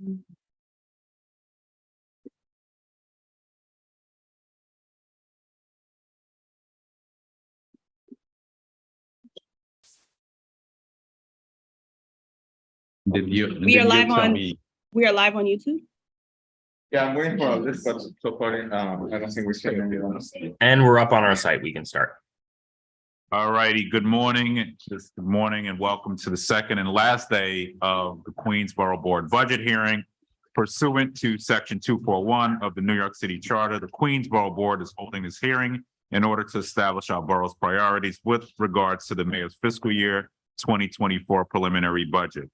We are live on YouTube. Yeah, I'm waiting for this, but so far, I don't think we're getting it. And we're up on our site. We can start. All righty, good morning. Good morning and welcome to the second and last day of the Queens Borough Board budget hearing. Pursuant to section 241 of the New York City Charter, the Queens Borough Board is holding this hearing in order to establish our borough's priorities with regards to the mayor's fiscal year 2024 preliminary budget.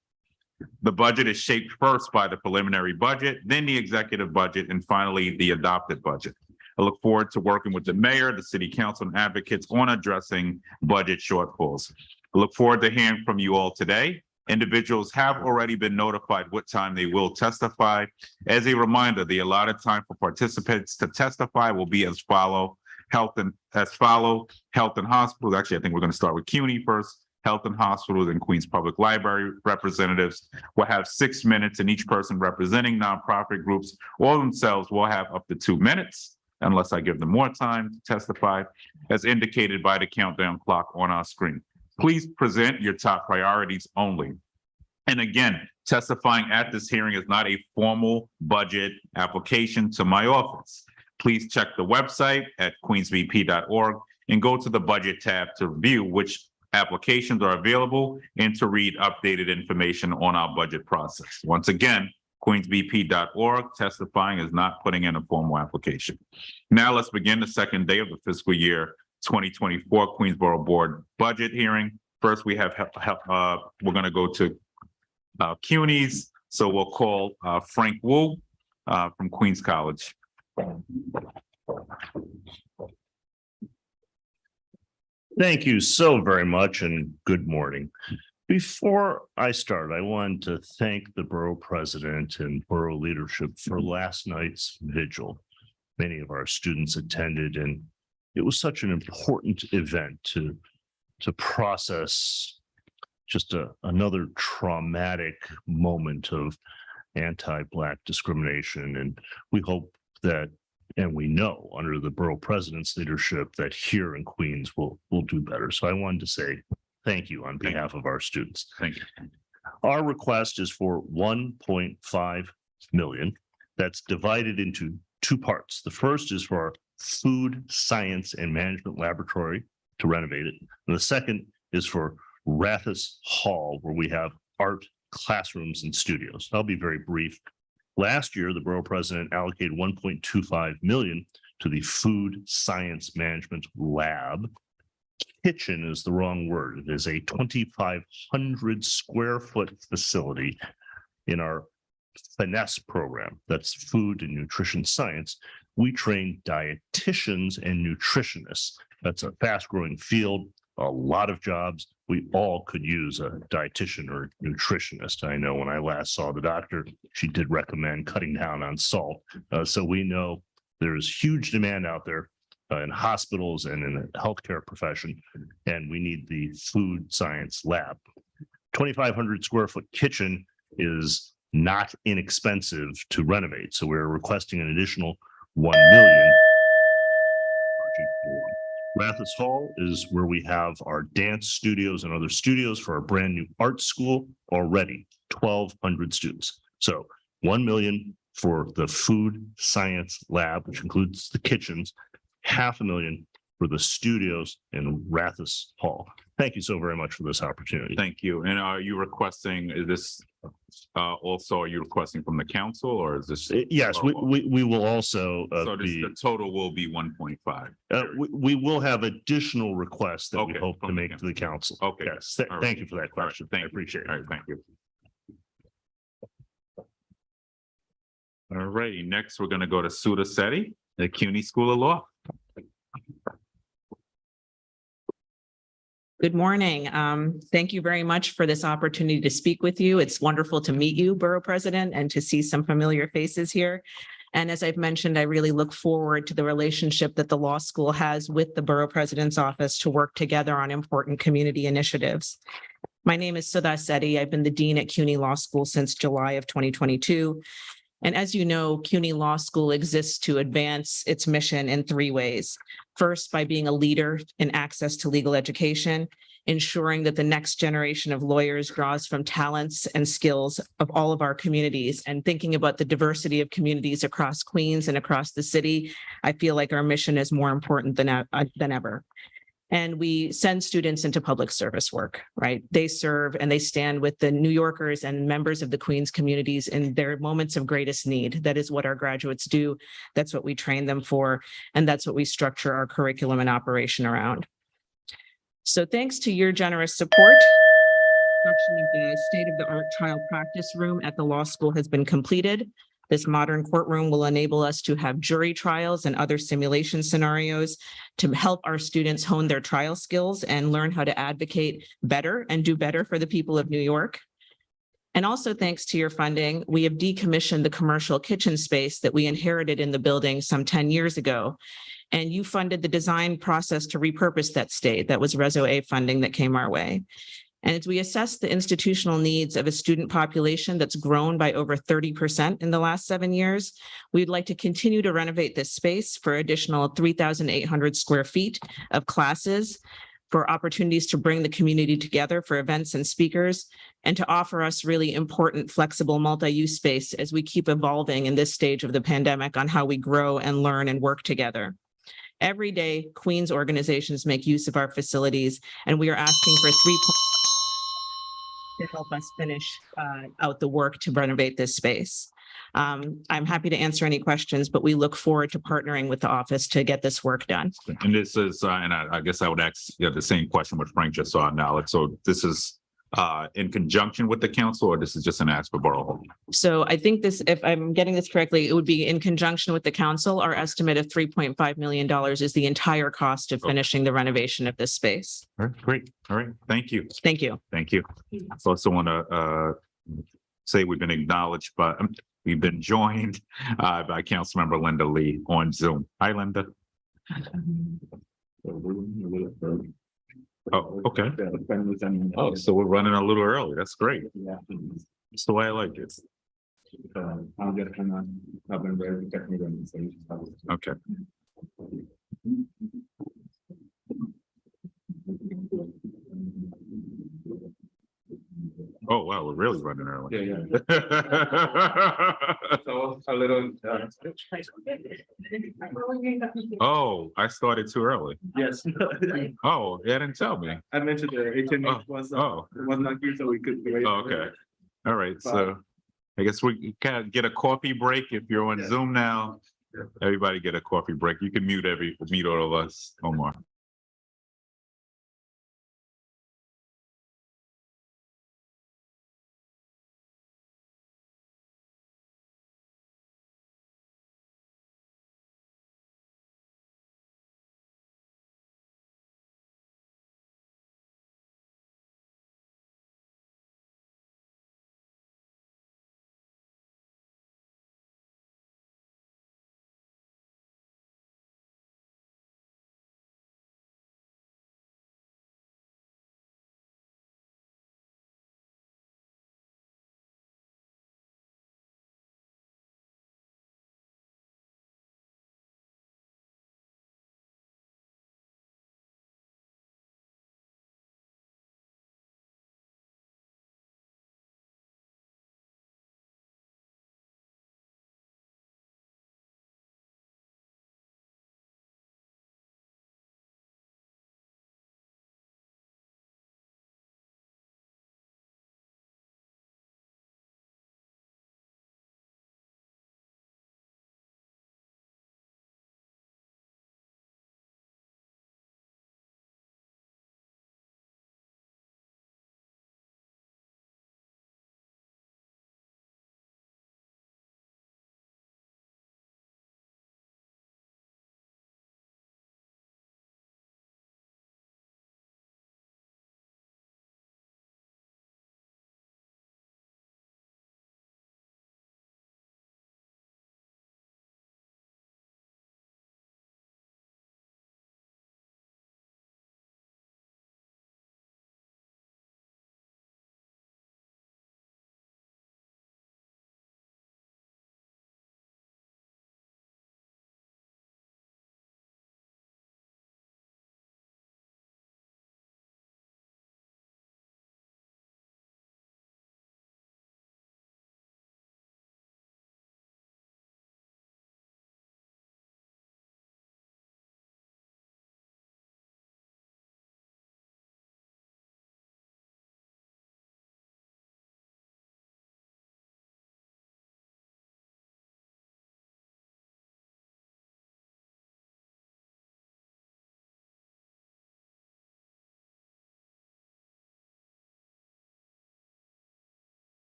The budget is shaped first by the preliminary budget, then the executive budget, and finally the adopted budget. I look forward to working with the mayor, the city council, and advocates on addressing budget shortfalls. I look forward to hearing from you all today. Individuals have already been notified what time they will testify. As a reminder, the allotted time for participants to testify will be as follow. Health and hospitals. Actually, I think we're going to start with CUNY first. Health and hospitals and Queens Public Library representatives will have 6 minutes, and each person representing nonprofit groups or themselves will have up to 2 minutes, unless I give them more time to testify, as indicated by the countdown clock on our screen. Please present your top priorities only. And again, testifying at this hearing is not a formal budget application to my office. Please check the website at queensbp.org and go to the budget tab to view which applications are available and to read updated information on our budget process. Once again, queensbp.org. Testifying is not putting in a formal application. Now let's begin the second day of the fiscal year 2024 Queens Borough Board budget hearing. First, we have we're going to go to CUNY's. So we'll call Frank Wu from Queens College. Thank you so very much and good morning. Before I start, I want to thank the borough president and borough leadership for last night's vigil. Many of our students attended, and it was such an important event to process just another traumatic moment of anti-Black discrimination. And we hope that, and we know under the borough president's leadership, that here in Queens we'll do better. So I wanted to say thank you on behalf of our students. Thank you. Our request is for 1.5 million. That's divided into two parts. The first is for our food science and management laboratory to renovate it. And the second is for Rathis Hall, where we have art classrooms and studios. I'll be very brief. Last year, the borough president allocated 1.25 million to the food science management lab. Kitchen is the wrong word. It is a 2,500 square foot facility in our finesse program. That's food and nutrition science. We train dietitians and nutritionists. That's a fast growing field, a lot of jobs. We all could use a dietitian or nutritionist. I know when I last saw the doctor, she did recommend cutting down on salt. So we know there's huge demand out there in hospitals and in the healthcare profession, and we need the food science lab. 2,500 square foot kitchen is not inexpensive to renovate. So we're requesting an additional 1 million. Rathis Hall is where we have our dance studios and other studios for our brand new art school, already 1,200 students. So 1 million for the food science lab, which includes the kitchens, 500,000 for the studios in Rathis Hall. Thank you so very much for this opportunity. Thank you. And are you requesting, is this also, are you requesting from the council, or is this? Yes, we will also so the total will be 1.5. We will have additional requests that Okay, we hope to from the make to the council. Okay. Yes, All right. thank you for that question. Thank I you. appreciate All it. right, thank you. All righty, next we're going to go to Suda Sethi at CUNY School of Law. Good morning. Thank you very much for this opportunity to speak with you. It's wonderful to meet you, Borough President, and to see some familiar faces here. And as I've mentioned, I really look forward to the relationship that the law school has with the Borough President's office to work together on important community initiatives. My name is Sudha Sethi. I've been the Dean at CUNY Law School since July of 2022. And as you know, CUNY Law School exists to advance its mission in three ways. First, by being a leader in access to legal education, ensuring that the next generation of lawyers draws from talents and skills of all of our communities, and thinking about the diversity of communities across Queens and across the city. I feel like our mission is more important than ever. And we send students into public service work, right? They serve and they stand with the New Yorkers and members of the Queens communities in their moments of greatest need. That is what our graduates do. That's what we train them for. And that's what we structure our curriculum and operation around. So thanks to your generous support, construction of the state-of-the-art trial practice room at the law school has been completed. This modern courtroom will enable us to have jury trials and other simulation scenarios to help our students hone their trial skills and learn how to advocate better and do better for the people of New York. And also thanks to your funding, we have decommissioned the commercial kitchen space that we inherited in the building some 10 years ago. And you funded the design process to repurpose that state. That was Reso A funding that came our way. And as we assess the institutional needs of a student population that's grown by over 30% in the last 7 years, we'd like to continue to renovate this space for additional 3,800 square feet of classes, for opportunities to bring the community together for events and speakers, and to offer us really important, flexible multi-use space as we keep evolving in this stage of the pandemic on how we grow and learn and work together. Every day, Queens organizations make use of our facilities, and we are asking for to help us finish out the work to renovate this space. I'm happy to answer any questions, but we look forward to partnering with the office to get this work done. And this is, and I guess I would ask the same question which Frank just saw now. Alex. So this is in conjunction with the council, or this is just an ask for Borough Hall? So I think this, if I'm getting this correctly, it would be in conjunction with the council. Our estimate of $3.5 million is the entire cost of finishing the renovation of this space. All right, great. All right, thank you. Thank you. Thank you. I also want to say we've been acknowledged, but we've been joined by Councilmember Linda Lee on Zoom. Hi, Linda. Oh, okay. Oh, so we're running a little early. That's great. That's the way I like it. Okay. Oh, wow, we're really running early. Yeah. So a little. Oh, I started too early. Yes. Oh, they didn't tell me. I mentioned the HMH was Oh, not here, so we could. oh, okay. All right, so I guess we can get a coffee break if you're on Zoom now. Everybody get a coffee break. You can mute all of us, Omar.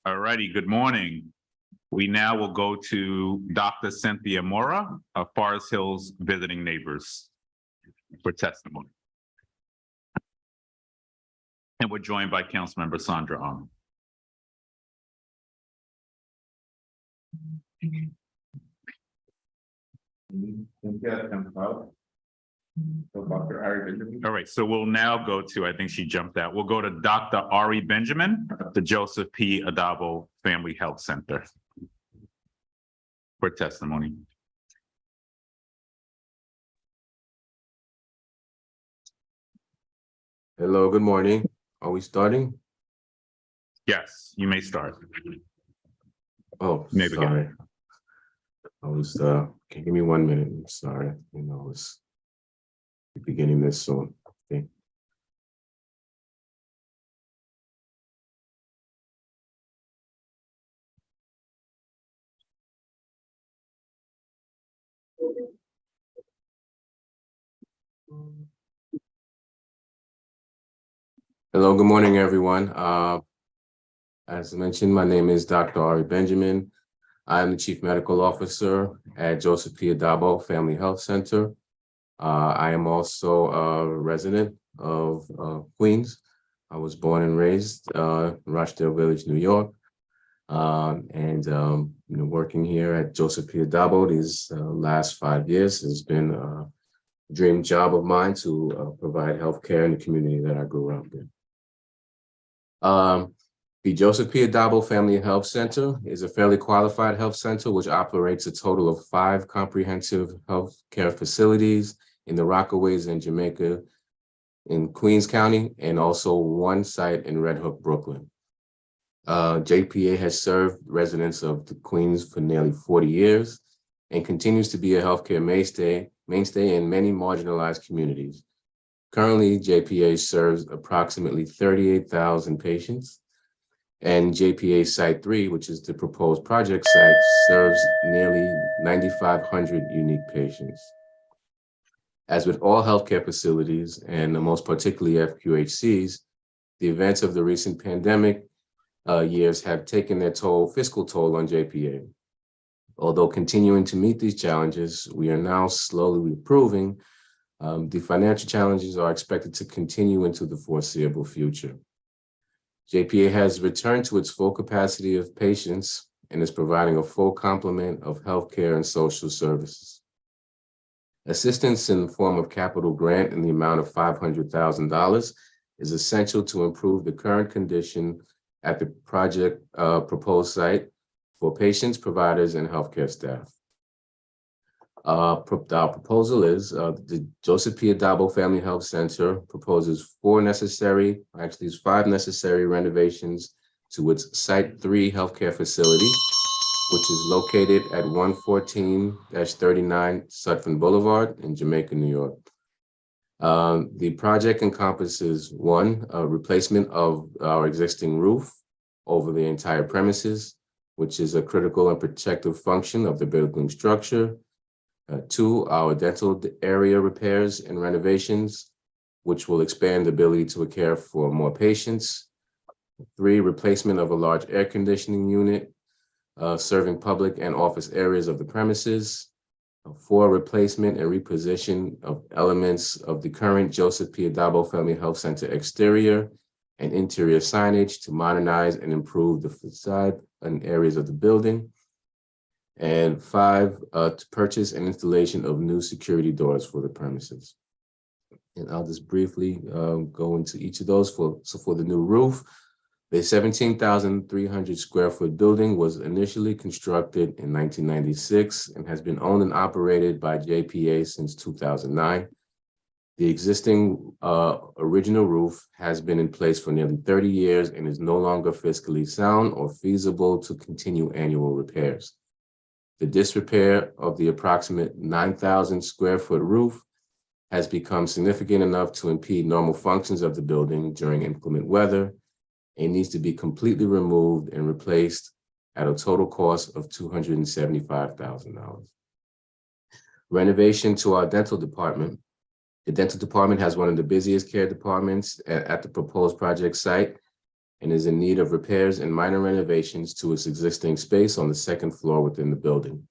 All righty, good morning. We now will go to Dr. Cynthia Mora of Forest Hills Visiting Neighbors for testimony. And we're joined by Councilmember Sandra Arnold. All right, so we'll now go to, I think she jumped out. We'll go to Dr. Ari Benjamin, the Joseph P. Adabo Family Health Center for testimony. Hello, good morning. Are we starting? Yes, you may start. Oh, Maybe again. sorry. I was, can you give me 1 minute? I'm sorry. You know, it's beginning this soon. Okay. Hello, good morning, everyone. As mentioned, my name is Dr. Ari Benjamin. I am the Chief Medical Officer at Joseph P. Adabo Family Health Center. I am also a resident of Queens. I was born and raised in Rochdale Village, New York. Working here at Joseph P. Adabo these last 5 years has been a dream job of mine to provide healthcare in the community that I grew up in. The Joseph P. Adabo Family Health Center is a fairly qualified health center which operates a total of 5 comprehensive health care facilities in the Rockaways and Jamaica in Queens County, and also 1 site in Red Hook, Brooklyn. JPA has served residents of the Queens for nearly 40 years and continues to be a healthcare mainstay in many marginalized communities. Currently, JPA serves approximately 38,000 patients. And JPA Site 3, which is the proposed project site, serves nearly 9,500 unique patients. As with all healthcare facilities, and most particularly FQHCs, the events of the recent pandemic years have taken their fiscal toll on JPA. Although continuing to meet these challenges, we are now slowly improving. The financial challenges are expected to continue into the foreseeable future. JPA has returned to its full capacity of patients and is providing a full complement of healthcare and social services. Assistance in the form of capital grant in the amount of $500,000 is essential to improve the current condition at the project proposed site for patients, providers, and healthcare staff. Our proposal is the Joseph P. Adabo Family Health Center proposes 5 necessary renovations to its Site 3 healthcare facility, which is located at 114-39 Sutphin Boulevard in Jamaica, New York. The project encompasses 1, a replacement of our existing roof over the entire premises, which is a critical and protective function of the building structure. 2, our dental area repairs and renovations, which will expand the ability to care for more patients. 3, replacement of a large air conditioning unit serving public and office areas of the premises. 4, replacement and reposition of elements of the current Joseph P. Adabo Family Health Center exterior and interior signage to modernize and improve the facade and areas of the building. And 5, to purchase and installation of new security doors for the premises. And I'll just briefly go into each of those. For the new roof, the 17,300 square foot building was initially constructed in 1996 and has been owned and operated by JPA since 2009. The existing original roof has been in place for nearly 30 years and is no longer fiscally sound or feasible to continue annual repairs. The disrepair of the approximate 9,000 square foot roof has become significant enough to impede normal functions of the building during inclement weather and needs to be completely removed and replaced at a total cost of $275,000. Renovation to our dental department. The dental department has one of the busiest care departments at the proposed project site and is in need of repairs and minor renovations to its existing space on the second floor within the building.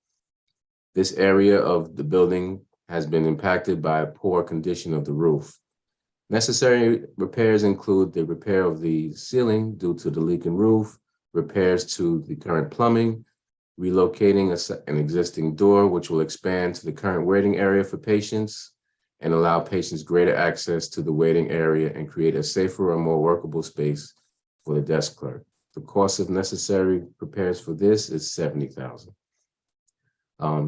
This area of the building has been impacted by a poor condition of the roof. Necessary repairs include the repair of the ceiling due to the leaking roof, repairs to the current plumbing, relocating an existing door, which will expand to the current waiting area for patients and allow patients greater access to the waiting area and create a safer and more workable space for the desk clerk. The cost of necessary repairs for this is $70,000.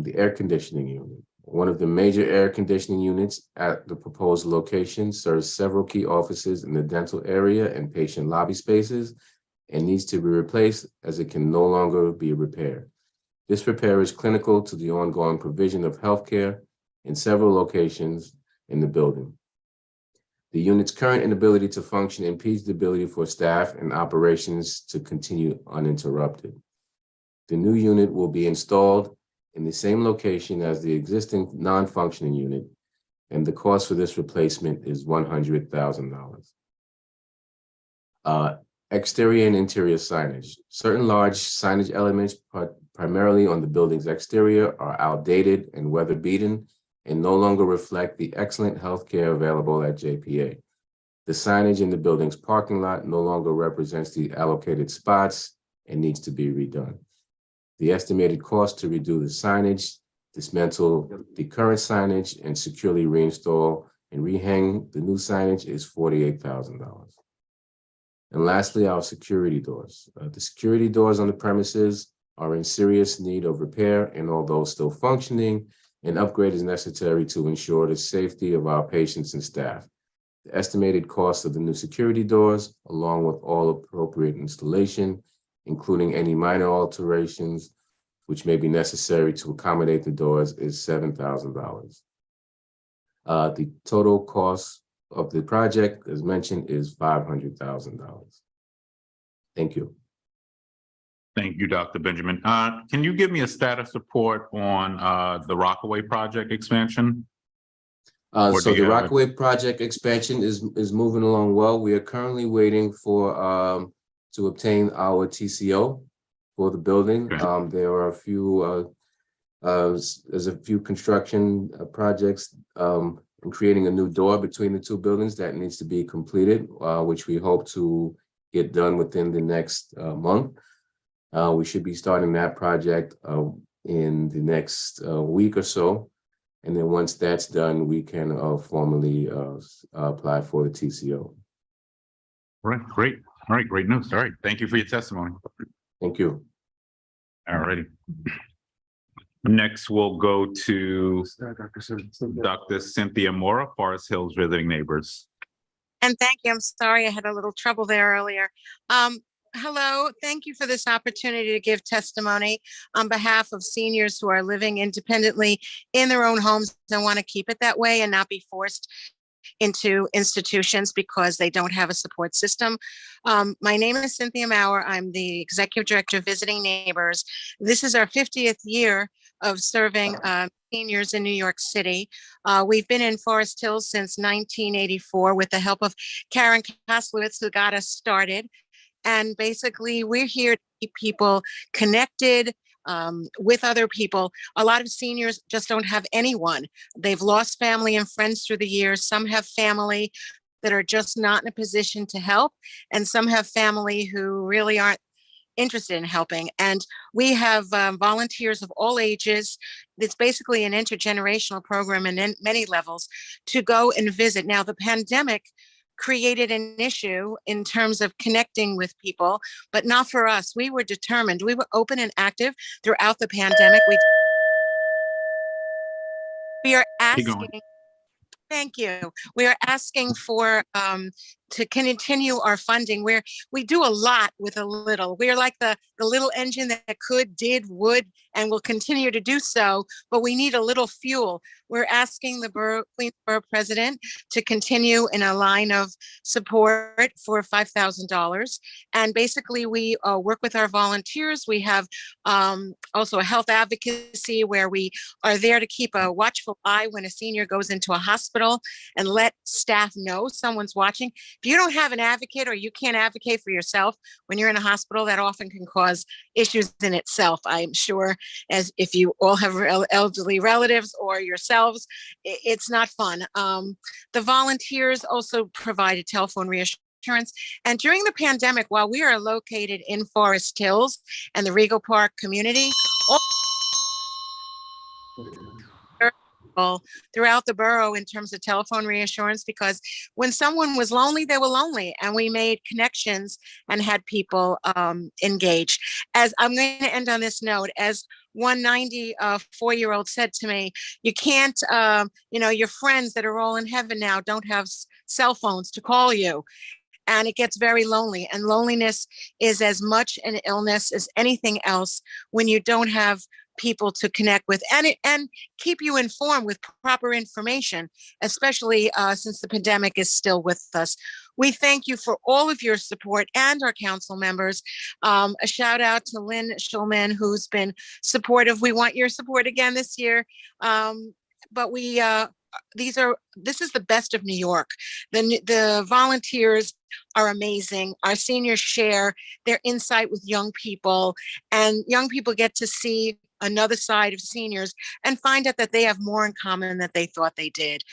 The air conditioning unit. One of the major air conditioning units at the proposed location serves several key offices in the dental area and patient lobby spaces and needs to be replaced as it can no longer be repaired. This repair is clinical to the ongoing provision of healthcare in several locations in the building. The unit's current inability to function impedes the ability for staff and operations to continue uninterrupted. The new unit will be installed in the same location as the existing non-functioning unit, and the cost for this replacement is $100,000. Exterior and interior signage. Certain large signage elements, primarily on the building's exterior, are outdated and weather-beaten and no longer reflect the excellent healthcare available at JPA. The signage in the building's parking lot no longer represents the allocated spots and needs to be redone. The estimated cost to redo the signage, dismantle the current signage, and securely reinstall and rehang the new signage is $48,000. And lastly, our security doors. The security doors on the premises are in serious need of repair, and although still functioning, an upgrade is necessary to ensure the safety of our patients and staff. The estimated cost of the new security doors, along with all appropriate installation, including any minor alterations which may be necessary to accommodate the doors, is $7,000. The total cost of the project, as mentioned, is $500,000. Thank you. Thank you, Dr. Benjamin. Can you give me a status report on the Rockaway project expansion? So the Rockaway project expansion is moving along well. We are currently waiting for to obtain our TCO for the building. Okay. There are a few there's a few construction projects in creating a new door between the two buildings that needs to be completed, which we hope to get done within the next month. We should be starting that project in the next week or so. And then once that's done, we can formally apply for the TCO. All right, great. All right, great news. All right, thank you for your testimony. Thank you. All righty. Next, we'll go to Dr. Cynthia Mora, Forest Hills Visiting Neighbors. And thank you. I'm sorry I had a little trouble there earlier. Hello, thank you for this opportunity to give testimony on behalf of seniors who are living independently in their own homes and want to keep it that way and not be forced into institutions because they don't have a support system. My name is Cynthia Maurer. I'm the Executive Director of Visiting Neighbors. This is our 50th year of serving seniors in New York City. We've been in Forest Hills since 1984 with the help of Karen Koslowitz, who got us started. And basically, we're here to keep people connected with other people. A lot of seniors just don't have anyone. They've lost family and friends through the years. Some have family that are just not in a position to help. And some have family who really aren't interested in helping. And we have volunteers of all ages. It's basically an intergenerational program in many levels to go and visit. Now, the pandemic created an issue in terms of connecting with people, but not for us. We were determined. We were open and active throughout the pandemic. We are asking, thank you. We are asking for to continue our funding where we do a lot with a little. We're like the little engine that could, did, would, and will continue to do so, but we need a little fuel. We're asking the Queens Borough President to continue in a line of support for $5,000. And basically we work with our volunteers. We have also a health advocacy where we are there to keep a watchful eye when a senior goes into a hospital and let staff know someone's watching. if you don't have an advocate or you can't advocate for yourself when you're in a hospital, that often can cause issues in itself. I'm sure, as if you all have elderly relatives or yourselves, it's not fun. The volunteers also provide a telephone reassurance. And during the pandemic, while we are located in Forest Hills and the Regal Park community, throughout the borough in terms of telephone reassurance, because when someone was lonely, they were lonely, and we made connections and had people engaged. As I'm going to end on this note, as one 94-year-old said to me, you can't, your friends that are all in heaven now don't have cell phones to call you. And it gets very lonely, and loneliness is as much an illness as anything else when you don't have people to connect with and keep you informed with proper information, especially since the pandemic is still with us. We thank you for all of your support and our council members. A shout out to Lynn Schulman, who's been supportive. We want your support again this year. But this is the best of New York. The volunteers are amazing. Our seniors share their insight with young people, and young people get to see another side of seniors and find out that they have more in common than they thought they did.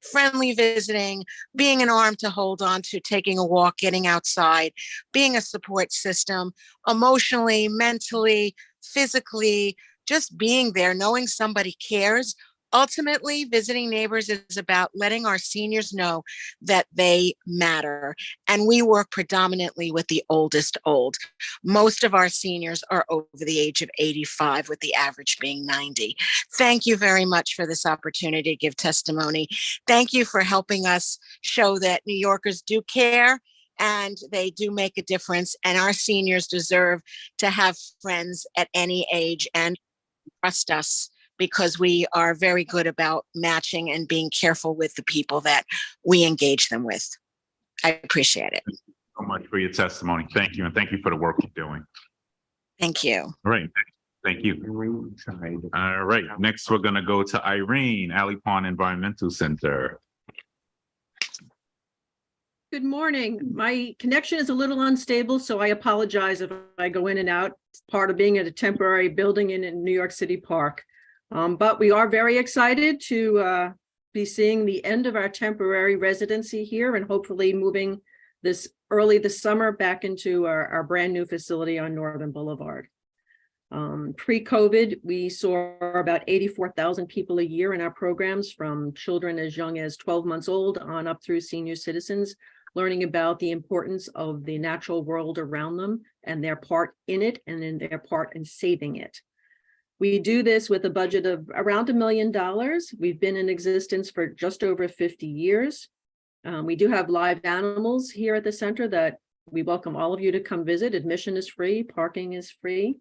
Friendly visiting, being an arm to hold on to, taking a walk, getting outside, being a support system, emotionally, mentally, physically, just being there, knowing somebody cares. Ultimately, visiting neighbors is about letting our seniors know that they matter. And we work predominantly with the oldest old. Most of our seniors are over the age of 85, with the average being 90. Thank you very much for this opportunity to give testimony. Thank you for helping us show that New Yorkers do care and they do make a difference. And our seniors deserve to have friends at any age and trust us, because we are very good about matching and being careful with the people that we engage them with. I appreciate it. Thank you so much for your testimony. Thank you. And thank you for the work you're doing. Thank you. All right. Thank you. All right. Next, we're going to go to Irene, Alley Pond Environmental Center. Good morning. My connection is a little unstable, so I apologize if I go in and out. It's part of being at a temporary building in New York City Park. But we are very excited to be seeing the end of our temporary residency here and hopefully moving early this summer back into our brand new facility on Northern Boulevard. Pre-COVID, we saw about 84,000 people a year in our programs, from children as young as 12 months old on up through senior citizens, learning about the importance of the natural world around them and their part in it and in their part in saving it. We do this with a budget of around $1 million. We've been in existence for just over 50 years. We do have live animals here at the center that we welcome all of you to come visit. Admission is free, parking is free.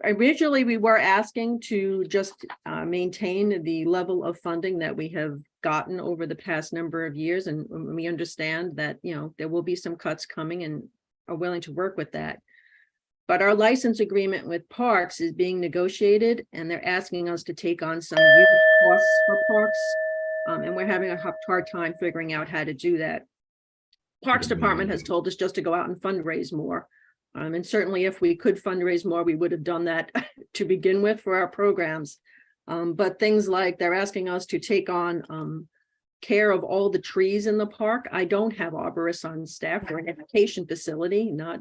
Originally, we were asking to just maintain the level of funding that we have gotten over the past number of years. And we understand that, there will be some cuts coming and are willing to work with that. But our license agreement with parks is being negotiated, and they're asking us to take on some unit costs for parks. And we're having a hard time figuring out how to do that. Parks Department has told us just to go out and fundraise more. And certainly if we could fundraise more, we would have done that to begin with for our programs. But things like they're asking us to take on care of all the trees in the park. I don't have arborists on staff. We're an education facility, not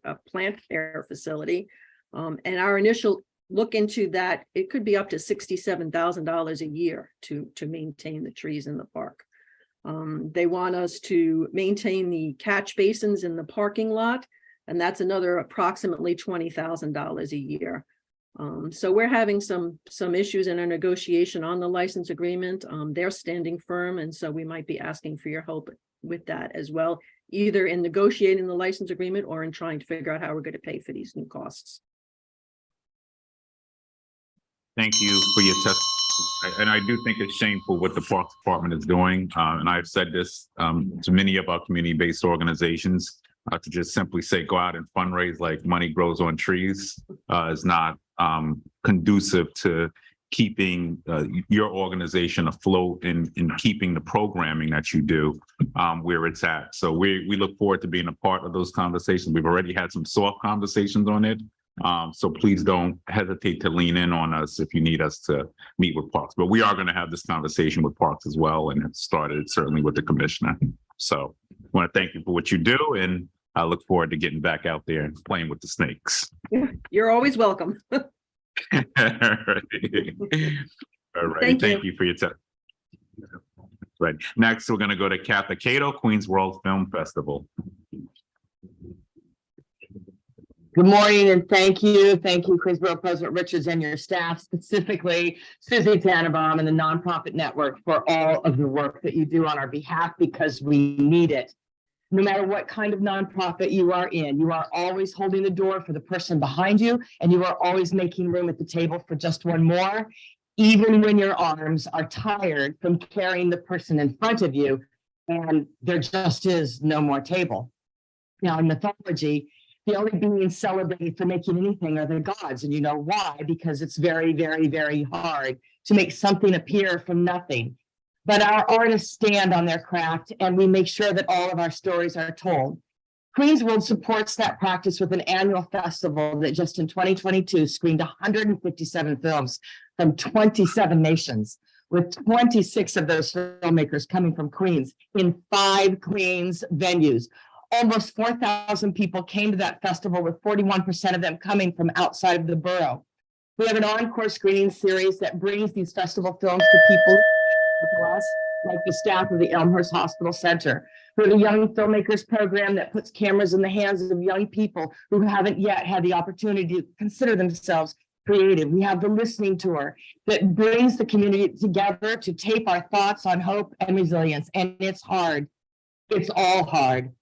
a plant care facility. And our initial look into that, it could be up to $67,000 a year to maintain the trees in the park. They want us to maintain the catch basins in the parking lot, and that's another approximately $20,000 a year. So we're having some issues in our negotiation on the license agreement. They're standing firm, and so we might be asking for your help with that as well, either in negotiating the license agreement or in trying to figure out how we're going to pay for these new costs. Thank you for your testimony. And I do think it's shameful what the Parks Department is doing. And I've said this to many of our community-based organizations, to just simply say, go out and fundraise like money grows on trees is not conducive to keeping your organization afloat and in keeping the programming that you do where it's at. So we look forward to being a part of those conversations. We've already had some soft conversations on it. So please don't hesitate to lean in on us if you need us to meet with Parks. But we are going to have this conversation with Parks as well, and it started certainly with the commissioner. So I want to thank you for what you do, and I look forward to getting back out there and playing with the snakes. You're always welcome. All right. Thank you for your time. Right. Next, we're going to go to Katha Cato, Queens World Film Festival. Good morning and thank you. Thank you, Queens Borough President Richards and your staff, specifically Susie Tannenbaum and the nonprofit network for all of the work that you do on our behalf, because we need it. No matter what kind of nonprofit you are in, you are always holding the door for the person behind you, and you are always making room at the table for just one more, even when your arms are tired from carrying the person in front of you, and there just is no more table. Now, in mythology, the only beings celebrated for making anything are the gods, and you know why? Because it's very, very, very hard to make something appear from nothing. But our artists stand on their craft, and we make sure that all of our stories are told. Queens World supports that practice with an annual festival that just in 2022 screened 157 films from 27 nations, with 26 of those filmmakers coming from Queens in 5 Queens venues. Almost 4,000 people came to that festival, with 41% of them coming from outside of the borough. We have an encore screening series that brings these festival films to people like the staff of the Elmhurst Hospital Center. We have a young filmmakers program that puts cameras in the hands of young people who haven't yet had the opportunity to consider themselves creative. We have the listening tour that brings the community together to tape our thoughts on hope and resilience. And it's hard. It's all hard.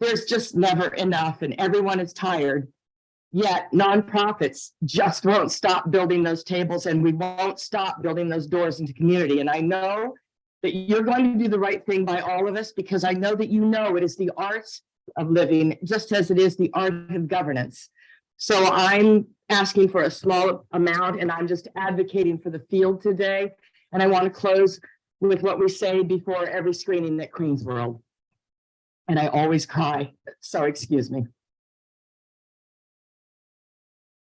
There's just never enough, and everyone is tired. Yet nonprofits just won't stop building those tables, and we won't stop building those doors into community. And I know that you're going to do the right thing by all of us, because I know that you know it is the art of living, just as it is the art of governance. So I'm asking for a small amount, and I'm just advocating for the field today. And I want to close with what we say before every screening at Queens World. And I always cry, so excuse me.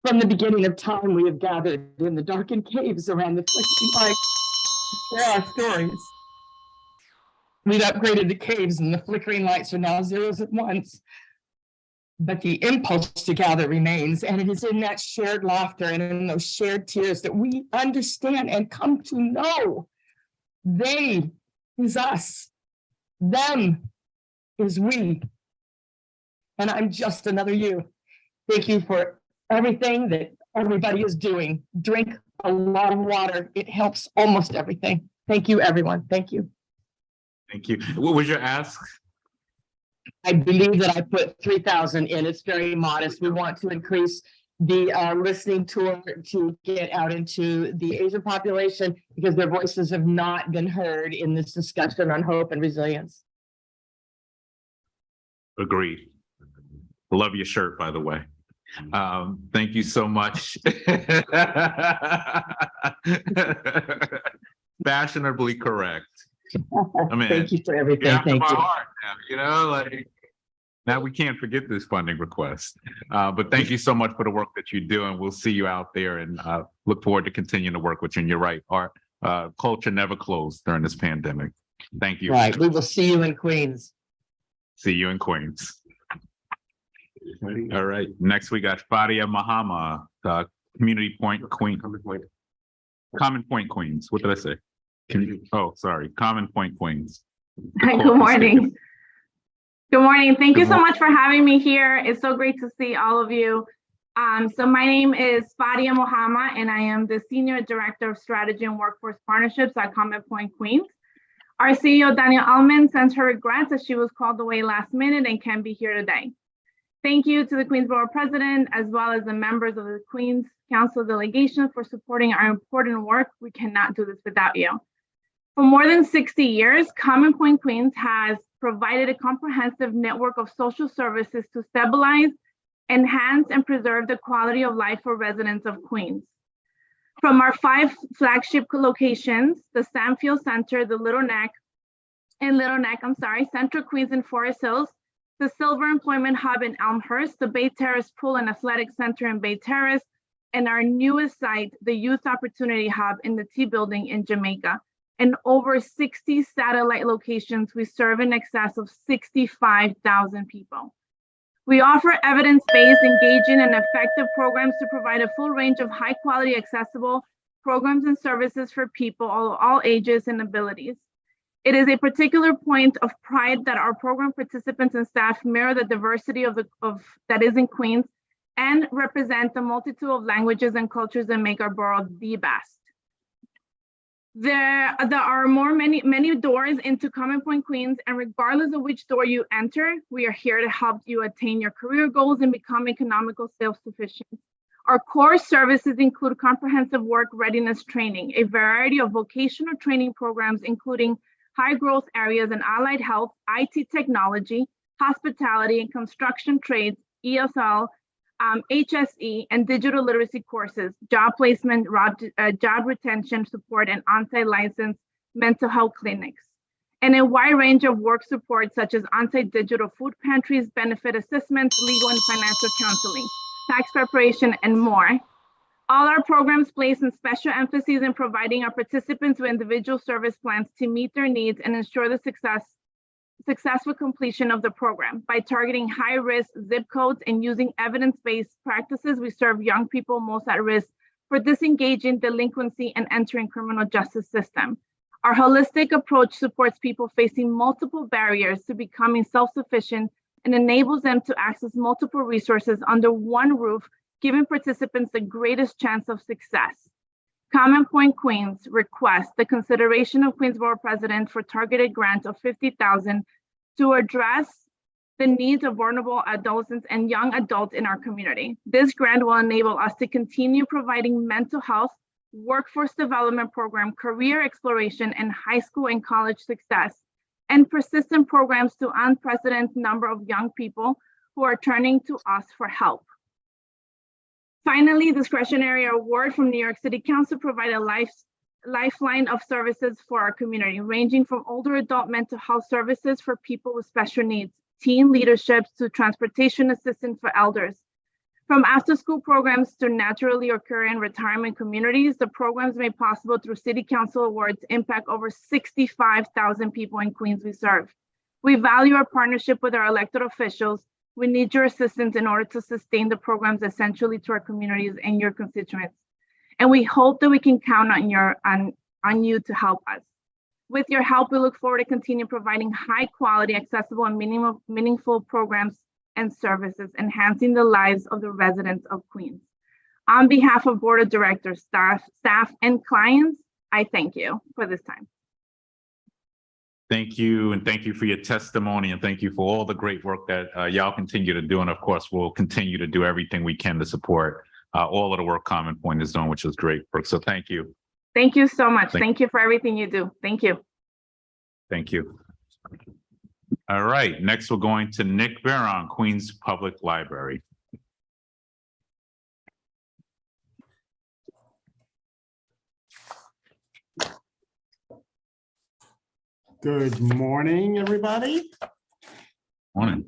From the beginning of time, we have gathered in the darkened caves around the flickering light. There are stories. We've upgraded the caves, and the flickering lights are now zeros and ones. But the impulse to gather remains, and it is in that shared laughter and in those shared tears that we understand and come to know. They is us. Them is we. And I'm just another you. Thank you for everything that everybody is doing. Drink a lot of water. It helps almost everything. Thank you, everyone. Thank you. Thank you. What was your ask? I believe that I put 3,000 in. It's very modest. We want to increase the listening tour to get out into the Asian population, because their voices have not been heard in this discussion on hope and resilience. Agreed. Love your shirt, by the way. Thank you so much. Fashionably correct. I mean, thank you for everything. You're after Thank my you. heart now, you know, like now we can't forget this funding request. But thank you so much for the work that you do, and we'll see you out there, and look forward to continuing to work with you. And you're right, art culture never closed during this pandemic. Thank you. Right. We will see you in Queens. See you in Queens. All right. Next, we got Fadia Mahama, Community Point Queen. Common Point Queens. What did I say? Oh, sorry. Common Point Queens. Hi, good morning. Good morning. Thank you so much for having me here. It's so great to see all of you. So my name is Fadia Mohama, and I am the Senior Director of Strategy and Workforce Partnerships at Common Point Queens. Our CEO, Daniel Allman, sends her regrets that she was called away last minute and can't be here today. Thank you to the Queens Borough President, as well as the members of the Queens Council delegation for supporting our important work. We cannot do this without you. For more than 60 years, Common Point Queens has provided a comprehensive network of social services to stabilize, enhance, and preserve the quality of life for residents of Queens. From our 5 flagship locations, the Stanfield Center, the Little Neck, Central Queens and Forest Hills, the Silver Employment Hub in Elmhurst, the Bay Terrace Pool and Athletic Center in Bay Terrace, and our newest site, the Youth Opportunity Hub in the T Building in Jamaica. And over 60 satellite locations, we serve in excess of 65,000 people. We offer evidence-based, engaging, and effective programs to provide a full range of high-quality, accessible programs and services for people of all ages and abilities. It is a particular point of pride that our program participants and staff mirror the diversity that is in Queens and represent the multitude of languages and cultures that make our borough the best. There are many doors into Common Point Queens, and regardless of which door you enter, we are here to help you attain your career goals and become economical self-sufficient. Our core services include comprehensive work readiness training, a variety of vocational training programs, including high growth areas in allied health, IT technology, hospitality and construction trades, ESL, HSE, and digital literacy courses, job placement, job retention support, and on-site licensed mental health clinics, and a wide range of work support such as on-site digital food pantries, benefit assessments, legal and financial counseling, tax preparation, and more. All our programs place a special emphasis in providing our participants with individual service plans to meet their needs and ensure the successful completion of the program. By targeting high-risk zip codes and using evidence-based practices, we serve young people most at risk for disengaging, delinquency, and entering criminal justice system. Our holistic approach supports people facing multiple barriers to becoming self-sufficient and enables them to access multiple resources under one roof, giving participants the greatest chance of success. Common Point Queens requests the consideration of Queens Borough President for targeted grant of $50,000 to address the needs of vulnerable adolescents and young adults in our community. This grant will enable us to continue providing mental health, workforce development program, career exploration, and high school and college success, and persistent programs to unprecedented number of young people who are turning to us for help. Finally, discretionary award from New York City Council provide a lifeline of services for our community, ranging from older adult mental health services for people with special needs, teen leadership to transportation assistance for elders. From after-school programs to naturally occurring retirement communities, the programs made possible through City Council awards impact over 65,000 people in Queens we serve. We value our partnership with our elected officials. We need your assistance in order to sustain the programs essentially to our communities and your constituents. And we hope that we can count on you to help us. With your help, we look forward to continue providing high quality, accessible, and meaningful programs and services, enhancing the lives of the residents of Queens. On behalf of Board of Directors, staff, and clients, I thank you for this time. Thank you, and thank you for your testimony, and thank you for all the great work that y'all continue to do. And of course, we'll continue to do everything we can to support all of the work Common Point is doing, which is great work. So thank you. Thank you so much. Thank you for everything you do. Thank you. Thank you. All right, next we're going to Nick Veron, Queens Public Library. Good morning, everybody. Morning.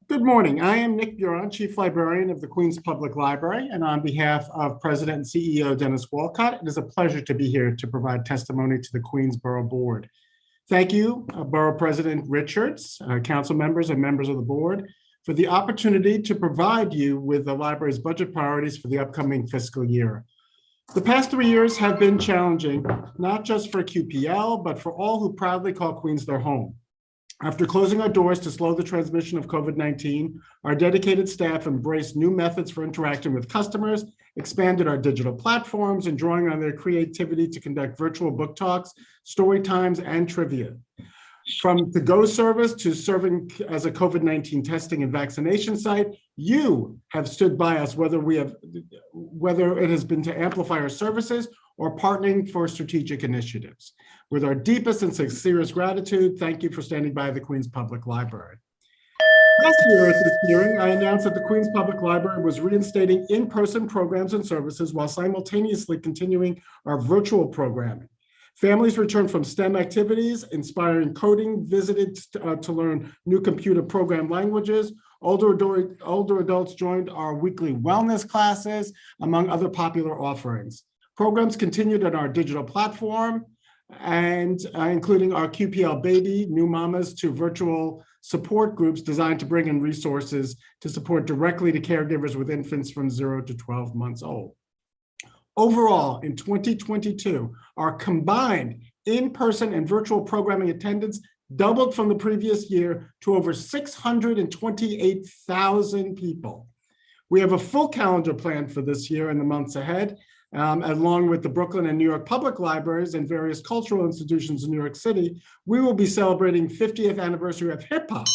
Good morning. I am Nick Veron, Chief Librarian of the Queens Public Library, and on behalf of President and CEO Dennis Walcott, it is a pleasure to be here to provide testimony to the Queens Borough Board. Thank you, Borough President Richards, council members and members of the board, for the opportunity to provide you with the library's budget priorities for the upcoming fiscal year. The past 3 years have been challenging, not just for QPL, but for all who proudly call Queens their home. After closing our doors to slow the transmission of COVID-19, our dedicated staff embraced new methods for interacting with customers, expanded our digital platforms, and drawing on their creativity to conduct virtual book talks, story times, and trivia. From the Go service to serving as a COVID-19 testing and vaccination site, you have stood by us, whether it has been to amplify our services or partnering for strategic initiatives. With our deepest and sincerest gratitude, thank you for standing by the Queens Public Library. Last year at this hearing, I announced that the Queens Public Library was reinstating in-person programs and services while simultaneously continuing our virtual programming. Families returned from STEM activities, inspiring coding, visited to learn new computer program languages. Older adults joined our weekly wellness classes, among other popular offerings. Programs continued on our digital platform, and including our QPL Baby, New Mamas to virtual support groups designed to bring in resources to support directly to caregivers with infants from 0 to 12 months old. Overall, in 2022, our combined in-person and virtual programming attendance doubled from the previous year to over 628,000 people. We have a full calendar planned for this year and the months ahead, along with the Brooklyn and New York Public Libraries and various cultural institutions in New York City. We will be celebrating 50th anniversary of hip hop,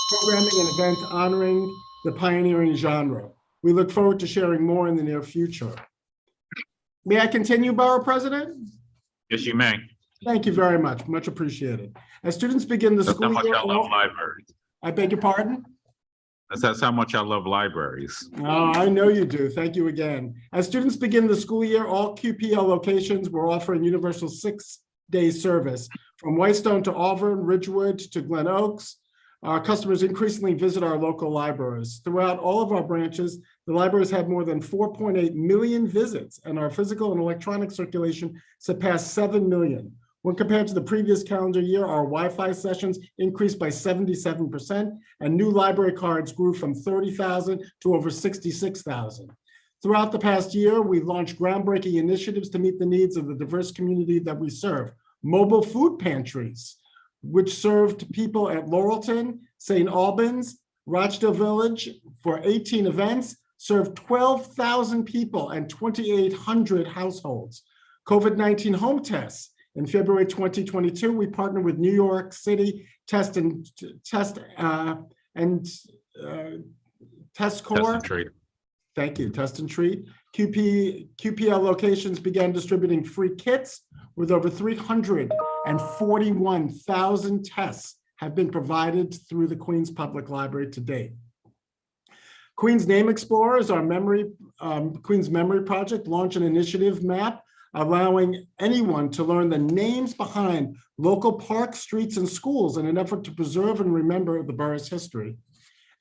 programming an event honoring the pioneering genre. We look forward to sharing more in the near future. May I continue, Borough President? Yes, you may. Thank you very much. Much appreciated. As students begin the That's how school much year, I love libraries. I beg your pardon? That's how much I love libraries. Oh, I know you do. Thank you again. As students begin the school year, all QPL locations were offering universal 6-day service from Whitestone to Auburn, Ridgewood to Glen Oaks. Our customers increasingly visit our local libraries. Throughout all of our branches, the libraries had more than 4.8 million visits, and our physical and electronic circulation surpassed 7 million. When compared to the previous calendar year, our Wi-Fi sessions increased by 77%, and new library cards grew from 30,000 to over 66,000. Throughout the past year, we launched groundbreaking initiatives to meet the needs of the diverse community that we serve. Mobile food pantries, which served people at Laurelton, St. Albans, Rochdale Village for 18 events, served 12,000 people and 2,800 households. COVID-19 home tests. In February 2022, we partnered with New York City Test Corps. Thank you, Test and Treat. QPL locations began distributing free kits with over 341,000 tests have been provided through the Queens Public Library to date. Queens Name Explorers, our Queens Memory Project, launched an initiative map allowing anyone to learn the names behind local parks, streets, and schools in an effort to preserve and remember the borough's history.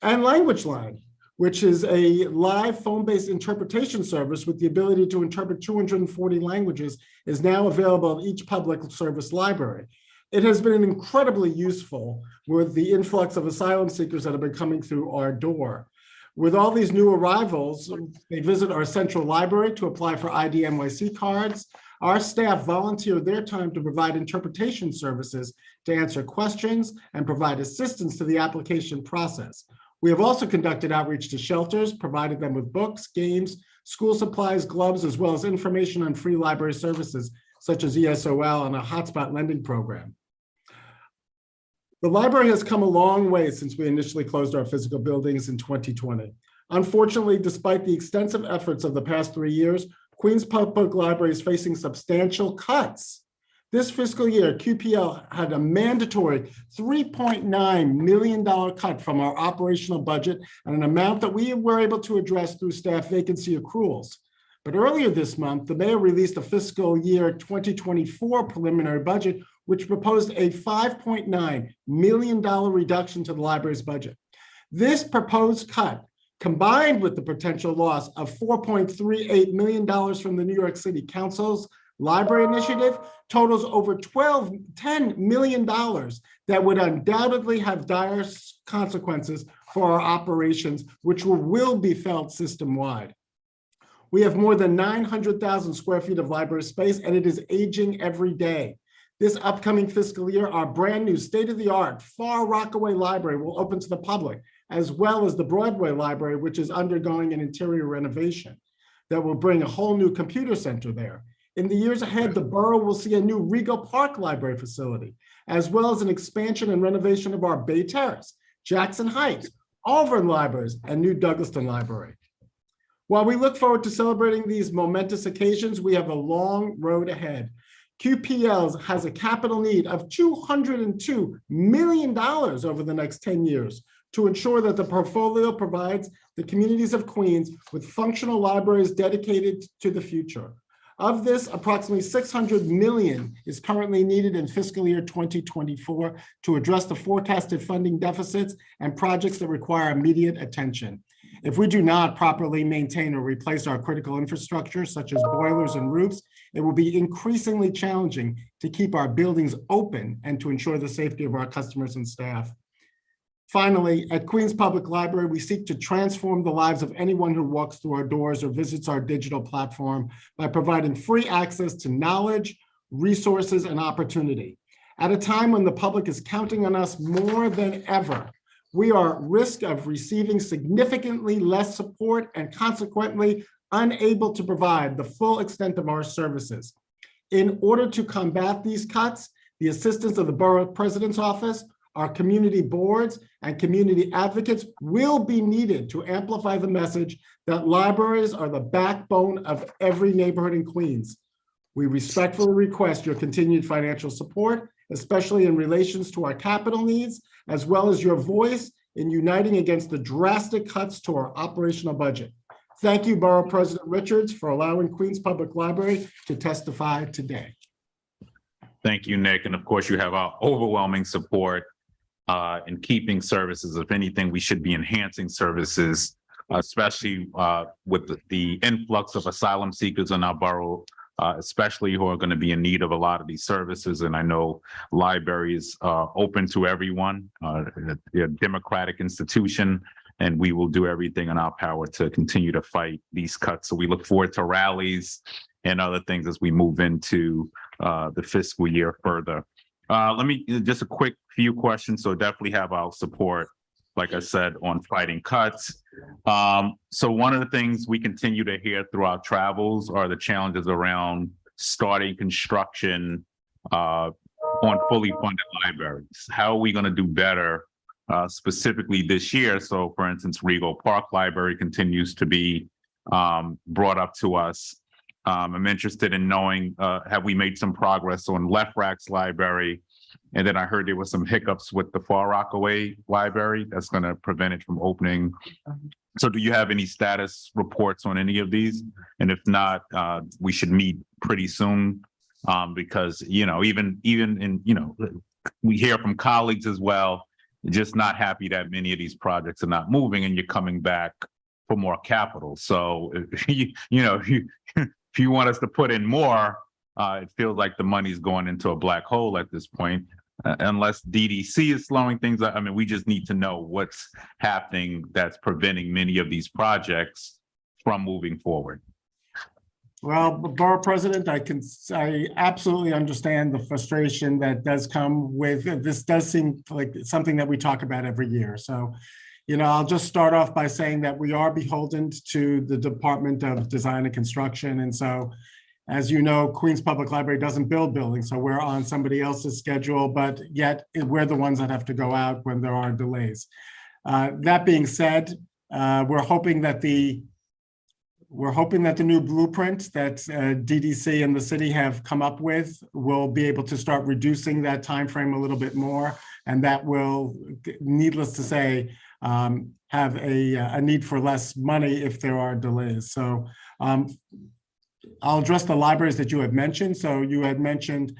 And Language Line, which is a live phone-based interpretation service with the ability to interpret 240 languages, is now available at each public service library. It has been incredibly useful with the influx of asylum seekers that have been coming through our door. With all these new arrivals, they visit our central library to apply for ID NYC cards. Our staff volunteer their time to provide interpretation services to answer questions and provide assistance to the application process. We have also conducted outreach to shelters, provided them with books, games, school supplies, gloves, as well as information on free library services, such as ESOL and a hotspot lending program. The library has come a long way since we initially closed our physical buildings in 2020. Unfortunately, despite the extensive efforts of the past 3 years, Queens Public Library is facing substantial cuts. This fiscal year, QPL had a mandatory $3.9 million cut from our operational budget, and an amount that we were able to address through staff vacancy accruals. But earlier this month, the mayor released a fiscal year 2024 preliminary budget, which proposed a $5.9 million reduction to the library's budget. This proposed cut, combined with the potential loss of $4.38 million from the New York City Council's library initiative, totals over $10 million that would undoubtedly have dire consequences for our operations, which will be felt system-wide. We have more than 900,000 square feet of library space, and it is aging every day. This upcoming fiscal year, our brand new state-of-the-art Far Rockaway Library will open to the public, as well as the Broadway Library, which is undergoing an interior renovation that will bring a whole new computer center there. In the years ahead, the borough will see a new Regal Park Library facility, as well as an expansion and renovation of our Bay Terrace, Jackson Heights, Auburn Libraries, and new Douglaston Library. While we look forward to celebrating these momentous occasions, we have a long road ahead. QPL has a capital need of $202 million over the next 10 years to ensure that the portfolio provides the communities of Queens with functional libraries dedicated to the future. Of this, approximately 600 million is currently needed in fiscal year 2024 to address the forecasted funding deficits and projects that require immediate attention. If we do not properly maintain or replace our critical infrastructure, such as boilers and roofs, it will be increasingly challenging to keep our buildings open and to ensure the safety of our customers and staff. Finally, at Queens Public Library, we seek to transform the lives of anyone who walks through our doors or visits our digital platform by providing free access to knowledge, resources, and opportunity. At a time when the public is counting on us more than ever, we are at risk of receiving significantly less support and consequently unable to provide the full extent of our services. In order to combat these cuts, the assistance of the Borough President's Office, our community boards, and community advocates will be needed to amplify the message that libraries are the backbone of every neighborhood in Queens. We respectfully request your continued financial support, especially in relations to our capital needs, as well as your voice in uniting against the drastic cuts to our operational budget. Thank you, Borough President Richards, for allowing Queens Public Library to testify today. Thank you, Nick. And of course, you have our overwhelming support in keeping services. If anything, we should be enhancing services, especially with the influx of asylum seekers in our borough, especially who are going to be in need of a lot of these services. And I know libraries are open to everyone, they're a democratic institution, and we will do everything in our power to continue to fight these cuts. So we look forward to rallies and other things as we move into the fiscal year further. Let me just a quick few questions. So definitely have our support, like I said, on fighting cuts. So one of the things we continue to hear through our travels are the challenges around starting construction on fully funded libraries. How are we going to do better specifically this year? So for instance, Regal Park Library continues to be brought up to us. I'm interested in knowing, have we made some progress on Left Rack's library? And then I heard there was some hiccups with the Far Rockaway Library that's going to prevent it from opening. So do you have any status reports on any of these? And if not, we should meet pretty soon because, you know, even in, you know, we hear from colleagues as well, just not happy that many of these projects are not moving and you're coming back for more capital. So, you know, if you want us to put in more, it feels like the money's going into a black hole at this point, unless DDC is slowing things up. I mean, we just need to know what's happening that's preventing many of these projects from moving forward. Well, Borough President, I absolutely understand the frustration that does come with this. Does seem like something that we talk about every year. So, you know, I'll just start off by saying that we are beholden to the Department of Design and Construction. And so, as you know, Queens Public Library doesn't build buildings, so we're on somebody else's schedule, but yet we're the ones that have to go out when there are delays. That being said, we're hoping that the new blueprint that DDC and the city have come up with will be able to start reducing that timeframe a little bit more, and that will, needless to say, have a need for less money if there are delays. So I'll address the libraries that you had mentioned. So you had mentioned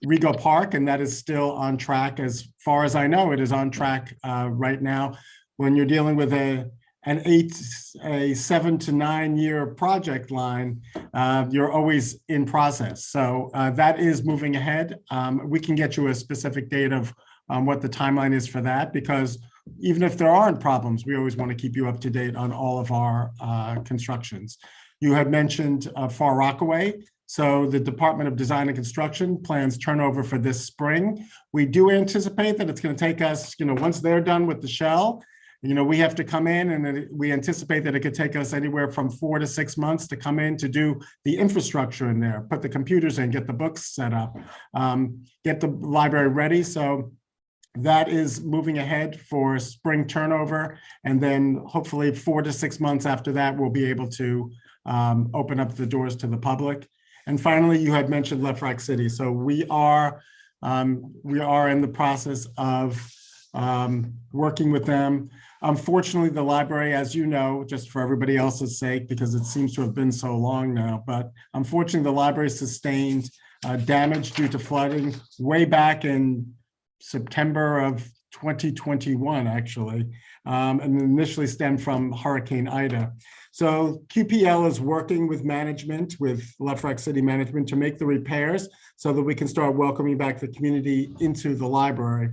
Regal Park, and that is still on track. As far as I know, it is on track right now. When you're dealing with a 7 to 9 year project line, you're always in process. So that is moving ahead. We can get you a specific date of what the timeline is for that, because even if there aren't problems, we always want to keep you up to date on all of our constructions. You had mentioned Far Rockaway. So the Department of Design and Construction plans turnover for this spring. We do anticipate that it's going to take us, you know, once they're done with the shell, you know, we have to come in, and we anticipate that it could take us anywhere from 4 to 6 months to come in to do the infrastructure in there, put the computers in, get the books set up, get the library ready. So that is moving ahead for spring turnover. And then hopefully 4 to 6 months after that, we'll be able to open up the doors to the public. And finally, you had mentioned Left Rack City. So we are in the process of working with them. Unfortunately, the library, as you know, just for everybody else's sake, because it seems to have been so long now, but unfortunately, the library sustained damage due to flooding way back in September of 2021, actually, and initially stemmed from Hurricane Ida. So QPL is working with management, with Lefrak City management, to make the repairs so that we can start welcoming back the community into the library.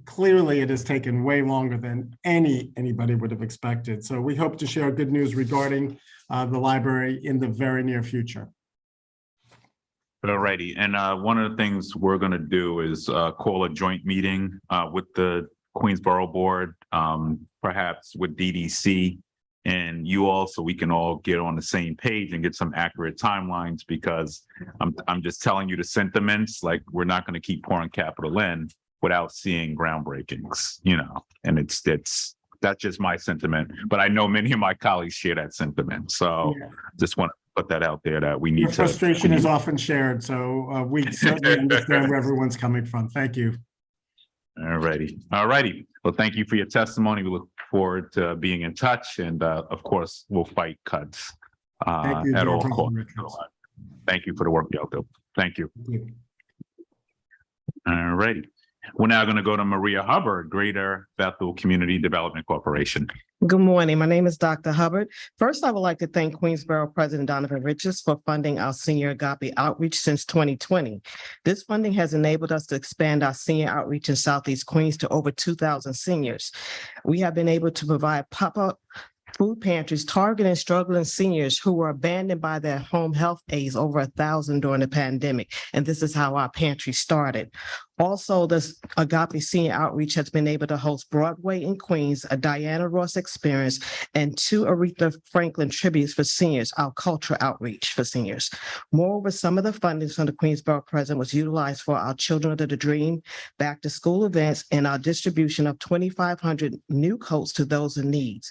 Clearly, it has taken way longer than anybody would have expected. So we hope to share good news regarding the library in the very near future. All righty. And one of the things we're going to do is call a joint meeting with the Queens Borough Board, perhaps with DDC and you all, so we can all get on the same page and get some accurate timelines, because I'm just telling you the sentiments, like we're not going to keep pouring capital in without seeing groundbreakings, you know, and that's just my sentiment, but I know many of my colleagues share that sentiment. So just want to put that out there that we need Your to. frustration is often shared, so we certainly understand where everyone's coming from. Thank you. All righty. All righty. Well, thank you for your testimony. We look forward to being in touch, and of course, we'll fight cuts at all costs. Thank you for the work y'all do. Thank you. All righty. We're now going to go to Maria Hubbard, Greater Bethel Community Development Corporation. Good morning. My name is Dr. Hubbard. First, I would like to thank Queens Borough President Donovan for funding our senior agape outreach since 2020. This funding has enabled us to expand our senior outreach in Southeast Queens to over 2,000 seniors. We have been able to provide pop-up food pantries targeting struggling seniors who were abandoned by their home health aides, over 1,000 during the pandemic. And this is how our pantry started. Also, this Agape Senior Outreach has been able to host Broadway in Queens, a Diana Ross experience, and 2 Aretha Franklin tributes for seniors, our cultural outreach for seniors. Moreover, some of the funding from the Queens Borough President was utilized for our Children of the Dream back to school events and our distribution of 2,500 new coats to those in need.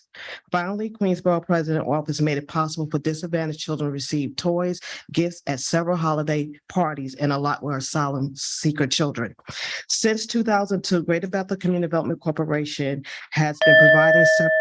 Finally, Queens Borough President Office made it possible for disadvantaged children to receive toys, gifts at several holiday parties, and a lot were asylum seeker children. Since 2002, Greater Bethel Community Development Corporation has been providing service.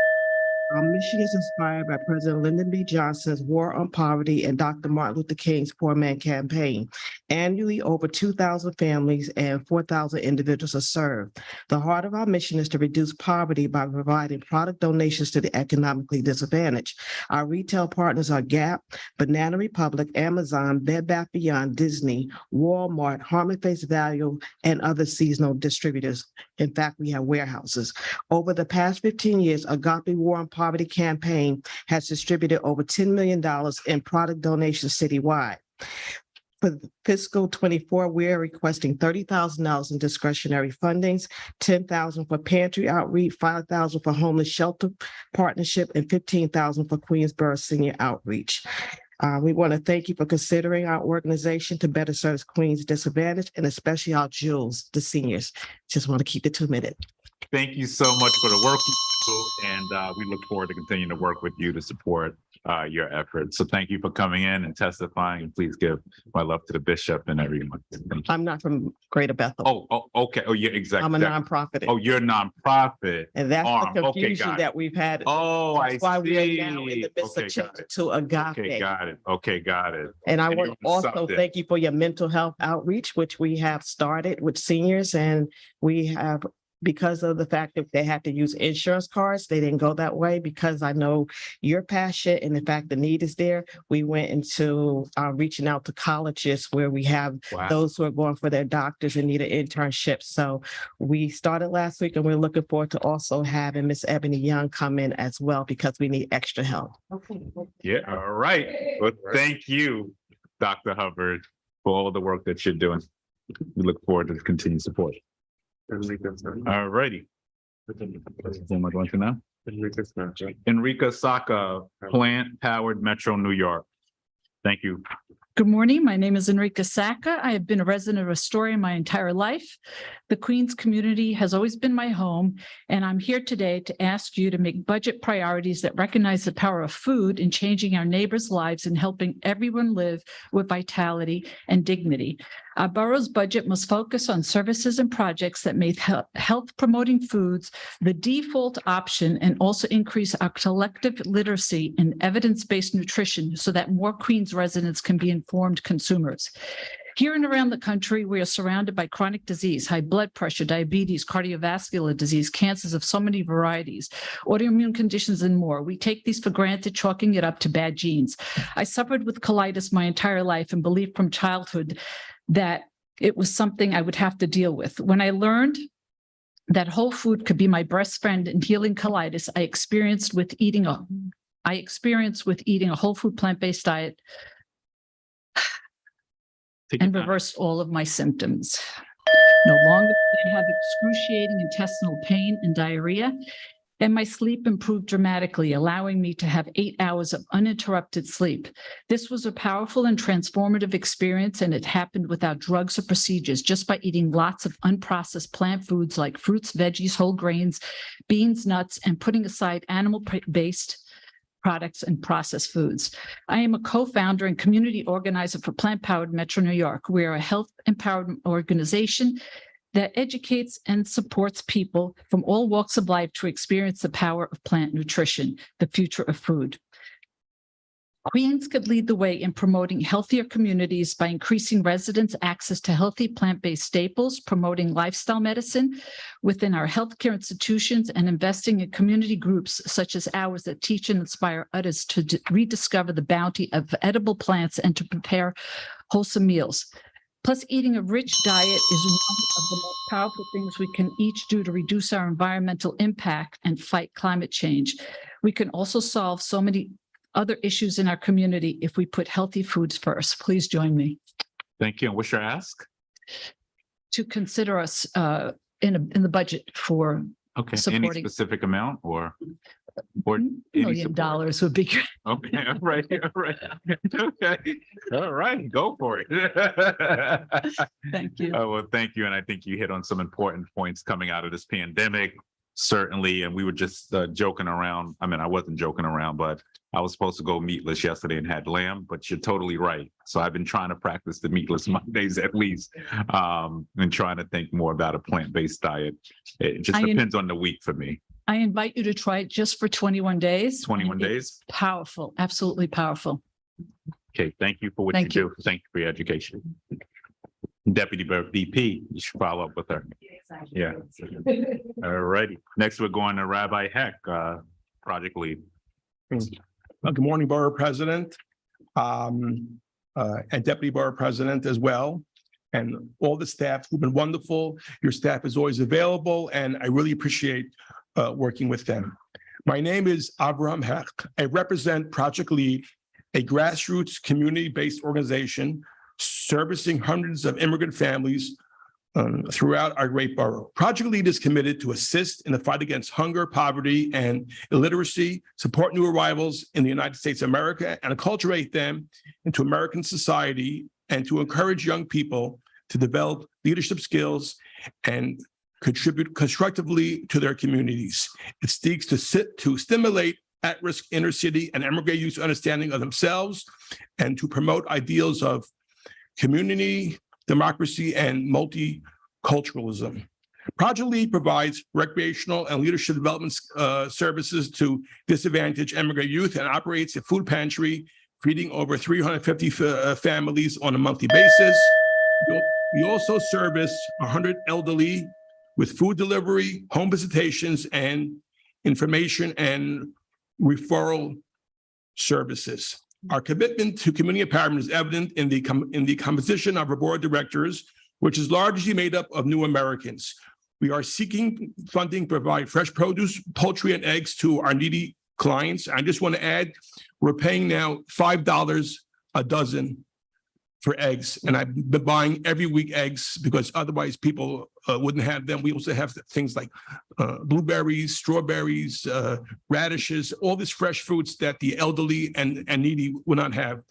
Our mission is inspired by President Lyndon B. Johnson's War on Poverty and Dr. Martin Luther King's Poor Man Campaign. Annually, over 2,000 families and 4,000 individuals are served. The heart of our mission is to reduce poverty by providing product donations to the economically disadvantaged. Our retail partners are Gap, Banana Republic, Amazon, Bed Bath & Beyond, Disney, Walmart, Harmon Face Value, and other seasonal distributors. In fact, we have warehouses. Over the past 15 years, Agape War on Poverty campaign has distributed over $10 million in product donations citywide. For fiscal 24, we are requesting $30,000 in discretionary fundings, $10,000 for pantry outreach, $5,000 for homeless shelter partnership, and $15,000 for Queensborough Senior Outreach. We want to thank you for considering our organization to better serve Queens disadvantaged, and especially our jewels, the seniors. Just want to keep it 2 minutes. Thank you so much for the work you do, and we look forward to continuing to work with you to support your efforts. So thank you for coming in and testifying, and please give my love to the bishop and everyone. I'm not from Greater Bethel. Oh, okay. Oh, yeah, exactly. I'm a nonprofit. Oh, you're a nonprofit. And that's arm. the Okay, confusion got it. that we've had. Oh, I That's why see. we are now in the midst Okay, of got changing to Agape. Okay, got it. Okay, got it. And I And want you to also something. thank you for your mental health outreach, which we have started with seniors, and we have, because of the fact that they had to use insurance cards, they didn't go that way. Because I know your passion and the fact the need is there, we went into reaching out to colleges where we have those who are going for their doctors and need an internship. So we started last week, and we're looking forward to also having Miss Ebony Young come in as well, because we need extra help. Okay. Yeah, all right. Well, thank you, Dr. Hubbard, for all the work that you're doing. We look forward to the continued support. All righty. Who am I going to now? Enrica Saka, Plant Powered Metro New York. Thank you. Good morning. My name is Enrica Saka. I have been a resident of Astoria my entire life. The Queens community has always been my home, and I'm here today to ask you to make budget priorities that recognize the power of food in changing our neighbors' lives and helping everyone live with vitality and dignity. Our borough's budget must focus on services and projects that make health promoting foods the default option and also increase our collective literacy in evidence-based nutrition so that more Queens residents can be informed consumers. Here and around the country, we are surrounded by chronic disease, high blood pressure, diabetes, cardiovascular disease, cancers of so many varieties, autoimmune conditions, and more. We take these for granted, chalking it up to bad genes. I suffered with colitis my entire life and believed from childhood that it was something I would have to deal with. When I learned that whole food could be my best friend in healing colitis, I experienced with eating a whole food plant-based diet and reversed all of my symptoms. No longer did I have excruciating intestinal pain and diarrhea, and my sleep improved dramatically, allowing me to have 8 hours of uninterrupted sleep. This was a powerful and transformative experience, and it happened without drugs or procedures, just by eating lots of unprocessed plant foods like fruits, veggies, whole grains, beans, nuts, and putting aside animal-based products and processed foods. I am a co-founder and community organizer for Plant Powered Metro New York. We are a health empowerment organization that educates and supports people from all walks of life to experience the power of plant nutrition, the future of food. Queens could lead the way in promoting healthier communities by increasing residents' access to healthy plant-based staples, promoting lifestyle medicine within our healthcare institutions, and investing in community groups such as ours that teach and inspire others to rediscover the bounty of edible plants and to prepare wholesome meals. Plus, eating a rich diet is one of the most powerful things we can each do to reduce our environmental impact and fight climate change. We can also solve so many other issues in our community if we put healthy foods first. Please join me. Thank you. And what's your ask? To consider us in the budget for Okay, any supporting specific amount or any $1 million support? would be good. Okay, all right, okay, all right, go for it. Thank you. Well, thank you, and I think you hit on some important points coming out of this pandemic, certainly, and we were just joking around. I mean, I wasn't joking around, but I was supposed to go meatless yesterday and had lamb, but you're totally right. So I've been trying to practice the meatless Mondays at least, and trying to think more about a plant-based diet. It just depends on the week for me. I invite you to try it just for 21 days. 21 days? Powerful, absolutely powerful. Okay, thank you for what you do. Thank you for your education. Deputy VP, you should follow up with her. Yeah. All righty. Next, we're going to Rabbi Heck, project lead. Good morning, Borough President, and Deputy Borough President as well, and all the staff who've been wonderful. Your staff is always available, and I really appreciate working with them. My name is Avraham Heck. I represent Project Lead, a grassroots community-based organization servicing hundreds of immigrant families throughout our great borough. Project Lead is committed to assist in the fight against hunger, poverty, and illiteracy, support new arrivals in the United States of America, and acculturate them into American society, and to encourage young people to develop leadership skills and contribute constructively to their communities. It seeks to stimulate at-risk inner city and immigrant youth's understanding of themselves, and to promote ideals of community, democracy, and multiculturalism. Project Lead provides recreational and leadership development services to disadvantaged immigrant youth and operates a food pantry, feeding over 350 families on a monthly basis. We also service 100 elderly with food delivery, home visitations, and information and referral services. Our commitment to community empowerment is evident in the composition of our board of directors, which is largely made up of new Americans. We are seeking funding to provide fresh produce, poultry, and eggs to our needy clients. I just want to add, we're paying now $5 a dozen for eggs, and I've been buying every week eggs because otherwise people wouldn't have them. We also have things like blueberries, strawberries, radishes, all these fresh fruits that the elderly and needy will not have.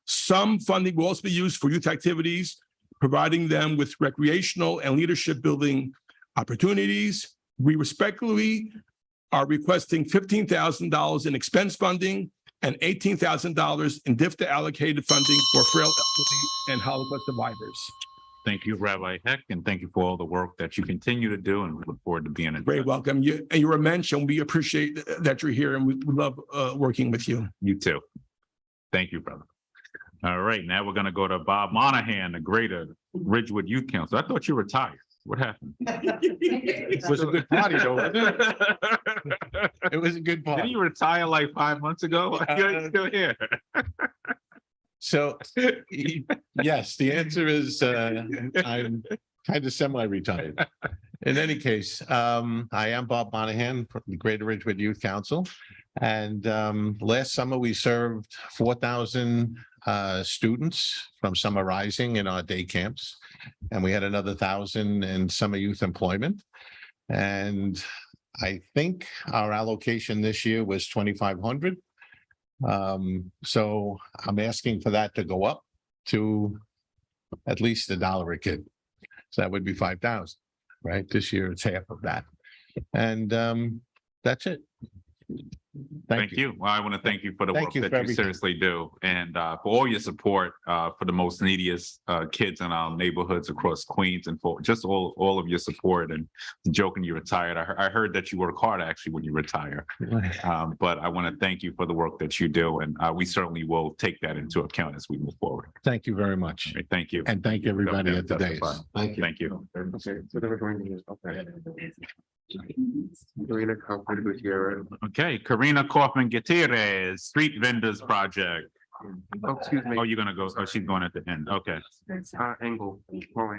Some funding will also be used for youth activities, providing them with recreational and leadership building opportunities. We respectfully are requesting $15,000 in expense funding and $18,000 in DIFTA allocated funding for frail elderly and Holocaust survivors. Thank you, Rabbi Heck, and thank you for all the work that you continue to do, and we look forward to being in. Very welcome. You're a mensch, and we appreciate that you're here, and we love working with you. You too. Thank you, brother. All right, now we're gonna go to Bob Monahan, the Greater Ridgewood Youth Council. I thought you retired. What happened? It was a good party, though. It was a good party. Didn't you retire like 5 months ago? You're still here. So, yes, the answer is I'm kind of semi-retired. In any case, I am Bob Monahan from the Greater Ridgewood Youth Council. And last summer, we served 4,000 students from Summer Rising in our day camps. And we had another 1,000 in summer youth employment. And I think our allocation this year was 2,500. So I'm asking for that to go up to at least $1 a kid. So that would be 5,000, right? This year it's half of that. And that's it. Thank you. Well, I want to thank you for the Thank work you that for you everything. seriously do, and for all your support for the most neediest kids in our neighborhoods across Queens, and for just all of your support. And joking you retired, I heard that you work hard actually when you retire. But I want to thank you for the work that you do, and we certainly will take that into account as we move forward. Thank you very much. All right, thank you. And thank everybody at the days. Thank you. Thank you. Okay, so then we're going to, okay. Karina Concord Gutierrez. Okay, Karina Kaufman Gutierrez, Street Vendors Project. Oh, excuse me. Oh, you're gonna go, oh, she's going at the end. Okay. Engel.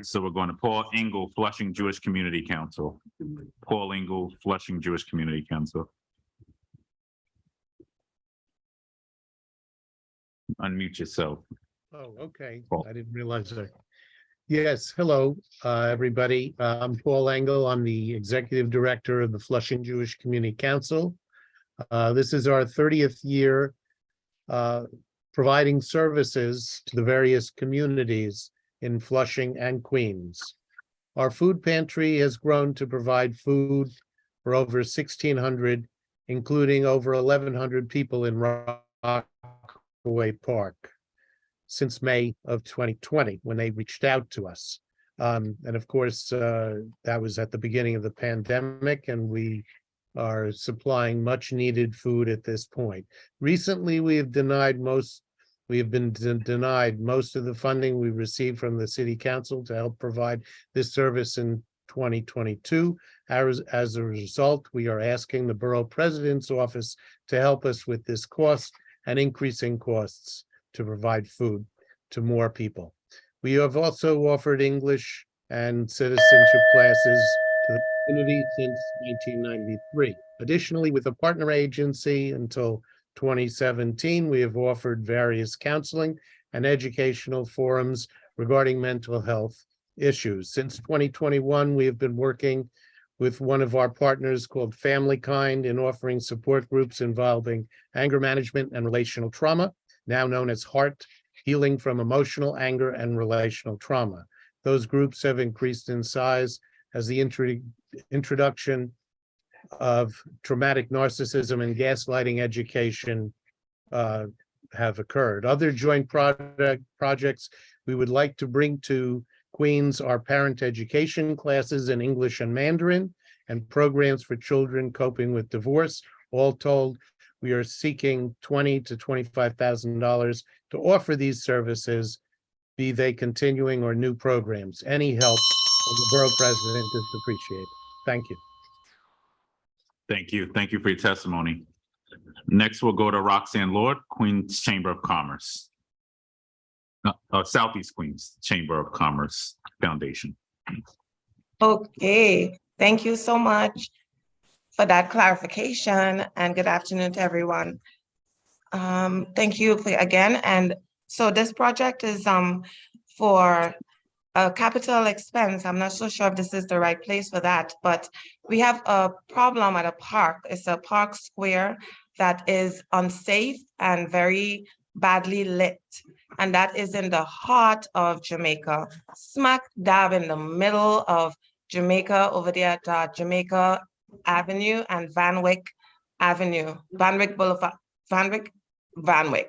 So we're going to Paul Engel, Flushing Jewish Community Council. Paul Engel, Flushing Jewish Community Council. Unmute yourself. Oh, okay. Paul. I didn't realize that. Yes, hello, everybody. I'm Paul Engel. I'm the Executive Director of the Flushing Jewish Community Council. This is our 30th year providing services to the various communities in Flushing and Queens. Our food pantry has grown to provide food for over 1,600, including over 1,100 people in Rockaway Park, since May of 2020, when they reached out to us. And of course, that was at the beginning of the pandemic, and we are supplying much needed food at this point. Recently, we have been denied most of the funding we received from the City Council to help provide this service in 2022. As a result, we are asking the Borough President's Office to help us with this cost and increasing costs to provide food to more people. We have also offered English and citizenship classes to the community since 1993. Additionally, with a partner agency until 2017, we have offered various counseling and educational forums regarding mental health issues. Since 2021, we have been working with one of our partners called Family Kind in offering support groups involving anger management and relational trauma, now known as HEART, Healing from Emotional, Anger, and Relational Trauma. Those groups have increased in size as the introduction of traumatic narcissism and gaslighting education have occurred. Other joint projects we would like to bring to Queens are parent education classes in English and Mandarin and programs for children coping with divorce. All told, we are seeking $20,000 to $25,000 to offer these services, be they continuing or new programs. Any help from the Borough President is appreciated. Thank you. Thank you. Thank you for your testimony. Next, we'll go to Roxanne Lord, Queens Chamber of Commerce. Southeast Queens Chamber of Commerce Foundation. Okay, thank you so much for that clarification, and good afternoon to everyone. Thank you again. And so this project is for a capital expense. I'm not so sure if this is the right place for that, but we have a problem at a park. It's a park square that is unsafe and very badly lit. And that is in the heart of Jamaica, smack dab in the middle of Jamaica, over there at Jamaica Avenue and Van Wyck Avenue, Van Wyck Boulevard, Vanwick.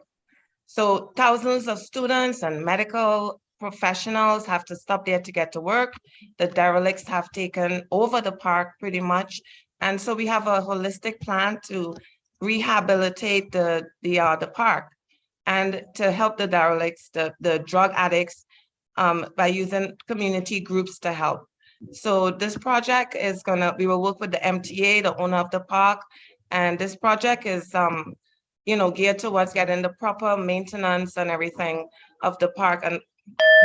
So thousands of students and medical professionals have to stop there to get to work. The derelicts have taken over the park pretty much. And so we have a holistic plan to rehabilitate the park and to help the derelicts, the drug addicts, by using community groups to help. So this project is we will work with the MTA, the owner of the park, and this project is, geared towards getting the proper maintenance and everything of the park. And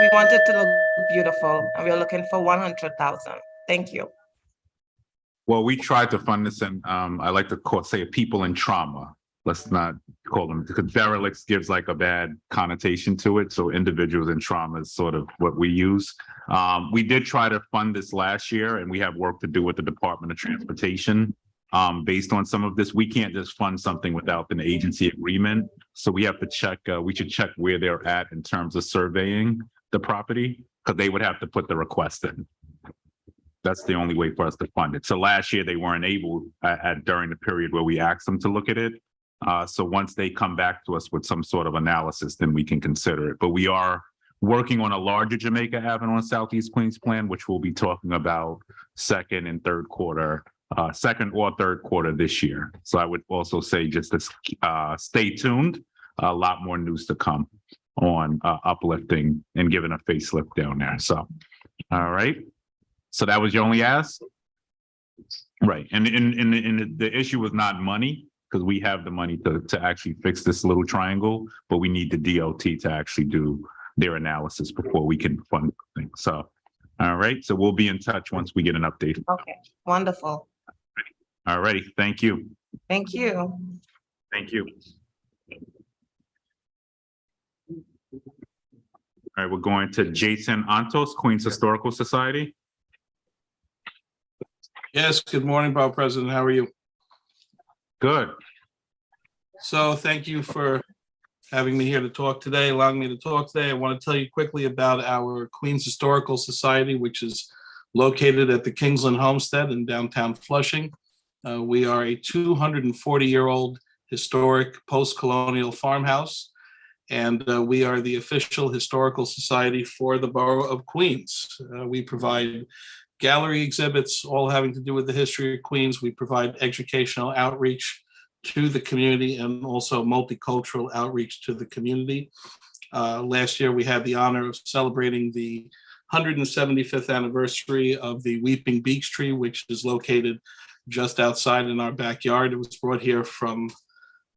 we want it to look beautiful, and we're looking for 100,000. Thank you. Well, we tried to fund this, and I like to say people in trauma. Let's not call them, because derelicts gives like a bad connotation to it. So individuals in trauma is sort of what we use. We did try to fund this last year, and we have work to do with the Department of Transportation. Based on some of this, we can't just fund something without an agency agreement. So we have to check, we should check where they're at in terms of surveying the property, because they would have to put the request in. That's the only way for us to fund it. So last year they weren't able during the period where we asked them to look at it. So once they come back to us with some sort of analysis, then we can consider it. But we are working on a larger Jamaica Avenue and Southeast Queens plan, which we'll be talking about second or third quarter this year. So I would also say just to stay tuned. A lot more news to come on uplifting and giving a facelift down there. So, all right. So that was your only ask? Right. And the issue was not money, because we have the money to actually fix this little triangle, but we need the DOT to actually do their analysis before we can fund things. So, all right. So we'll be in touch once we get an update. Okay, wonderful. All righty. Thank you. Thank you. Thank you. All right, we're going to Jason Antos, Queens Historical Society. Yes, good morning, Borough President. How are you? Good. So thank you for having me here to talk today, allowing me to talk today. I want to tell you quickly about our Queens Historical Society, which is located at the Kingsland Homestead in downtown Flushing. We are a 240-year-old historic post-colonial farmhouse, and we are the official historical society for the borough of Queens. We provide gallery exhibits, all having to do with the history of Queens. We provide educational outreach to the community and also multicultural outreach to the community. Last year, we had the honor of celebrating the 175th anniversary of the Weeping Beech Tree, which is located just outside in our backyard. It was brought here from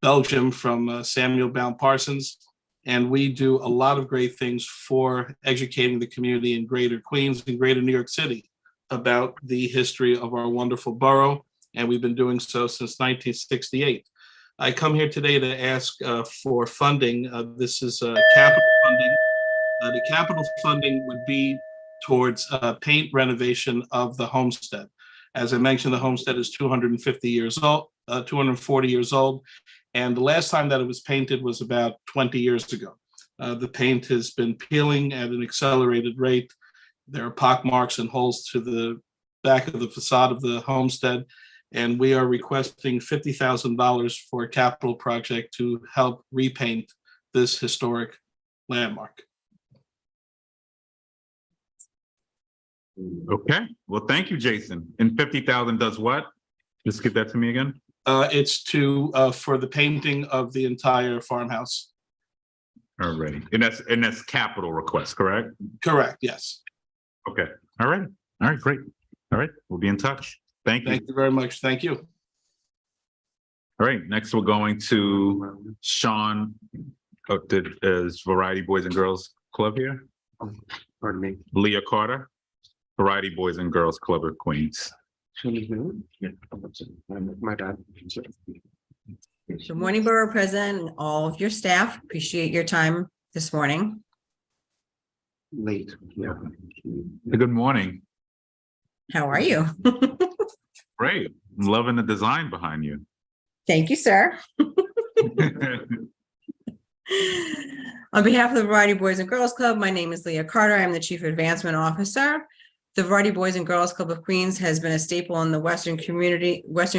Belgium, from Samuel Bound Parsons. And we do a lot of great things for educating the community in Greater Queens and Greater New York City about the history of our wonderful borough. And we've been doing so since 1968. I come here today to ask for funding. This is capital funding. The capital funding would be towards paint renovation of the homestead. As I mentioned, the homestead is 240 years old. And the last time that it was painted was about 20 years ago. The paint has been peeling at an accelerated rate. There are pockmarks and holes to the back of the facade of the homestead. And we are requesting $50,000 for a capital project to help repaint this historic landmark. Okay, well, thank you, Jason. And 50,000 does what? Just give that to me again. It's for the painting of the entire farmhouse. All righty, and that's capital request, correct? Correct, yes. Okay, all right, great. All right, we'll be in touch. Thank you. Thank you very much. Thank you. All right, next we're going to Sean of the Variety Boys and Girls Club here. Pardon me. Leah Carter, Variety Boys and Girls Club of Queens. My bad. Good morning, Borough President, and all of your staff. Appreciate your time this morning. Late, yeah. Good morning. How are you? Great. I'm loving the design behind you. Thank you, sir. On behalf of the Variety Boys and Girls Club, my name is Leah Carter. I'm the Chief Advancement Officer. The Variety Boys and Girls Club of Queens has been a staple in the Western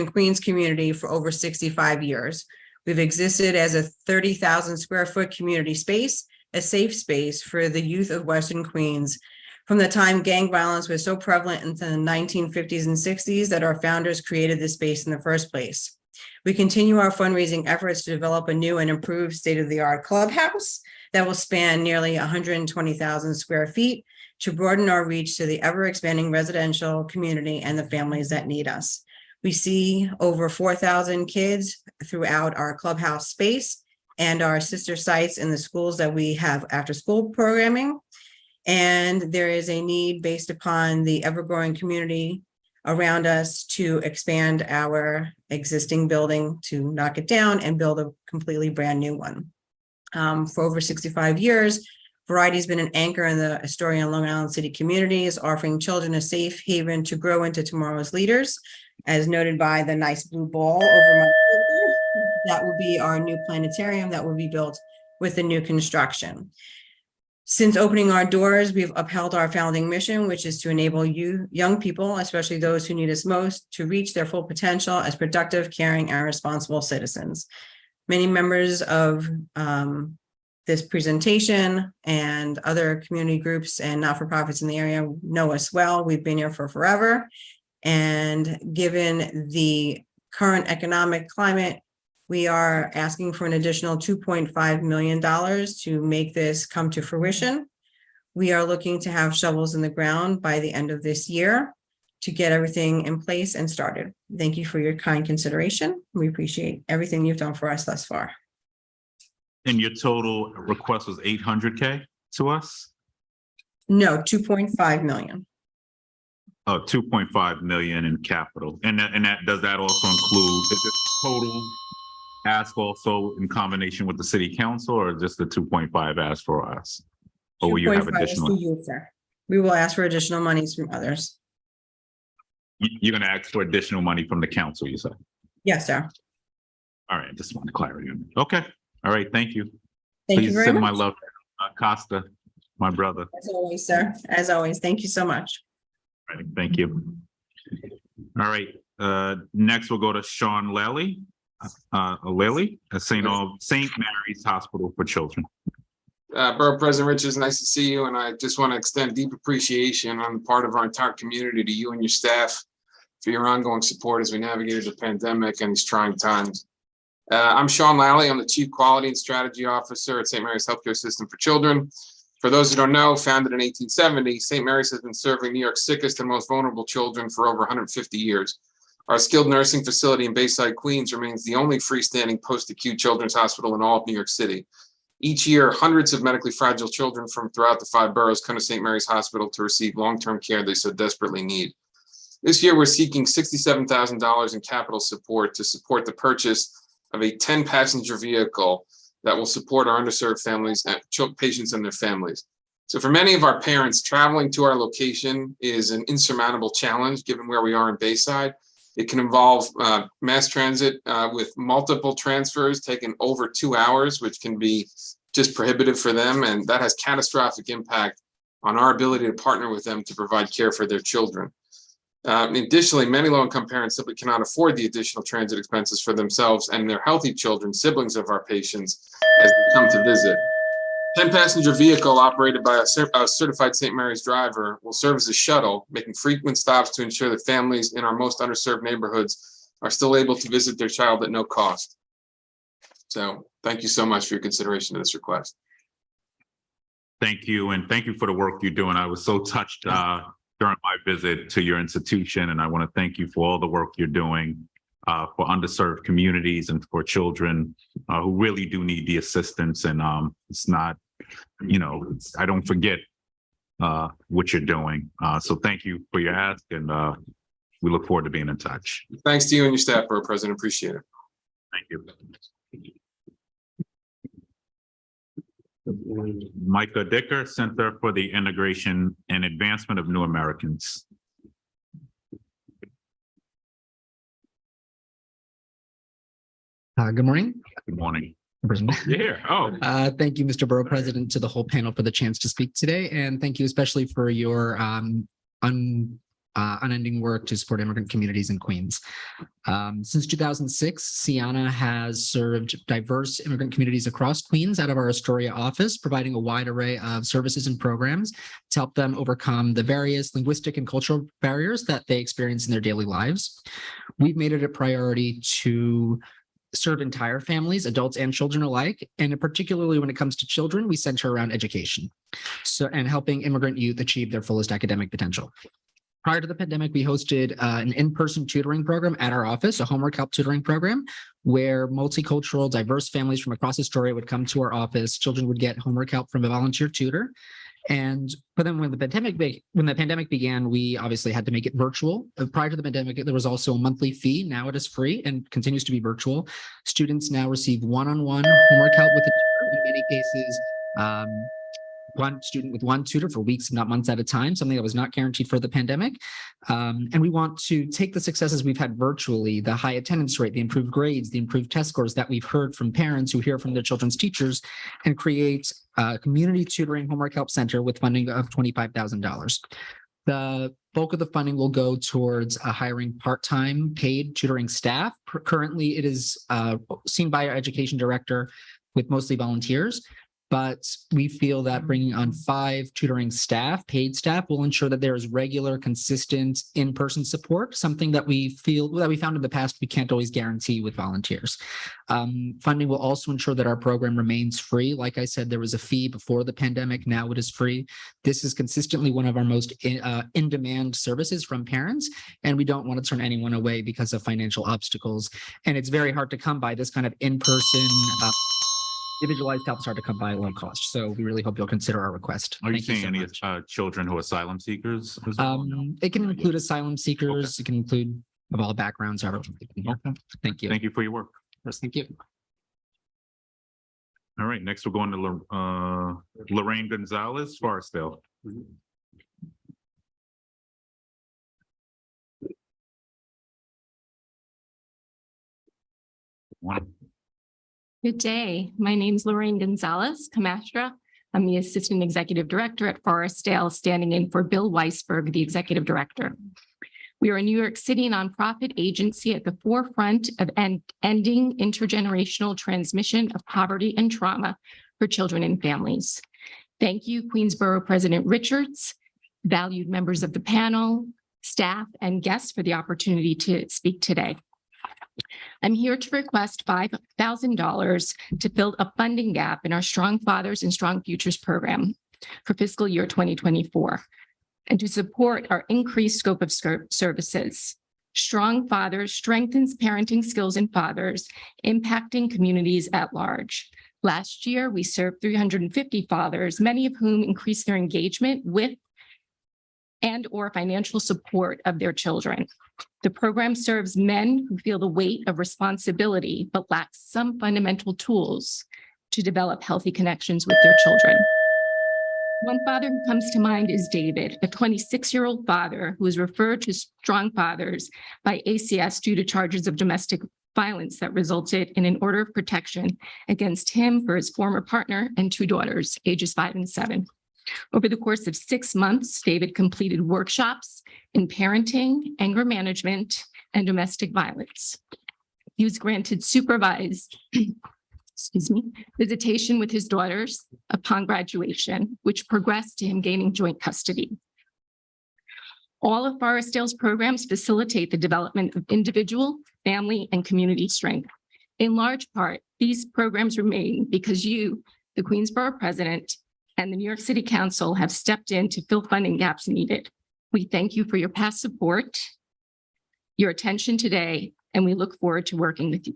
Queens community for over 65 years. We've existed as a 30,000 square foot community space, a safe space for the youth of Western Queens. From the time gang violence was so prevalent in the 1950s and 60s that our founders created this space in the first place. We continue our fundraising efforts to develop a new and improved state-of-the-art clubhouse that will span nearly 120,000 square feet to broaden our reach to the ever-expanding residential community and the families that need us. We see over 4,000 kids throughout our clubhouse space and our sister sites in the schools that we have after-school programming. And there is a need based upon the ever-growing community around us to expand our existing building, to knock it down and build a completely brand new one. For over 65 years, Variety's been an anchor in the Astoria and Long Island City communities, offering children a safe haven to grow into tomorrow's leaders, as noted by the nice blue ball over my shoulder. That will be our new planetarium that will be built with the new construction. Since opening our doors, we've upheld our founding mission, which is to enable young people, especially those who need us most, to reach their full potential as productive, caring, and responsible citizens. Many members of this presentation and other community groups and not-for-profits in the area know us well. We've been here for forever. And given the current economic climate, we are asking for an additional $2.5 million to make this come to fruition. We are looking to have shovels in the ground by the end of this year to get everything in place and started. Thank you for your kind consideration. We appreciate everything you've done for us thus far. And your total request was 800K to us? No, 2.5 million. Oh, 2.5 million in capital. And that does that also include, is it total ask also in combination with the city council, or just the 2.5 ask for us? Or will you have 2.5 is additional? for you, sir. We will ask for additional monies from others. You're going to ask for additional money from the council, you said? Yes, sir. All right, just want clarity on that. Okay, all right, thank you. Thank you Please very send my much. love to Costa, my brother. As always, sir. As always, thank you so much. All right, thank you. All right, next we'll go to Sean Lally. Lily at St. Mary's Hospital for Children. Borough President Richards, nice to see you. And I just want to extend deep appreciation on the part of our entire community to you and your staff for your ongoing support as we navigated the pandemic and these trying times. I'm Sean Lally. I'm the Chief Quality and Strategy Officer at St. Mary's Healthcare System for Children. For those who don't know, founded in 1870, St. Mary's has been serving New York's sickest and most vulnerable children for over 150 years. Our skilled nursing facility in Bayside, Queens remains the only freestanding post-acute children's hospital in all of New York City. Each year, hundreds of medically fragile children from throughout the 5 boroughs come to St. Mary's Hospital to receive long-term care they so desperately need. This year, we're seeking $67,000 in capital support to support the purchase of a 10-passenger vehicle that will support our underserved families and patients and their families. So for many of our parents, traveling to our location is an insurmountable challenge given where we are in Bayside. It can involve mass transit with multiple transfers taking over 2 hours, which can be just prohibitive for them. And that has catastrophic impact on our ability to partner with them to provide care for their children. Additionally, many low-income parents simply cannot afford the additional transit expenses for themselves and their healthy children, siblings of our patients, as they come to visit. 10-passenger vehicle operated by a certified St. Mary's driver will serve as a shuttle, making frequent stops to ensure that families in our most underserved neighborhoods are still able to visit their child at no cost. So thank you so much for your consideration of this request. Thank you, and thank you for the work you're doing. I was so touched during my visit to your institution, and I want to thank you for all the work you're doing for underserved communities and for children who really do need the assistance. And it's not, I don't forget what you're doing. So thank you for your ask, and we look forward to being in touch. Thanks to you and your staff, Borough President. Appreciate it. Thank you. Micah Dicker, Center for the Integration and Advancement of New Americans. Good morning. Good morning. Yeah. Oh. Thank you, Mr. Borough President, to the whole panel for the chance to speak today, and thank you especially for your unending work to support immigrant communities in Queens. Since 2006, Sienna has served diverse immigrant communities across Queens out of our Astoria office, providing a wide array of services and programs to help them overcome the various linguistic and cultural barriers that they experience in their daily lives. We've made it a priority to serve entire families, adults and children alike, and particularly when it comes to children, we center around education, and helping immigrant youth achieve their fullest academic potential. Prior to the pandemic, we hosted an in-person tutoring program at our office, a homework help tutoring program, where multicultural, diverse families from across Astoria would come to our office. Children would get homework help from a volunteer tutor. But then when the pandemic began, we obviously had to make it virtual. Prior to the pandemic, there was also a monthly fee. Now it is free and continues to be virtual. Students now receive one-on-one homework help with a tutor. In many cases, one student with one tutor for weeks, if not months at a time, something that was not guaranteed for the pandemic. And we want to take the successes we've had virtually, the high attendance rate, the improved grades, the improved test scores that we've heard from parents who hear from their children's teachers, and create a community tutoring homework help center with funding of $25,000. The bulk of the funding will go towards hiring part-time paid tutoring staff. Currently, it is seen by our education director with mostly volunteers. But we feel that bringing on 5 tutoring staff, paid staff, will ensure that there is regular, consistent in-person support, something that we found in the past we can't always guarantee with volunteers. Funding will also ensure that our program remains free. Like I said, there was a fee before the pandemic. Now it is free. This is consistently one of our most in-demand services from parents, and we don't want to turn anyone away because of financial obstacles. And it's very hard to come by this kind of in-person individualized help is hard to come by at low cost. So we really hope you'll consider our request. Are you Thank seeing so any much. children who are asylum seekers? as well? It can include asylum seekers. Okay. It can include of all backgrounds. Okay. Thank you. Thank you for your work. Yes, thank you. All right, next we're going to Lorraine Gonzalez, Forestdale. Good day. My name is Lorraine Gonzalez Camastra. I'm the Assistant Executive Director at Forestdale, standing in for Bill Weisberg, the Executive Director. We are a New York City nonprofit agency at the forefront of ending intergenerational transmission of poverty and trauma for children and families. Thank you, Queens Borough President Richards, valued members of the panel, staff, and guests for the opportunity to speak today. I'm here to request $5,000 to fill a funding gap in our Strong Fathers and Strong Futures program for fiscal year 2024, and to support our increased scope of services. Strong Fathers strengthens parenting skills in fathers, impacting communities at large. Last year, we served 350 fathers, many of whom increased their engagement with and/or financial support of their children. The program serves men who feel the weight of responsibility but lack some fundamental tools to develop healthy connections with their children. One father who comes to mind is David, a 26-year-old father who was referred to Strong Fathers by ACS due to charges of domestic violence that resulted in an order of protection against him for his former partner and 2 daughters, ages 5 and 7. Over the course of 6 months, David completed workshops in parenting, anger management, and domestic violence. He was granted supervised visitation with his daughters upon graduation, which progressed to him gaining joint custody. All of Forestdale's programs facilitate the development of individual, family, and community strength. In large part, these programs remain because you, the Queens Borough President, and the New York City Council have stepped in to fill funding gaps needed. We thank you for your past support, your attention today, and we look forward to working with you.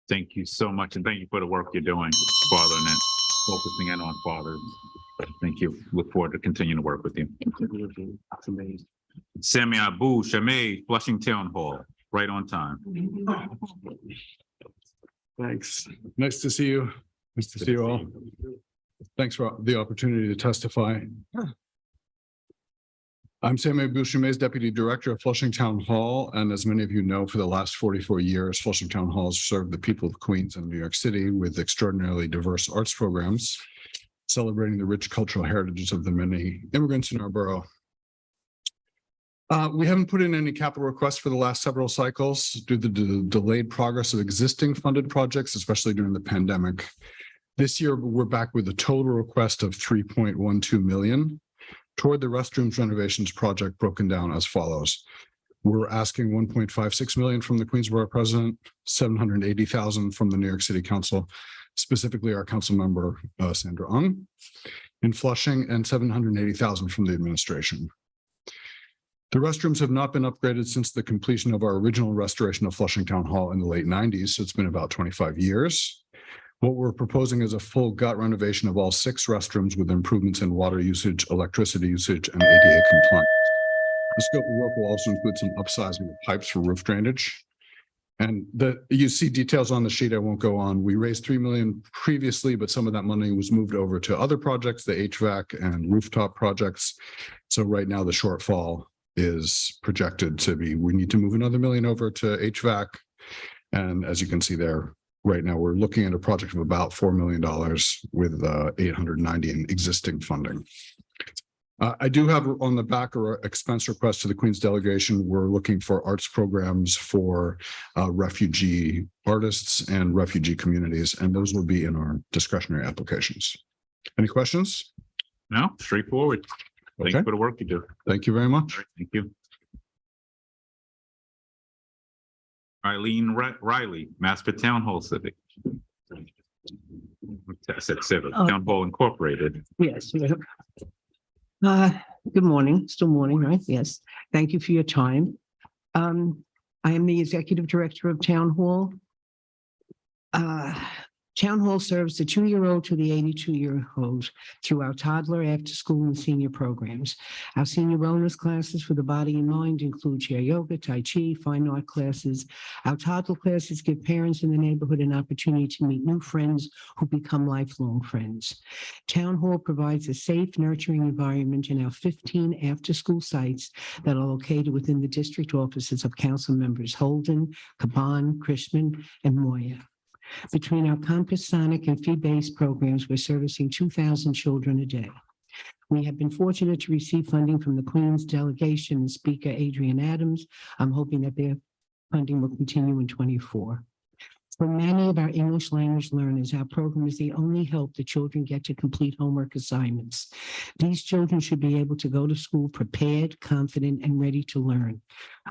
Thank you so much, and thank you for the work you're doing, fathering and focusing in on fathers. Thank you. Look forward to continuing to work with you. Sami Abu Shamay, Flushing Town Hall, right on time. Thanks. Nice to see you. Nice to see you all. Thanks for the opportunity to testify. I'm Sami Abu Shamay, Deputy Director of Flushing Town Hall, and as many of you know, for the last 44 years, Flushing Town Hall has served the people of Queens and New York City with extraordinarily diverse arts programs, celebrating the rich cultural heritages of the many immigrants in our borough. We haven't put in any capital requests for the last several cycles due to the delayed progress of existing funded projects, especially during the pandemic. This year, we're back with a total request of 3.12 million toward the restrooms renovations project, broken down as follows. We're asking 1.56 million from the Queens Borough President, 780,000 from the New York City Council, specifically our council member, Sandra Ung, in Flushing, and 780,000 from the administration. The restrooms have not been upgraded since the completion of our original restoration of Flushing Town Hall in the late 90s, so it's been about 25 years. What we're proposing is a full gut renovation of all 6 restrooms with improvements in water usage, electricity usage, and ADA compliance. The scope of work will also include some upsizing of pipes for roof drainage. And you see details on the sheet I won't go on. We raised 3 million previously, but some of that money was moved over to other projects, the HVAC and rooftop projects. So right now the shortfall is projected to be, we need to move another 1 million over to HVAC. And as you can see there, right now we're looking at a project of about $4 million with 890 in existing funding. I do have on the back or expense request to the Queens delegation. We're looking for arts programs for refugee artists and refugee communities, and those will be in our discretionary applications. Any questions? No, straightforward. Thank you for the work you do. Thank you very much. Thank you. Eileen Riley, Maspeth Town Hall Civic. I said Civic, Town Hall Incorporated. Yes. Good morning, still morning, right? Yes. Thank you for your time. I am the Executive Director of Town Hall. Town Hall serves the 2-year-old to the 82-year-old through our toddler, after school, and senior programs. Our senior wellness classes for the body and mind include chair yoga, tai chi, fine art classes. Our toddler classes give parents in the neighborhood an opportunity to meet new friends who become lifelong friends. Town Hall provides a safe, nurturing environment in our 15 after-school sites that are located within the district offices of council members Holden, Caban, Chrisman, and Moya. Between our Compass, Sonic, and fee-based programs, we're servicing 2,000 children a day. We have been fortunate to receive funding from the Queens delegation and Speaker Adrian Adams. I'm hoping that their funding will continue in 24. For many of our English language learners, our program is the only help the children get to complete homework assignments. These children should be able to go to school prepared, confident, and ready to learn.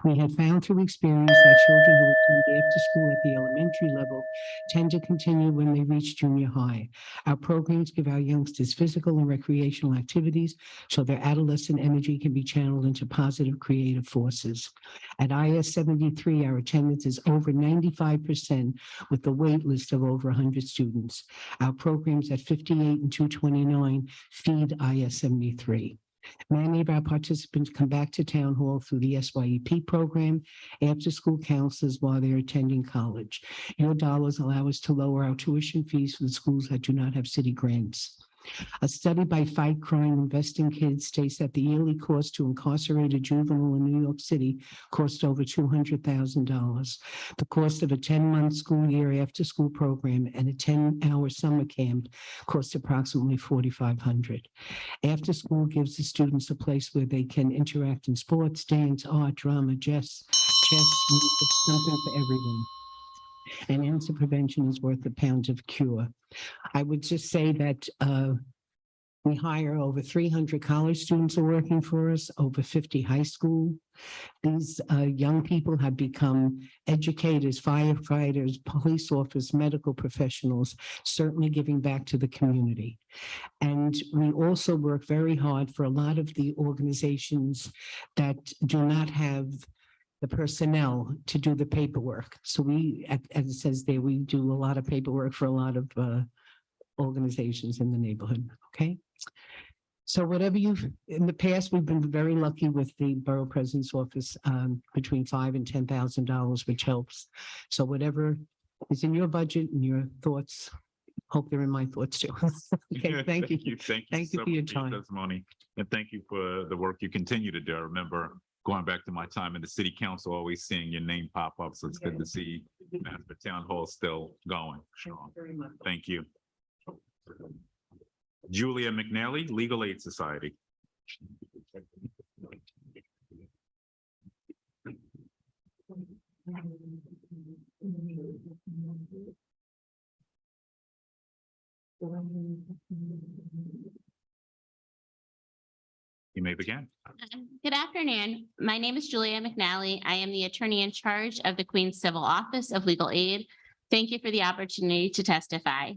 We have found through experience that children who attend after school at the elementary level tend to continue when they reach junior high. Our programs give our youngsters physical and recreational activities so their adolescent energy can be channeled into positive creative forces. At IS 73, our attendance is over 95%, with the wait list of over 100 students. Our programs at 58 and 229 feed IS 73. Many of our participants come back to Town Hall through the SYEP program, after school counselors while they're attending college. Your dollars allow us to lower our tuition fees for the schools that do not have city grants. A study by Fight Crime Invest in Kids states that the yearly cost to incarcerate a juvenile in New York City cost over $200,000. The cost of a 10-month school year after school program and a 10-hour summer camp costs approximately $4,500. After school gives the students a place where they can interact in sports, dance, art, drama, chess, music, something for everyone. And answer prevention is worth a pound of cure. I would just say that we hire over 300 college students are working for us, over 50 high school. These young people have become educators, firefighters, police officers, medical professionals, certainly giving back to the community. And we also work very hard for a lot of the organizations that do not have the personnel to do the paperwork. So we, as it says there, we do a lot of paperwork for a lot of organizations in the neighborhood, okay? So whatever you've, in the past, we've been very lucky with the Borough President's Office, between $5,000 and $10,000, which helps. So whatever is in your budget and your thoughts, hope they're in my thoughts too. Okay, thank you. Thank you for your time. Testimony, and thank you for the work you continue to do. I remember going back to my time in the city council, always seeing your name pop up. So it's good to see Maspeth Town Hall still going strong. Thank you. Julia McNally, Legal Aid Society. You may begin. Good afternoon. My name is Julia McNally. I am the attorney in charge of the Queens Civil Office of Legal Aid. Thank you for the opportunity to testify.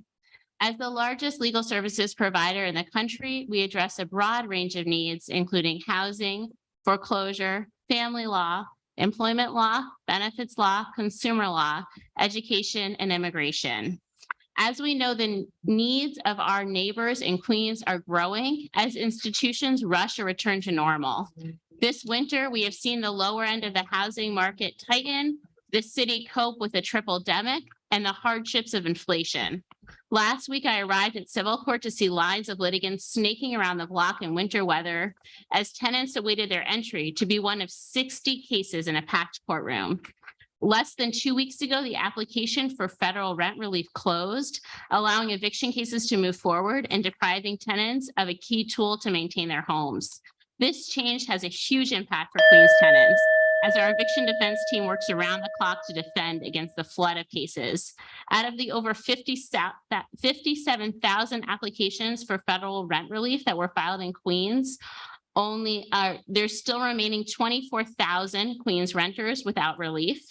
As the largest legal services provider in the country, we address a broad range of needs, including housing, foreclosure, family law, employment law, benefits law, consumer law, education, and immigration. As we know, the needs of our neighbors in Queens are growing as institutions rush a return to normal. This winter, we have seen the lower end of the housing market tighten, the city cope with a triple-demic, and the hardships of inflation. Last week, I arrived at civil court to see lines of litigants snaking around the block in winter weather as tenants awaited their entry to be one of 60 cases in a packed courtroom. Less than 2 weeks ago, the application for federal rent relief closed, allowing eviction cases to move forward and depriving tenants of a key tool to maintain their homes. This change has a huge impact for Queens tenants, as our eviction defense team works around the clock to defend against the flood of cases. Out of the over 57,000 applications for federal rent relief that were filed in Queens, there's still remaining 24,000 Queens renters without relief.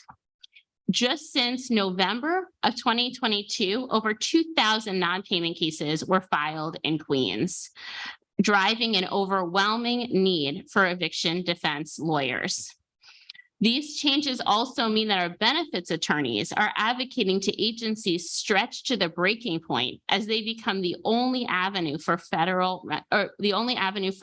Just since November of 2022, over 2,000 non-payment cases were filed in Queens, driving an overwhelming need for eviction defense lawyers. These changes also mean that our benefits attorneys are advocating to agencies stretched to the breaking point as they become the only avenue for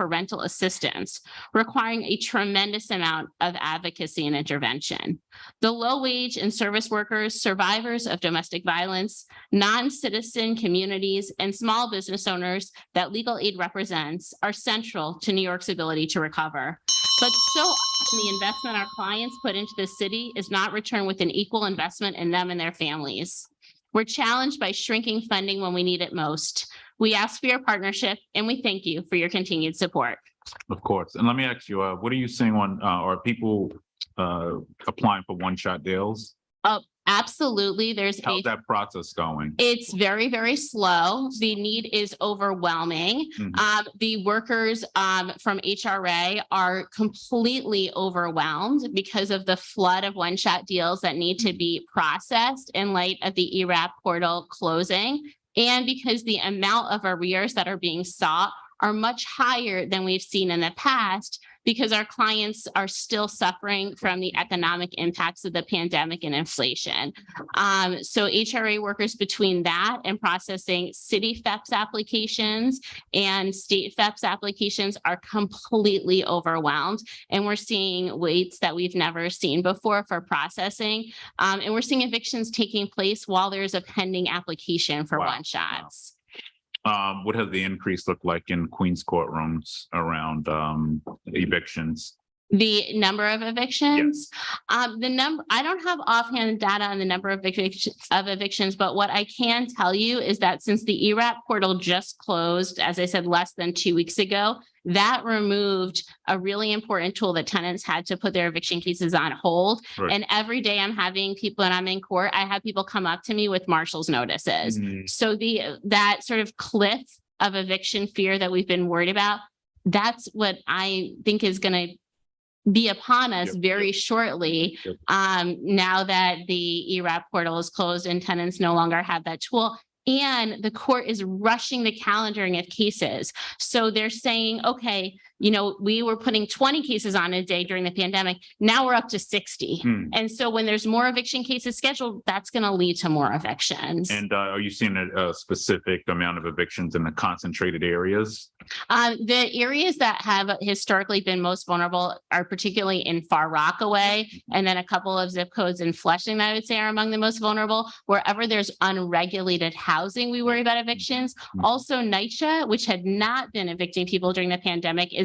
rental assistance, requiring a tremendous amount of advocacy and intervention. The low wage and service workers, survivors of domestic violence, non-citizen communities, and small business owners that legal aid represents are central to New York's ability to recover. But so often the investment our clients put into the city is not returned with an equal investment in them and their families. We're challenged by shrinking funding when we need it most. We ask for your partnership and we thank you for your continued support. Of course. And let me ask you, what are you seeing on, are people applying for one-shot deals? Oh, absolutely. How's that process going? It's very, very slow. The need is overwhelming. The workers from HRA are completely overwhelmed because of the flood of one-shot deals that need to be processed in light of the ERAP portal closing, and because the amount of arrears that are being sought are much higher than we've seen in the past, because our clients are still suffering from the economic impacts of the pandemic and inflation. So HRA workers, between that and processing city FEPS applications and state FEPS applications, are completely overwhelmed. And we're seeing waits that we've never seen before for processing. And we're seeing evictions taking place while there's a pending application for one-shots. What has the increase looked like in Queens courtrooms around evictions? The number of evictions, I don't have offhand data on the number of evictions, but what I can tell you is that since the ERAP portal just closed, as I said, less than 2 weeks ago, that removed a really important tool that tenants had to put their eviction cases on hold. Right. And every day I'm having people, and I'm in court, I have people come up to me with marshal's notices. So that sort of cliff of eviction fear that we've been worried about, that's what I think is going to be upon us very shortly. Now that the ERAP portal is closed and tenants no longer have that tool. And the court is rushing the calendaring of cases. So they're saying, okay, you know, we were putting 20 cases on a day during the pandemic. Now we're up to 60. And so when there's more eviction cases scheduled, that's going to lead to more evictions. And are you seeing a specific amount of evictions in the concentrated areas? The areas that have historically been most vulnerable are particularly in Far Rockaway, and then a couple of zip codes in Flushing that I would say are among the most vulnerable. Wherever there's unregulated housing, we worry about evictions. Also, NYCHA, which had not been evicting people during the pandemic, is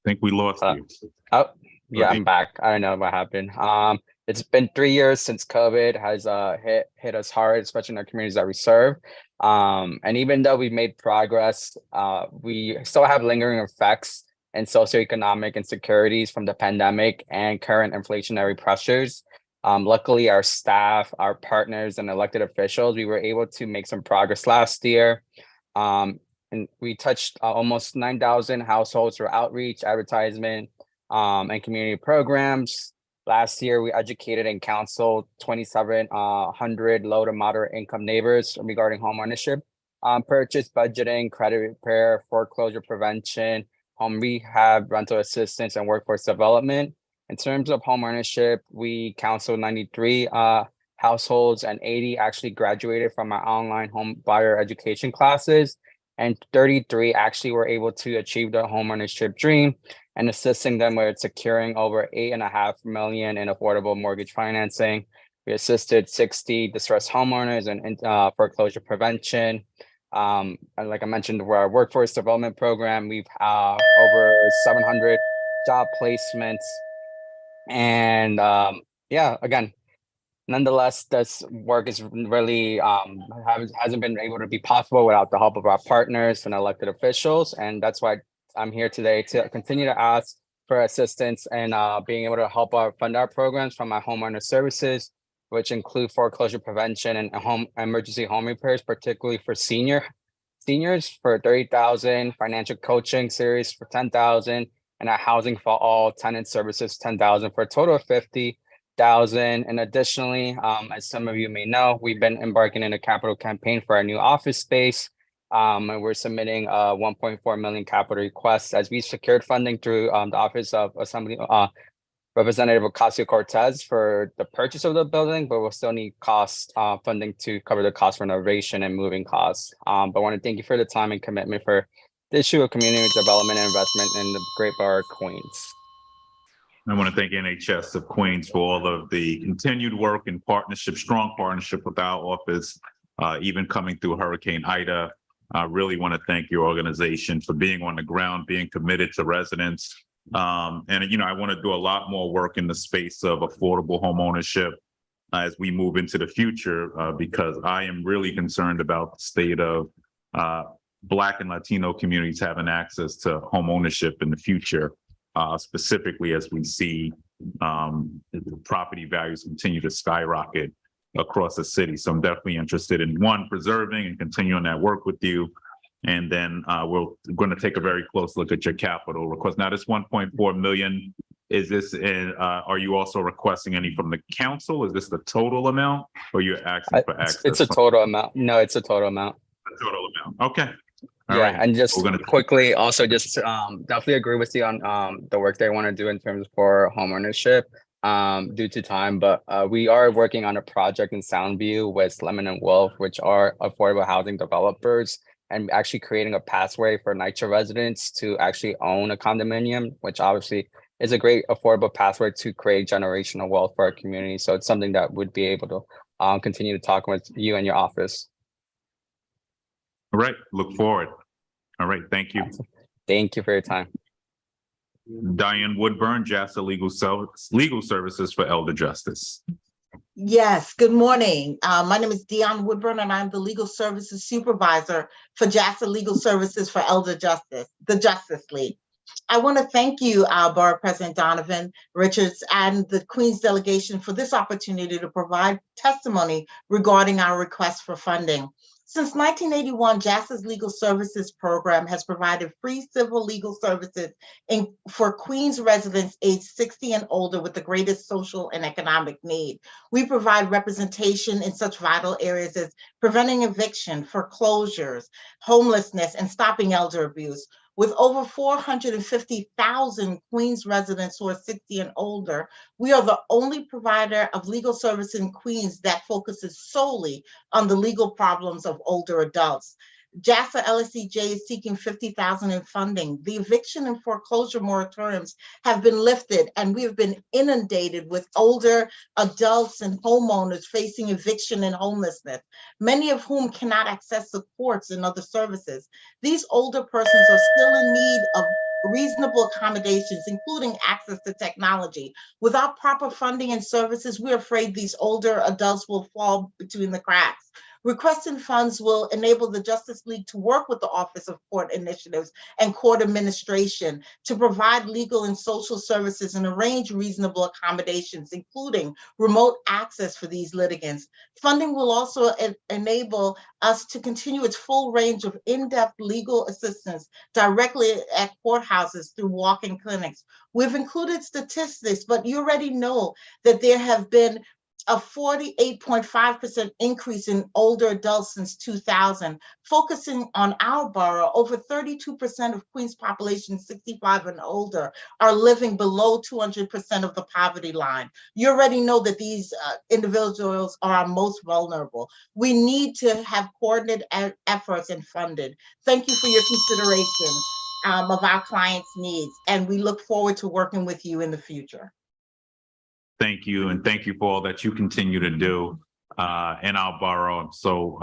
think we lost you. Oh, yeah, I'm back. I don't know what happened. It's been 3 years since COVID has hit us hard, especially in our communities that we serve. And even though we've made progress, we still have lingering effects and socioeconomic insecurities from the pandemic and current inflationary pressures. Luckily, our staff, our partners, and elected officials, we were able to make some progress last year. And we touched almost 9,000 households through outreach, advertisement, and community programs. Last year, we educated and counseled 2,700 low to moderate income neighbors regarding home ownership, purchase, budgeting, credit repair, foreclosure prevention, home rehab, rental assistance, and workforce development. In terms of home ownership, we counseled 93 households, and 80 actually graduated from our online home buyer education classes, and 33 actually were able to achieve their home ownership dream, and assisting them with securing over $8.5 million in affordable mortgage financing. We assisted 60 distressed homeowners in foreclosure prevention. And like I mentioned, our workforce development program, we've over 700 job placements. And yeah, again, nonetheless, this work is really hasn't been able to be possible without the help of our partners and elected officials. And that's why I'm here today to continue to ask for assistance and being able to help fund our programs from our homeowner services, which include foreclosure prevention and emergency home repairs, particularly for seniors for $30,000, financial coaching series for $10,000, and our housing for all tenant services $10,000 for a total of $50,000. And additionally, as some of you may know, we've been embarking in a capital campaign for our new office space. And we're submitting a 1.4 million capital request as we secured funding through the Office of Assembly Representative Ocasio-Cortez for the purchase of the building, but we'll still need funding to cover the cost for renovation and moving costs. But I want to thank you for the time and commitment for the issue of community development and investment in the Great Borough of Queens. I want to thank NHS of Queens for all of the continued work and partnership, strong partnership with our office, even coming through Hurricane Ida. I really want to thank your organization for being on the ground, being committed to residents. And, you know, I want to do a lot more work in the space of affordable home ownership as we move into the future, because I am really concerned about the state of Black and Latino communities having access to home ownership in the future, specifically as we see property values continue to skyrocket across the city. So I'm definitely interested in preserving and continuing that work with you. And then we're going to take a very close look at your capital request. Now, this 1.4 million, is this are you also requesting any from the council? Is this the total amount, or you're asking for access? It's a total amount. No, it's a total amount. A total amount. Okay. All yeah, right. and just quickly, also just definitely agree with you on the work they want to do in terms for homeownership due to time, but we are working on a project in Soundview with Lemon and Wolf, which are affordable housing developers, and actually creating a pathway for NYCHA residents to actually own a condominium, which obviously is a great affordable pathway to create generational wealth for our community. So it's something that would be able to continue to talk with you and your office. All right, look forward. All right, thank you. Thank you for your time. Diane Woodburn, JASA Legal Services for Elder Justice. Yes, good morning. My name is Dion Woodburn, and I'm the Legal Services Supervisor for JASA Legal Services for Elder Justice, the Justice League. I want to thank you, Borough President Donovan Richards, and the Queens delegation for this opportunity to provide testimony regarding our request for funding. Since 1981, JASA's Legal Services Program has provided free civil legal services for Queens residents aged 60 and older with the greatest social and economic need. We provide representation in such vital areas as preventing eviction, foreclosures, homelessness, and stopping elder abuse. With over 450,000 Queens residents who are 60 and older, we are the only provider of legal service in Queens that focuses solely on the legal problems of older adults. JASA LSCJ is seeking $50,000 in funding. The eviction and foreclosure moratoriums have been lifted, and we have been inundated with older adults and homeowners facing eviction and homelessness, many of whom cannot access the courts and other services. These older persons are still in need of reasonable accommodations, including access to technology. Without proper funding and services, we're afraid these older adults will fall between the cracks. Requesting funds will enable the Justice League to work with the Office of Court Initiatives and Court Administration to provide legal and social services and arrange reasonable accommodations, including remote access for these litigants. Funding will also enable us to continue its full range of in-depth legal assistance directly at courthouses through walk-in clinics. We've included statistics, but you already know that there have been a 48.5% increase in older adults since 2000. Focusing on our borough, over 32% of Queens population 65 and older are living below 200% of the poverty line. You already know that these individuals are our most vulnerable. We need to have coordinated efforts and funded. Thank you for your consideration of our clients' needs, and we look forward to working with you in the future. Thank you, and thank you for all that you continue to do in our borough. I'm so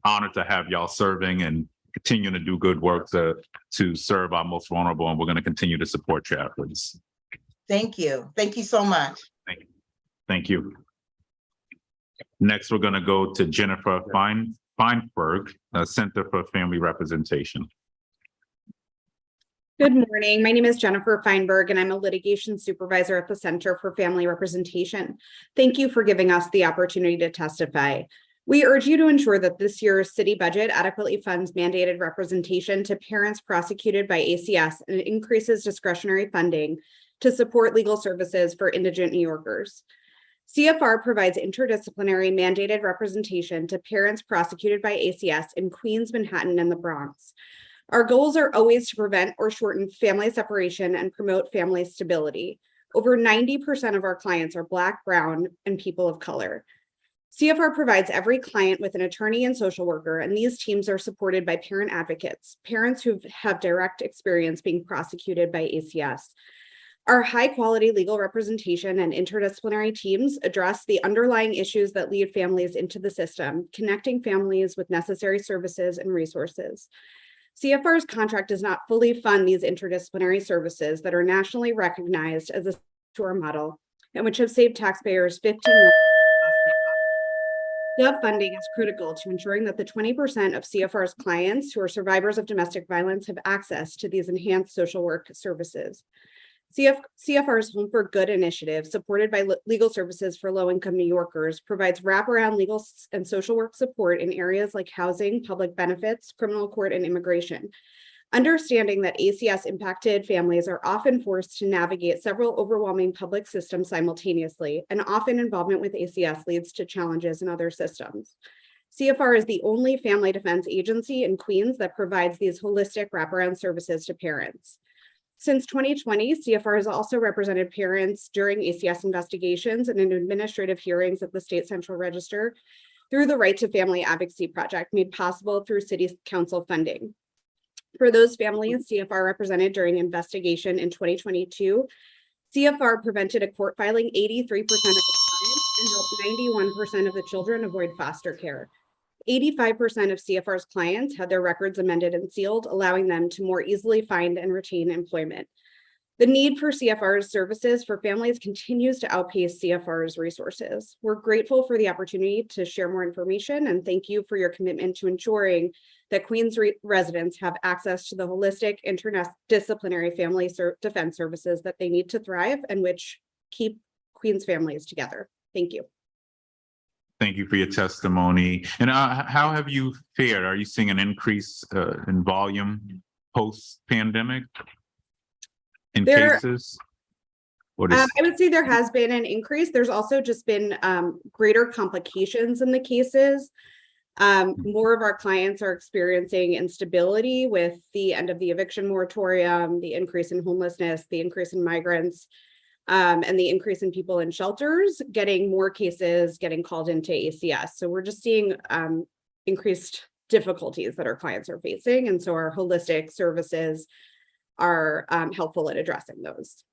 honored to have y'all serving and continuing to do good work to serve our most vulnerable, and we're going to continue to support your efforts. Thank you. Thank you so much. Thank you. Thank you. Next, we're going to go to Jennifer Feinberg, Center for Family Representation. Good morning. My name is Jennifer Feinberg, and I'm a litigation supervisor at the Center for Family Representation. Thank you for giving us the opportunity to testify. We urge you to ensure that this year's city budget adequately funds mandated representation to parents prosecuted by ACS and increases discretionary funding to support legal services for indigent New Yorkers. CFR provides interdisciplinary mandated representation to parents prosecuted by ACS in Queens, Manhattan, and the Bronx. Our goals are always to prevent or shorten family separation and promote family stability. Over 90% of our clients are Black, Brown, and people of color. CFR provides every client with an attorney and social worker, and these teams are supported by parent advocates, parents who have direct experience being prosecuted by ACS. Our high-quality legal representation and interdisciplinary teams address the underlying issues that lead families into the system, connecting families with necessary services and resources. CFR's contract does not fully fund these interdisciplinary services that are nationally recognized as a tour model and which have saved taxpayers $15 million. The funding is critical to ensuring that the 20% of CFR's clients who are survivors of domestic violence have access to these enhanced social work services. CFR's Home for Good initiative, supported by Legal Services for Low-Income New Yorkers, provides wraparound legal and social work support in areas like housing, public benefits, criminal court, and immigration. Understanding that ACS impacted families are often forced to navigate several overwhelming public systems simultaneously, and often involvement with ACS leads to challenges in other systems. CFR is the only family defense agency in Queens that provides these holistic wraparound services to parents. Since 2020, CFR has also represented parents during ACS investigations and in administrative hearings at the State Central Register through the Right to Family Advocacy Project made possible through City Council funding. For those families CFR represented during investigation in 2022, CFR prevented a court filing 83% of the time and helped 91% of the children avoid foster care. 85% of CFR's clients had their records amended and sealed, allowing them to more easily find and retain employment. The need for CFR's services for families continues to outpace CFR's resources. We're grateful for the opportunity to share more information, and thank you for your commitment to ensuring that Queens residents have access to the holistic interdisciplinary family defense services that they need to thrive and which keep Queens families together. Thank you. Thank you for your testimony. And how have you fared? Are you seeing an increase in volume post-pandemic in cases? I would say there has been an increase. There's also just been greater complications in the cases. More of our clients are experiencing instability with the end of the eviction moratorium, the increase in homelessness, the increase in migrants, and the increase in people in shelters, getting more cases getting called into ACS. So we're just seeing increased difficulties that our clients are facing. And so our holistic services are helpful at addressing those.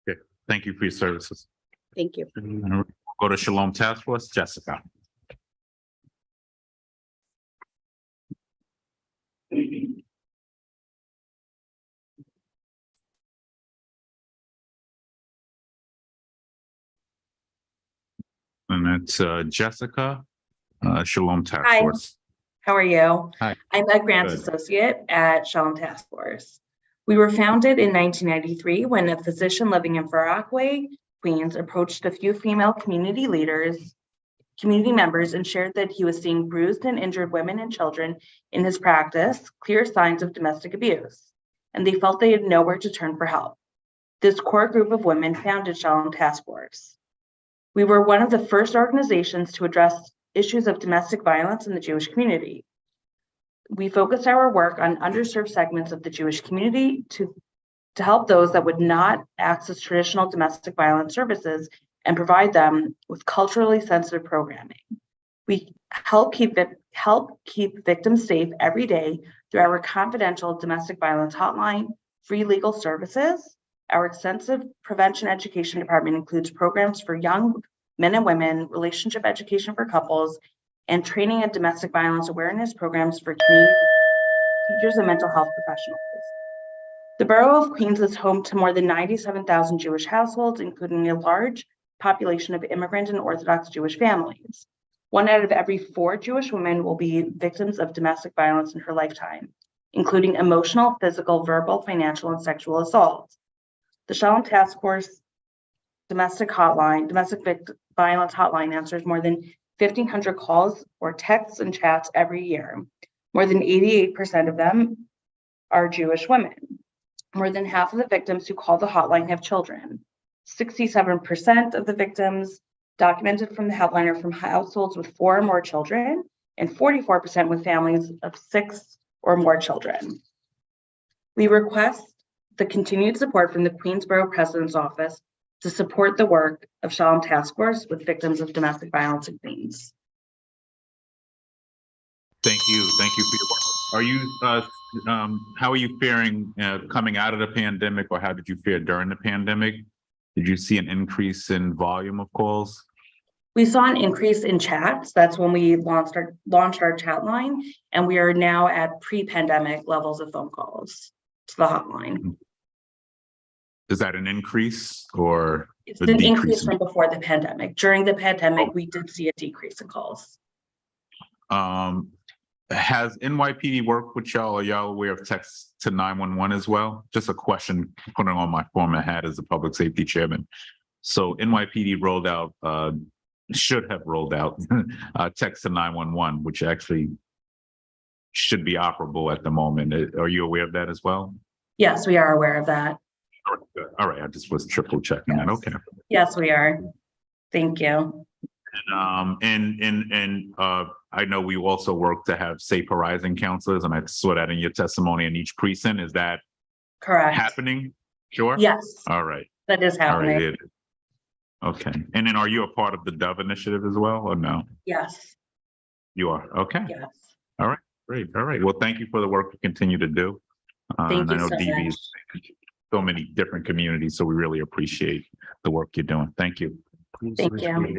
Okay. Thank you for your services. Thank you. We'll go to Shalom Task Force, Jessica. And it's Jessica, Shalom Task Hi. Force. How are you? Hi. I'm a grants Good. associate at Shalom Task Force. We were founded in 1993 when a physician living in Far Rockaway, Queens, approached a few female community members, and shared that he was seeing bruised and injured women and children in his practice, clear signs of domestic abuse, and they felt they had nowhere to turn for help. This core group of women founded Shalom Task Force. We were one of the first organizations to address issues of domestic violence in the Jewish community. We focused our work on underserved segments of the Jewish community to help those that would not access traditional domestic violence services and provide them with culturally sensitive programming. We help keep victims safe every day through our confidential domestic violence hotline, free legal services. Our extensive prevention education department includes programs for young men and women, relationship education for couples, and training and domestic violence awareness programs for community teachers and mental health professionals. The Borough of Queens is home to more than 97,000 Jewish households, including a large population of immigrant and Orthodox Jewish families. 1 out of every 4 Jewish women will be victims of domestic violence in her lifetime, including emotional, physical, verbal, financial, and sexual assault. The Shalom Task Force domestic violence hotline answers more than 1,500 calls or texts and chats every year. More than 88% of them are Jewish women. More than half of the victims who call the hotline have children. 67% of the victims documented from the hotline are from households with 4 or more children, and 44% with families of 6 or more children. We request the continued support from the Queens Borough President's Office to support the work of Shalom Task Force with victims of domestic violence in Queens. Thank you for your work. Are you, how are you faring coming out of the pandemic, or how did you fare during the pandemic? Did you see an increase in volume of calls? We saw an increase in chats. That's when we launched our chat line, and we are now at pre-pandemic levels of phone calls to the hotline. Is that an increase or It's an increase from before the pandemic. During the pandemic, we did see a decrease in calls. Has NYPD worked with y'all? Are y'all aware of text to 911 as well? Just a question, putting on my former hat as a public safety chairman. So NYPD rolled out, should have rolled out text to 911, which actually should be operable at the moment. Are you aware of that as well? Yes, we are aware of that. All right, I just was triple checking that. Okay. Yes, we are. Thank you. And I know we also work to have safe horizon counselors, and I saw that in your testimony in each precinct. Is that correct? Happening? Sure. Yes. All right. That is happening. All right. Okay. And then are you a part of the Dove initiative as well, or no? Yes. You are. Okay. Yes. All right. Great. All right. Well, thank you for the work you continue to do. Thank you I know so DV much. is so many different communities, so we really appreciate the work you're doing. Thank you. Thank you. Thank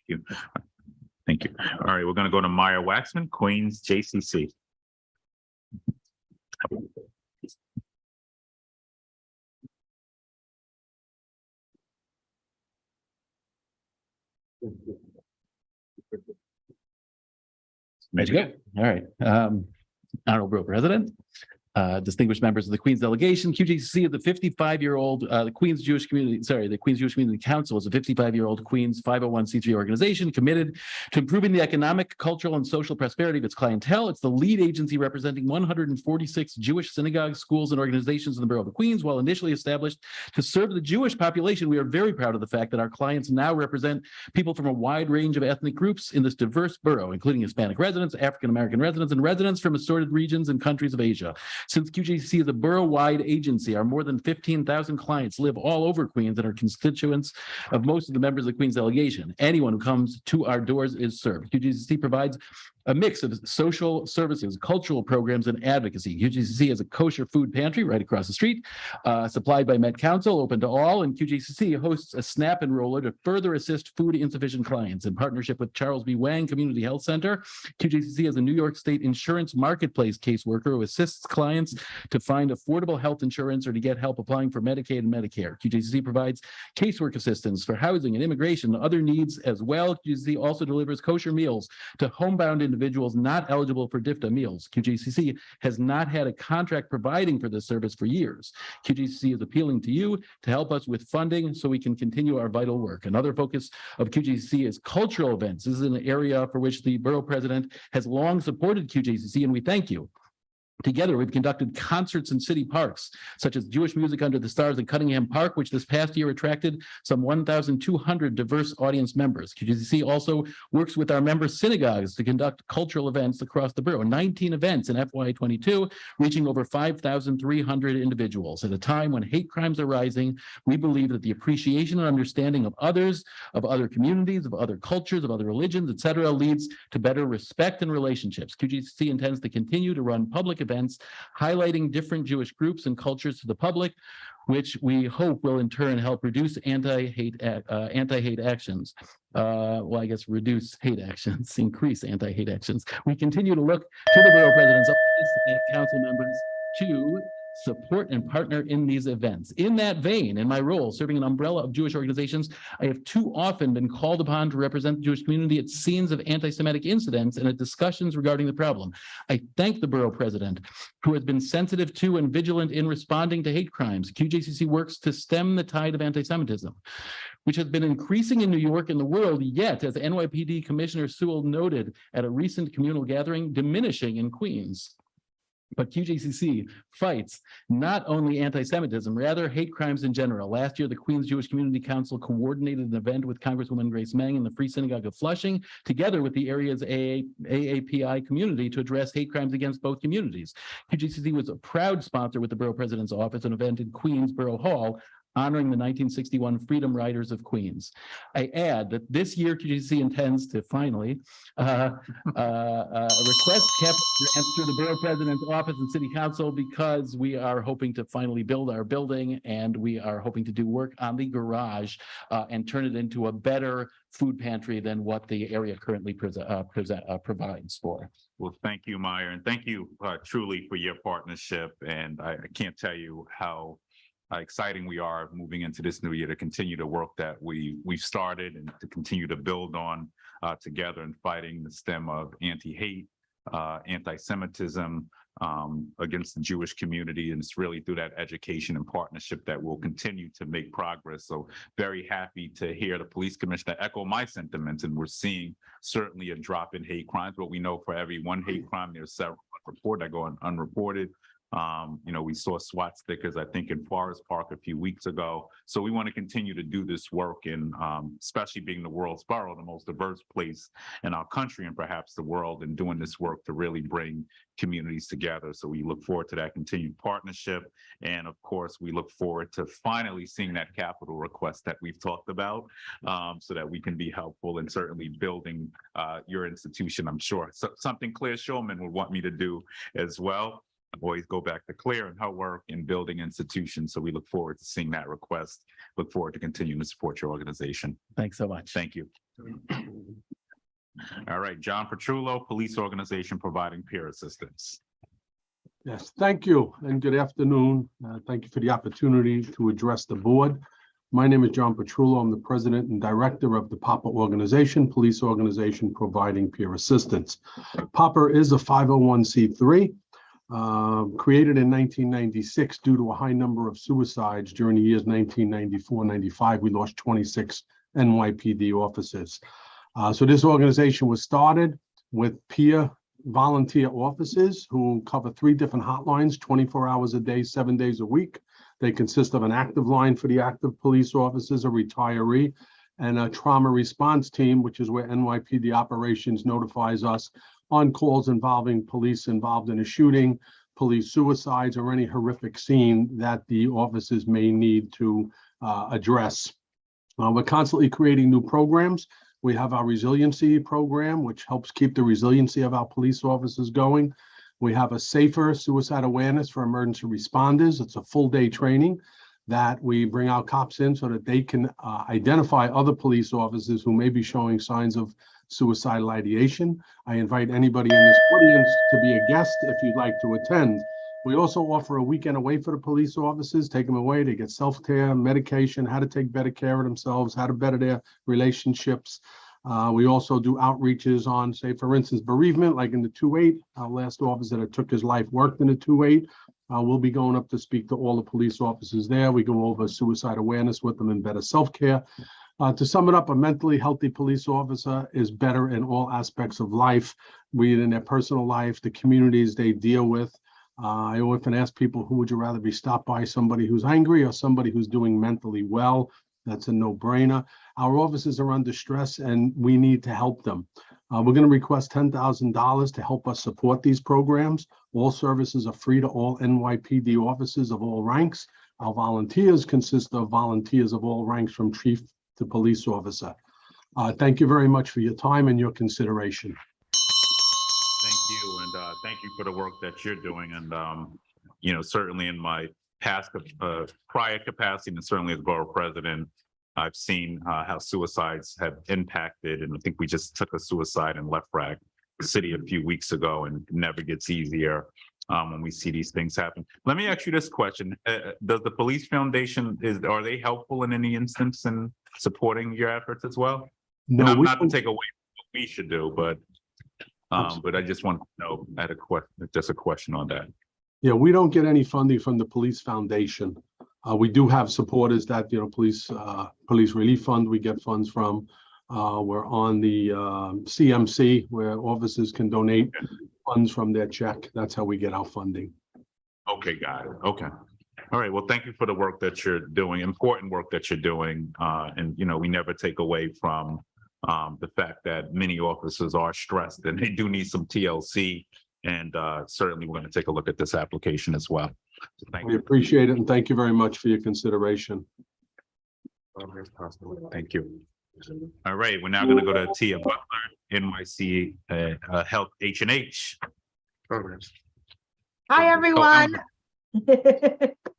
you. Thank you. All right, we're going to go to Maya Waxman, Queens JCC. Ready to go. All right. Honorable Borough President, distinguished members of the Queens delegation, QJCC is the 55-year-old, the Queens Jewish Community Council is a 55-year-old Queens 501c3 organization committed to improving the economic, cultural, and social prosperity of its clientele. It's the lead agency representing 146 Jewish synagogues, schools, and organizations in the borough of Queens. While initially established to serve the Jewish population, we are very proud of the fact that our clients now represent people from a wide range of ethnic groups in this diverse borough, including Hispanic residents, African-American residents, and residents from assorted regions and countries of Asia. Since QJCC is a borough-wide agency, our more than 15,000 clients live all over Queens and are constituents of most of the members of the Queens delegation. Anyone who comes to our doors is served. QJCC provides a mix of social services, cultural programs, and advocacy. QJCC has a kosher food pantry right across the street, supplied by Met Council, open to all, and QJCC hosts a SNAP enroller to further assist food insufficient clients. In partnership with Charles B. Wang Community Health Center, QJCC has a New York State insurance marketplace caseworker who assists clients to find affordable health insurance or to get help applying for Medicaid and Medicare. QJCC provides casework assistance for housing and immigration and other needs as well. QJCC also delivers kosher meals to homebound individuals not eligible for DFTA meals. QJCC has not had a contract providing for this service for years. QJCC is appealing to you to help us with funding so we can continue our vital work. Another focus of QJCC is cultural events. This is an area for which the borough president has long supported QJCC, and we thank you. Together, we've conducted concerts in city parks, such as Jewish Music Under the Stars in Cunningham Park, which this past year attracted some 1,200 diverse audience members. QJCC also works with our member synagogues to conduct cultural events across the borough. 19 events in FY22, reaching over 5,300 individuals. At a time when hate crimes are rising, we believe that the appreciation and understanding of others, of other communities, of other cultures, of other religions, etc., leads to better respect and relationships. QJCC intends to continue to run public events highlighting different Jewish groups and cultures to the public, which we hope will in turn help reduce anti-hate actions. Well, I guess reduce hate actions, increase anti-hate actions. We continue to look to the borough president's office and council members to support and partner in these events. In that vein, in my role serving an umbrella of Jewish organizations, I have too often been called upon to represent the Jewish community at scenes of anti-Semitic incidents and at discussions regarding the problem. I thank the borough president, who has been sensitive to and vigilant in responding to hate crimes. QJCC works to stem the tide of anti-Semitism, which has been increasing in New York and the world, yet, as NYPD Commissioner Sewell noted at a recent communal gathering, diminishing in Queens. But QJCC fights not only anti-Semitism, rather hate crimes in general. Last year, the Queens Jewish Community Council coordinated an event with Congresswoman Grace Meng in the Free Synagogue of Flushing, together with the area's AAPI community to address hate crimes against both communities. QJCC was a proud sponsor with the borough president's office, an event in Queens Borough Hall, honoring the 1961 Freedom Riders of Queens. I add that this year QJCC intends to finally request capital grants through the borough president's office and city council, because we are hoping to finally build our building, and we are hoping to do work on the garage and turn it into a better food pantry than what the area currently provides for. Well, thank you, Meyer, and thank you truly for your partnership. And I can't tell you how exciting we are moving into this new year to continue the work that we've started and to continue to build on together in fighting the stem of anti-hate, anti-Semitism against the Jewish community. And it's really through that education and partnership that we'll continue to make progress. So very happy to hear the police commissioner echo my sentiments, and we're seeing certainly a drop in hate crimes, but we know for every one hate crime, there's several reported that go unreported. We saw SWAT stickers, I think, in Forest Park a few weeks ago. So we want to continue to do this work, and especially being the world's borough, the most diverse place in our country and perhaps the world, and doing this work to really bring communities together. So we look forward to that continued partnership. And of course, we look forward to finally seeing that capital request that we've talked about, so that we can be helpful in certainly building your institution. I'm sure something Claire Shulman would want me to do as well. Always go back to Claire and her work in building institutions. So we look forward to seeing that request. Look forward to continuing to support your organization. Thanks so much. Thank you. All right, John Petrullo, police organization providing peer assistance. Yes, thank you and good afternoon. Thank you for the opportunity to address the board. My name is John Petrullo. I'm the president and director of the PAPA organization, police organization providing peer assistance. PAPA is a 501c3. Created in 1996 due to a high number of suicides during the years 1994-95. We lost 26 NYPD officers. So this organization was started with peer volunteer officers who cover 3 different hotlines, 24 hours a day, 7 days a week. They consist of an active line for the active police officers, a retiree, and a trauma response team, which is where NYPD operations notifies us on calls involving police involved in a shooting, police suicides, or any horrific scene that the officers may need to address. We're constantly creating new programs. We have our resiliency program, which helps keep the resiliency of our police officers going. We have a safer suicide awareness for emergency responders. It's a full day training that we bring our cops in so that they can identify other police officers who may be showing signs of suicidal ideation. I invite anybody in this audience to be a guest if you'd like to attend. We also offer a weekend away for the police officers, take them away, they get self-care, medication, how to take better care of themselves, how to better their relationships. We also do outreaches on, say, for instance, bereavement, like in the 2-8. Our last officer that took his life worked in the 2-8. We'll be going up to speak to all the police officers there. We go over suicide awareness with them and better self-care. To sum it up, a mentally healthy police officer is better in all aspects of life, be it in their personal life, the communities they deal with. I often ask people, who would you rather be stopped by, somebody who's angry or somebody who's doing mentally well? That's a no-brainer. Our officers are under stress and we need to help them. We're going to request $10,000 to help us support these programs. All services are free to all NYPD officers of all ranks. Our volunteers consist of volunteers of all ranks from chief to police officer. Thank you very much for your time and your consideration. Thank you, and thank you for the work that you're doing. And you know, certainly in my past prior capacity, and certainly as borough president, I've seen how suicides have impacted, and I think we just took a suicide in Left Rag City a few weeks ago, and it never gets easier when we see these things happen. Let me ask you this question: does the Police Foundation are they helpful in any instance in supporting your efforts as well? No, and not to take away what we should do, but I just want to know. I had a question, just a question on that. Yeah, we don't get any funding from the Police Foundation. We do have supporters that, you know, police relief fund, we get funds from. We're on the CMC, where officers can donate funds from their check. That's how we get our funding. Okay, got it. Okay. All right. Well, thank you for the work that you're doing, important work that you're doing. And, you know, we never take away from the fact that many officers are stressed and they do need some TLC. And certainly we're going to take a look at this application as well. So thank you. We appreciate it and thank you very much for your consideration. Thank you. All right, we're now going to go to Tia Butler, NYC Health H&H programs. Hi, everyone.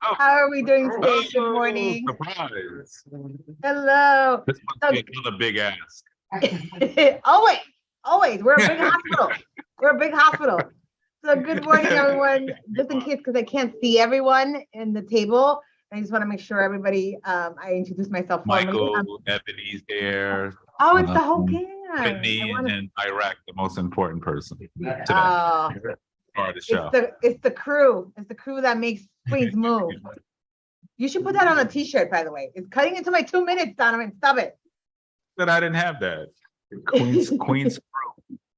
How are we doing today? Good morning. Surprise. Hello. This must be another big ask. Always. We're a big hospital. We're a big hospital. So good morning, everyone. Just in case, because I can't see everyone in the table, I just want to make sure everybody, I introduce myself formally. Michael, Ebony's there. Oh, it's the whole gang. Whitney and Iraq, the most important person today. Part of the show. It's the crew. It's the crew that makes Queens move. You should put that on a t-shirt, by the way. It's cutting into my 2 minutes, Donovan. Stop it. But I didn't have that. Queens crew.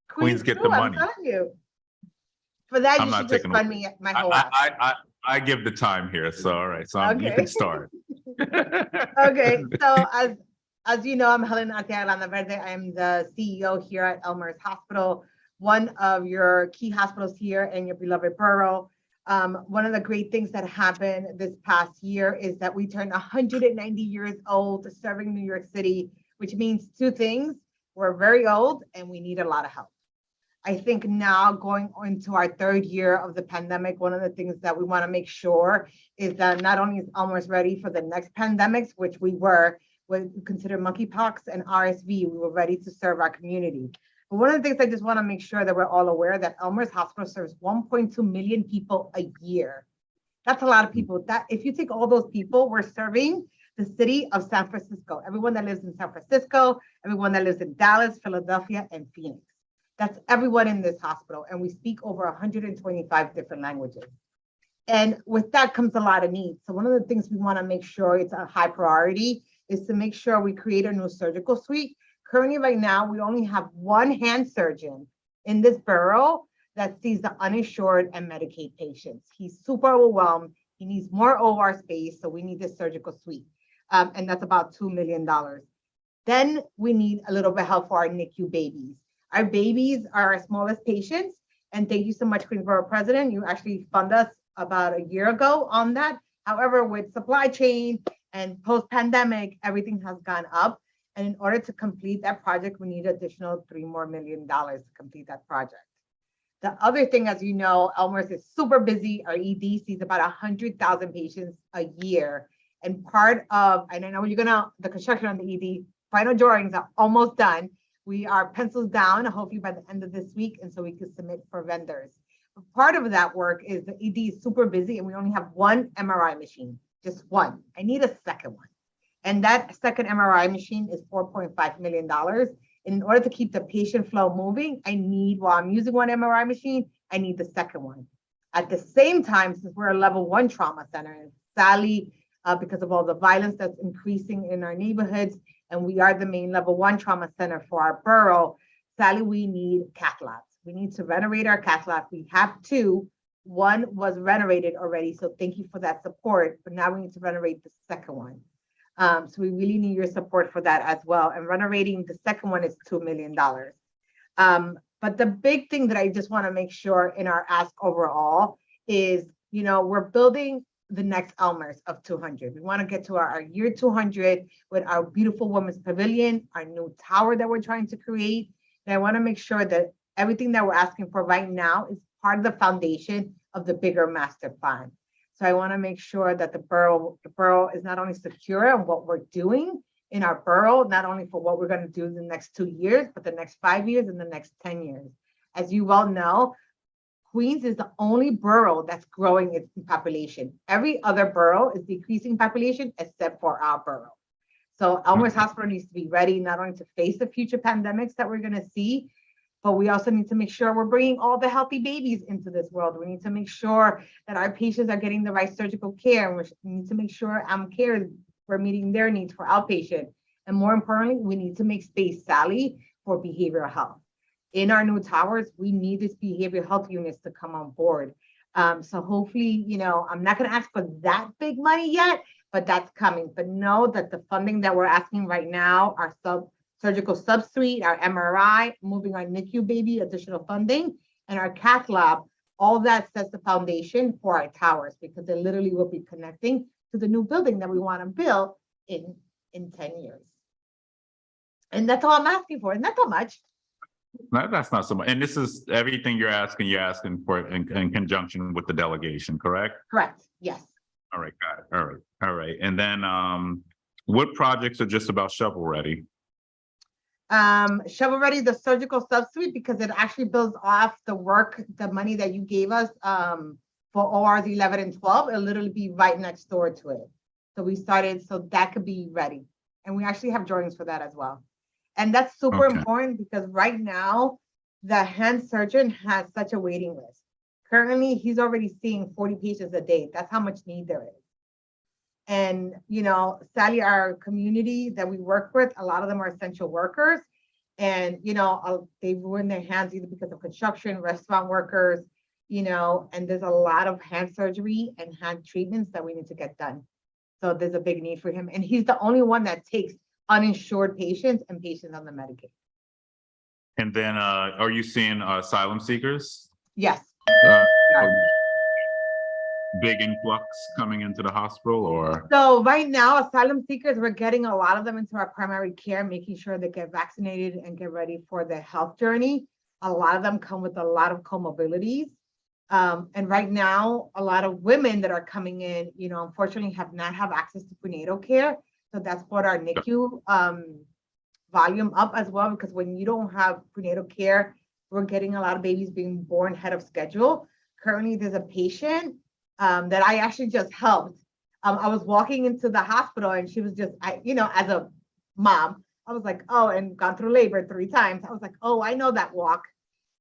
Queens get the money. I'm telling you. For that, you should just fund me my whole life. I give the time here, so all right. So you can start. Okay, so as you know, I'm Helen Arteaga Verde. I am the CEO here at Elmhurst Hospital, one of your key hospitals here in your beloved borough. One of the great things that happened this past year is that we turned 190 years old serving New York City, which means two things. We're very old and we need a lot of help. I think now going into our third year of the pandemic, one of the things that we want to make sure is that not only is Elmhurst ready for the next pandemics, which we were, when we consider monkeypox and RSV, we were ready to serve our community. But one of the things I just want to make sure that we're all aware that Elmhurst Hospital serves 1.2 million people a year. That's a lot of people. That if you take all those people, we're serving the city of San Francisco, everyone that lives in San Francisco, everyone that lives in Dallas, Philadelphia, and Phoenix. That's everyone in this hospital. And we speak over 125 different languages. And with that comes a lot of needs. So one of the things we want to make sure it's a high priority is to make sure we create a new surgical suite. Currently, right now, we only have one hand surgeon in this borough that sees the uninsured and Medicaid patients. He's super overwhelmed. He needs more OR space. So we need this surgical suite. And that's about $2 million. Then we need a little bit of help for our NICU babies. Our babies are our smallest patients. And thank you so much, Queens Borough President. You actually funded us about a year ago on that. However, with supply chain and post-pandemic, everything has gone up. And in order to complete that project, we need additional $3 million more to complete that project. The other thing, as you know, Elmhurst is super busy. Our ED sees about 100,000 patients a year. And part of, and I know the construction on the ED, final drawings are almost done. We are pencils down, hopefully by the end of this week, and so we can submit for vendors. But part of that work is the ED is super busy and we only have one MRI machine, just one. I need a second one. And that second MRI machine is $4.5 million. And in order to keep the patient flow moving, while I'm using one MRI machine, I need the second one. At the same time, since we're a level 1 trauma center, and Sally, because of all the violence that's increasing in our neighborhoods, and we are the main level 1 trauma center for our borough, Sally, we need cath labs. We need to renovate our cath lab. We have 2. One was renovated already, so thank you for that support, but now we need to renovate the second one. So we really need your support for that as well. And renovating the second one is $2 million. But the big thing that I just want to make sure in our ask overall is, we're building the next Elmhurst of 200. We want to get to our year 200 with our beautiful women's pavilion, our new tower that we're trying to create. And I want to make sure that everything that we're asking for right now is part of the foundation of the bigger master plan. So I want to make sure that the borough is not only secure in what we're doing in our borough, not only for what we're going to do in the next 2 years, but the next 5 years and the next 10 years. As you well know, Queens is the only borough that's growing its population. Every other borough is decreasing population except for our borough. So Elmhurst Hospital needs to be ready not only to face the future pandemics that we're going to see, but we also need to make sure we're bringing all the healthy babies into this world. We need to make sure that our patients are getting the right surgical care. We need to make sure we're meeting their needs for outpatient. And more importantly, we need to make space, Sally, for behavioral health. In our new towers, we need these behavioral health units to come on board. So hopefully, I'm not going to ask for that big money yet, but that's coming. But know that the funding that we're asking right now, our surgical subsuite, our MRI, moving our NICU baby, additional funding, and our cath lab, all that sets the foundation for our towers, because they literally will be connecting to the new building that we want to build in 10 years. And that's all I'm asking for. And that's not much. No, that's not so much. And this is everything you're asking for in conjunction with the delegation, correct? Correct. Yes. All right, got it. All right. And then what projects are just about shovel ready? Shovel ready, the surgical subsuite, because it actually builds off the money that you gave us for ORs 11 and 12. It'll literally be right next door to it. So we started, so that could be ready. And we actually have drawings for that as well. And that's super important because right now, the hand surgeon has such a waiting list. Currently, he's already seeing 40 patients a day. That's how much need there is. And, Sally, our community that we work with, a lot of them are essential workers. And, they ruin their hands either because of construction, restaurant workers, and there's a lot of hand surgery and hand treatments that we need to get done. So there's a big need for him. And he's the only one that takes uninsured patients and patients on the Medicaid. And then are you seeing asylum seekers? Yes. Big influx coming into the hospital, or? So right now, asylum seekers, we're getting a lot of them into our primary care, making sure they get vaccinated and get ready for their health journey. A lot of them come with a lot of comorbidities. And right now, a lot of women that are coming in, unfortunately have not have access to prenatal care. So that's brought our NICU volume up as well, because when you don't have prenatal care, we're getting a lot of babies being born ahead of schedule. Currently, there's a patient that I actually just helped. I was walking into the hospital and she was just, as a mom, I was like, oh, and gone through labor 3 times. I was like, oh, I know that walk.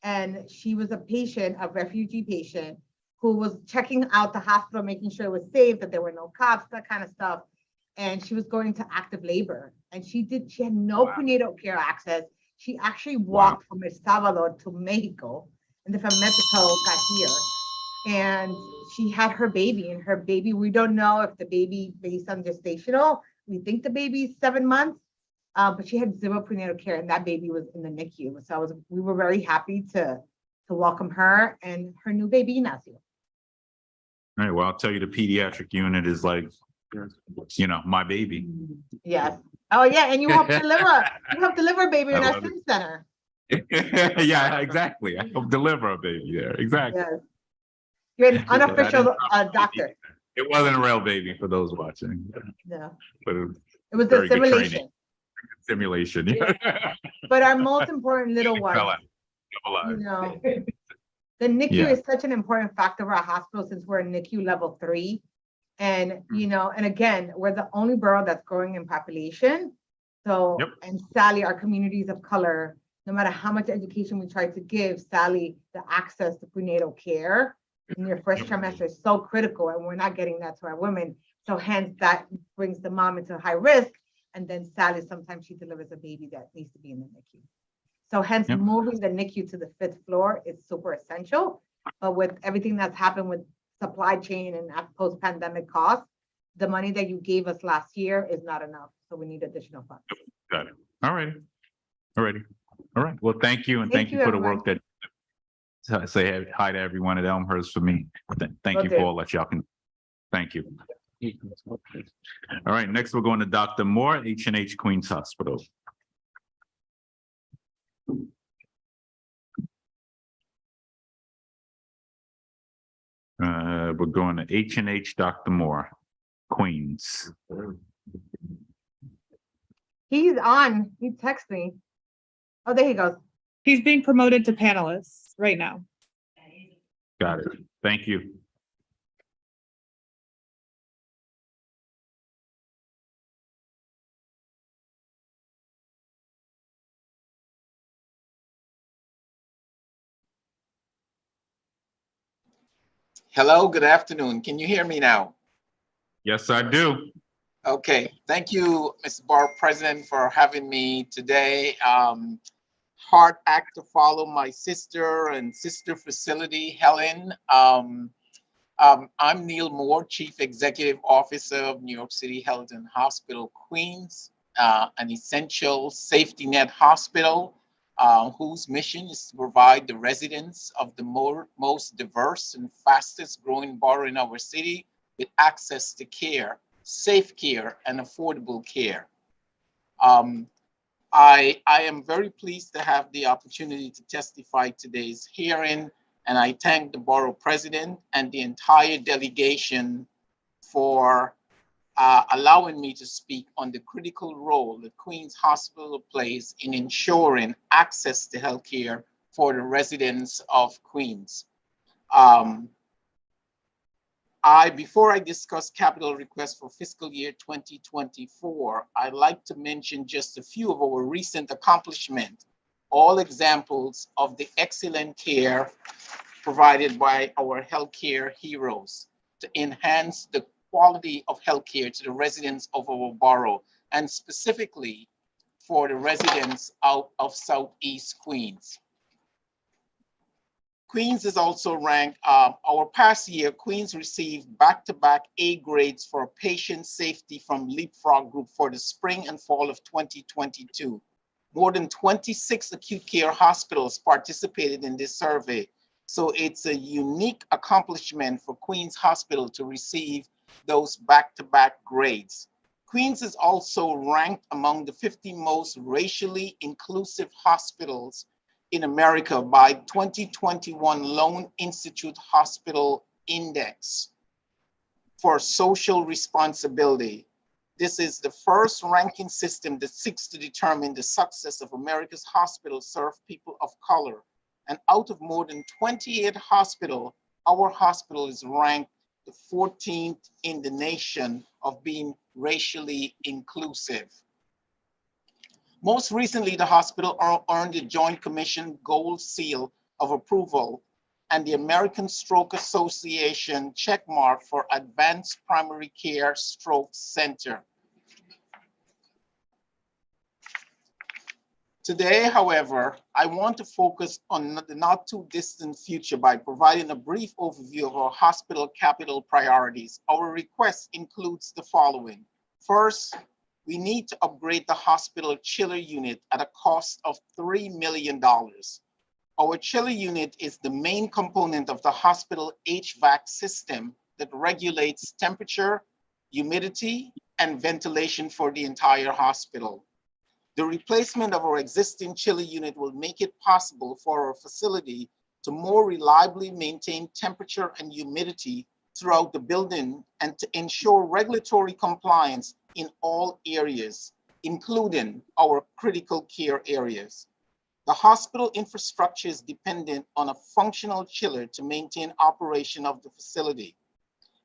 And she was a patient, a refugee patient, who was checking out the hospital, making sure it was safe, that there were no cops, that kind of stuff. And she was going to active labor. And she had no prenatal care access. She actually walked from El Salvador to Mexico. And then from Mexico got here. And she had her baby, and her baby, we don't know if the baby, based on gestational, we think the baby's 7 months, but she had 0 prenatal care, and that baby was in the NICU. So we were very happy to welcome her and her new baby, Ignacio. All right, well, I'll tell you, the pediatric unit is like You know, my baby. Yes. Oh, yeah, and you help deliver a baby in our SIM center. Yeah, exactly. I help deliver a baby there. Exactly. Yes. You're an unofficial doctor. It wasn't a real baby for those watching. No, But it was a very good training. simulation. Simulation. Yeah. But our most important little one, Fell out. Fell you alive. know, the NICU Yeah. is such an important factor of our hospital since we're in NICU level 3. And, you know, and again, we're the only borough that's growing in population. So, and Sally, our communities of color, no matter how much education we try to give Sally, the access to prenatal care in your first trimester is so critical, and we're not getting that to our women. So hence that brings the mom into high risk. And then Sally, sometimes she delivers a baby that needs to be in the NICU. So hence moving the NICU to the 5th floor is super essential. But with everything that's happened with supply chain and post-pandemic costs, the money that you gave us last year is not enough. So we need additional funds. Got it. All righty. All righty. All right. Well, thank you. And thank you for the work that say hi to everyone at Elmhurst for me. Thank you for all that y'all can. Thank you. All right. Next, we're going to Dr. Moore, H&H Queens Hospital. We're going to H&H Dr. Moore, Queens. He's on. He texted me. Oh, there he goes. He's being promoted to panelist right now. Got it. Thank you. Hello, good afternoon. Can you hear me now? Yes, I do. Okay, thank you, Mr. Borough President, for having me today. Hard act to follow my sister and sister facility, Helen. I'm Neil Moore, Chief Executive Officer of New York City Health and Hospital Queens, an essential safety net hospital whose mission is to provide the residents of the most diverse and fastest growing borough in our city with access to care, safe care, and affordable care. I am very pleased to have the opportunity to testify today's hearing, and I thank the borough president and the entire delegation for allowing me to speak on the critical role that Queens Hospital plays in ensuring access to healthcare for the residents of Queens. Before I discuss capital requests for fiscal year 2024, I'd like to mention just a few of our recent accomplishments, all examples of the excellent care provided by our healthcare heroes to enhance the quality of healthcare to the residents of our borough, and specifically for the residents out of Southeast Queens. Queens is also ranked, our past year, Queens received back-to-back A grades for patient safety from Leapfrog Group for the spring and fall of 2022. More than 26 acute care hospitals participated in this survey. So it's a unique accomplishment for Queens Hospital to receive those back-to-back grades. Queens is also ranked among the 50 most racially inclusive hospitals in America by 2021 Lone Institute Hospital Index for social responsibility. This is the first ranking system that seeks to determine the success of America's hospitals serve people of color. And out of more than 28 hospitals, our hospital is ranked the 14th in the nation of being racially inclusive. Most recently, the hospital earned the Joint Commission Gold Seal of Approval and the American Stroke Association checkmark for Advanced Primary Care Stroke Center. Today, however, I want to focus on the not too distant future by providing a brief overview of our hospital capital priorities. Our request includes the following. First, we need to upgrade the hospital chiller unit at a cost of $3 million. Our chiller unit is the main component of the hospital HVAC system that regulates temperature, humidity, and ventilation for the entire hospital. The replacement of our existing chiller unit will make it possible for our facility to more reliably maintain temperature and humidity throughout the building and to ensure regulatory compliance in all areas, including our critical care areas. The hospital infrastructure is dependent on a functional chiller to maintain operation of the facility.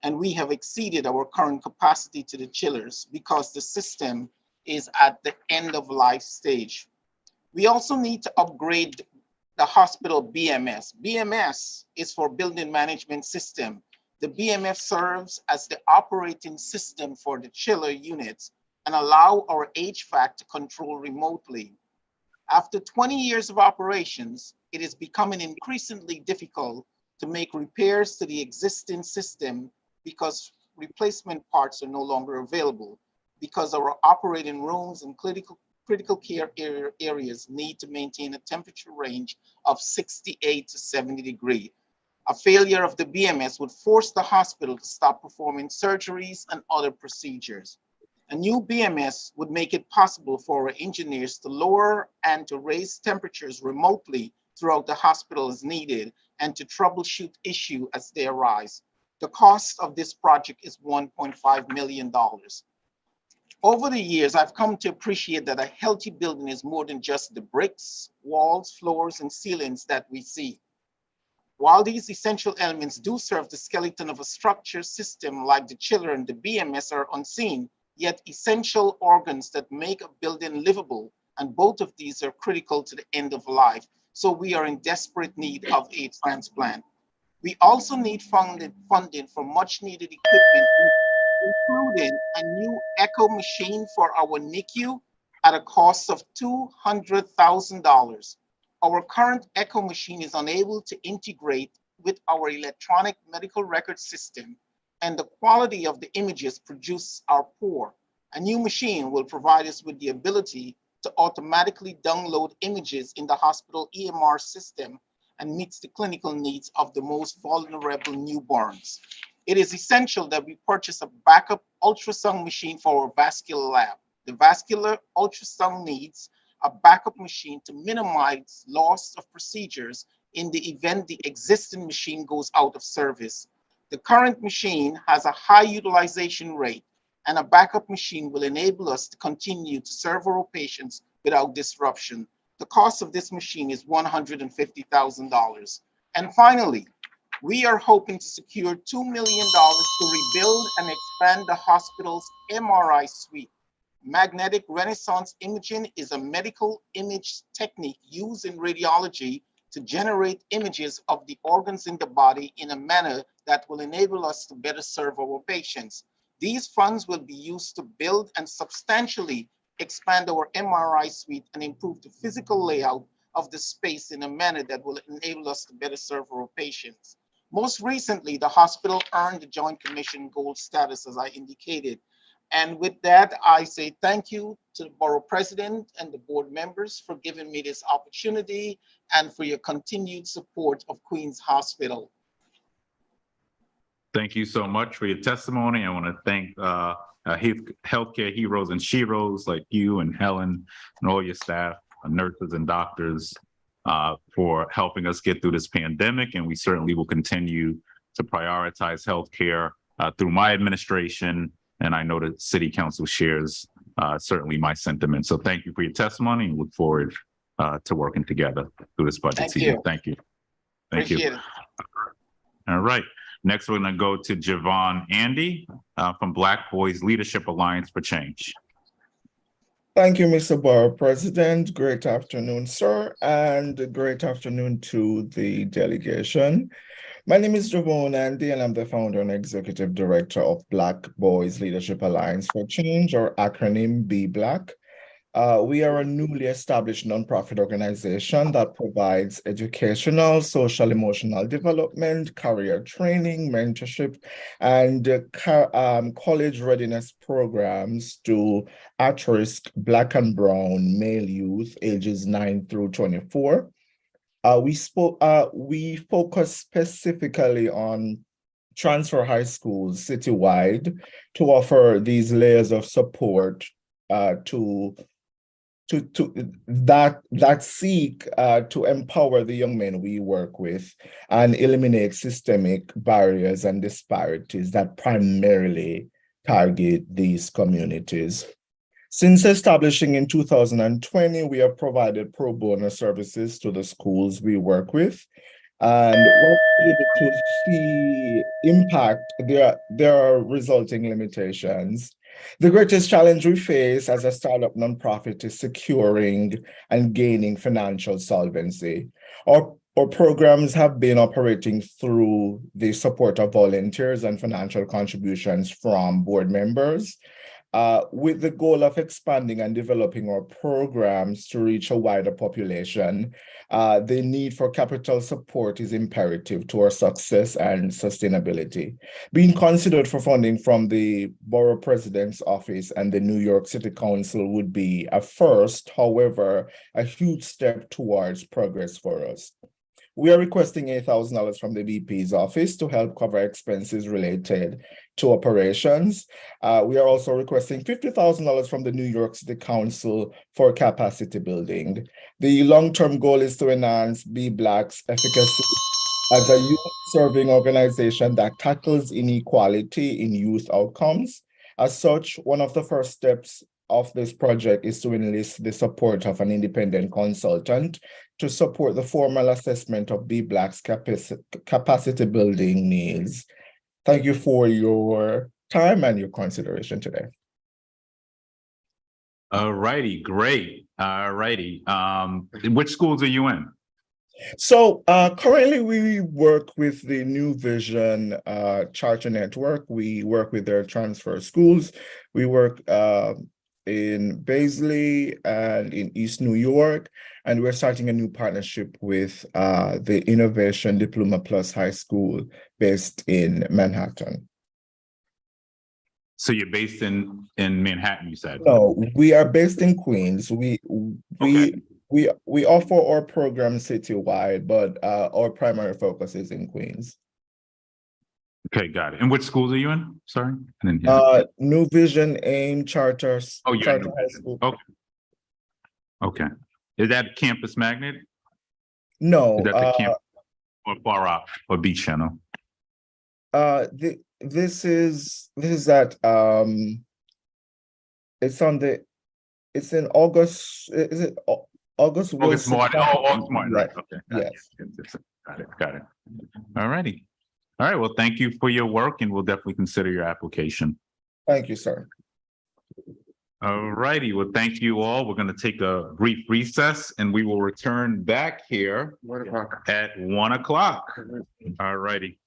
And we have exceeded our current capacity to the chillers because the system is at the end of life stage. We also need to upgrade the hospital BMS. BMS is for Building Management System. The BMS serves as the operating system for the chiller units and allow our HVAC to control remotely. After 20 years of operations, it is becoming increasingly difficult to make repairs to the existing system because replacement parts are no longer available, because our operating rooms and critical care areas need to maintain a temperature range of 68 to 70 degrees. A failure of the BMS would force the hospital to stop performing surgeries and other procedures. A new BMS would make it possible for our engineers to lower and to raise temperatures remotely throughout the hospital as needed and to troubleshoot issues as they arise. The cost of this project is $1.5 million. Over the years, I've come to appreciate that a healthy building is more than just the bricks, walls, floors, and ceilings that we see. While these essential elements do serve the skeleton of a structure system like the chiller and the BMS are unseen, yet essential organs that make a building livable, and both of these are critical to the end of life. So we are in desperate need of a transplant. We also need funding for much needed equipment, including a new echo machine for our NICU at a cost of $200,000. Our current echo machine is unable to integrate with our electronic medical record system, and the quality of the images produced are poor. A new machine will provide us with the ability to automatically download images in the hospital EMR system and meets the clinical needs of the most vulnerable newborns. It is essential that we purchase a backup ultrasound machine for our vascular lab. The vascular ultrasound needs a backup machine to minimize loss of procedures in the event the existing machine goes out of service. The current machine has a high utilization rate, and a backup machine will enable us to continue to serve our patients without disruption. The cost of this machine is $150,000. And finally, we are hoping to secure $2 million to rebuild and expand the hospital's MRI suite. Magnetic resonance imaging is a medical image technique used in radiology to generate images of the organs in the body in a manner that will enable us to better serve our patients. These funds will be used to build and substantially expand our MRI suite and improve the physical layout of the space in a manner that will enable us to better serve our patients. Most recently, the hospital earned the Joint Commission Gold status, as I indicated. And with that, I say thank you to the Borough President and the board members for giving me this opportunity and for your continued support of Queens Hospital. Thank you so much for your testimony. I want to thank healthcare heroes and sheroes like you and Helen and all your staff, nurses and doctors for helping us get through this pandemic. And we certainly will continue to prioritize healthcare through my administration. And I know that City Council shares certainly my sentiment. So thank you for your testimony and look forward to working together through this budget season. Thank you. Thank you. All right. Next, we're going to go to Javon Andy from Black Boys Leadership Alliance for Change. Thank you, Mr. Borough President. Great afternoon, sir, and great afternoon to the delegation. My name is Javon Andy, and I'm the founder and executive director of Black Boys Leadership Alliance for Change, or acronym BBLAC. We are a newly established nonprofit organization that provides educational, social, emotional development, career training, mentorship, and college readiness programs to at-risk Black and Brown male youth ages 9 through 24. We focus specifically on transfer high schools citywide to offer these layers of support to that seek to empower the young men we work with and eliminate systemic barriers and disparities that primarily target these communities. Since establishing in 2020, we have provided pro bono services to the schools we work with. And we're able to see impact, there are resulting limitations. The greatest challenge we face as a startup nonprofit is securing and gaining financial solvency. Our programs have been operating through the support of volunteers and financial contributions from board members. With the goal of expanding and developing our programs to reach a wider population, the need for capital support is imperative to our success and sustainability. Being considered for funding from the Borough President's Office and the New York City Council would be a first, however, a huge step towards progress for us. We are requesting $8,000 from the VP's office to help cover expenses related to operations. We are also requesting $50,000 from the New York City Council for capacity building. The long-term goal is to enhance Be Black's efficacy as a youth-serving organization that tackles inequality in youth outcomes. As such, one of the first steps of this project is to enlist the support of an independent consultant to support the formal assessment of Be Black's capacity building needs. Thank you for your time and your consideration today. All righty, great. All righty. Which schools are you in? So currently we work with the New Vision Charter Network. We work with their transfer schools. We work in Baisley and in East New York, and we're starting a new partnership with the Innovation Diploma Plus High School based in Manhattan. So you're based in Manhattan, you said? No, we are based in Queens. We offer our program citywide, but our primary focus is in Queens. Okay, got it. And which schools are you in? Sorry, I didn't hear. New Vision, AIM, Charters. Oh, yeah. Charter High School. Okay. Okay. Is that Campus Magnet? No. Is that the campus or Far Rock or Beach Channel? This is at it's in August. Is it August? August Martin. Oh, August Martin. Right. Okay. Yes. Got it. Got it. All righty. All right. Well, thank you for your work, and we'll definitely consider your application. Thank you, sir. All righty. Well, thank you all. We're going to take a brief recess, and we will return back here at 1 o'clock. All righty.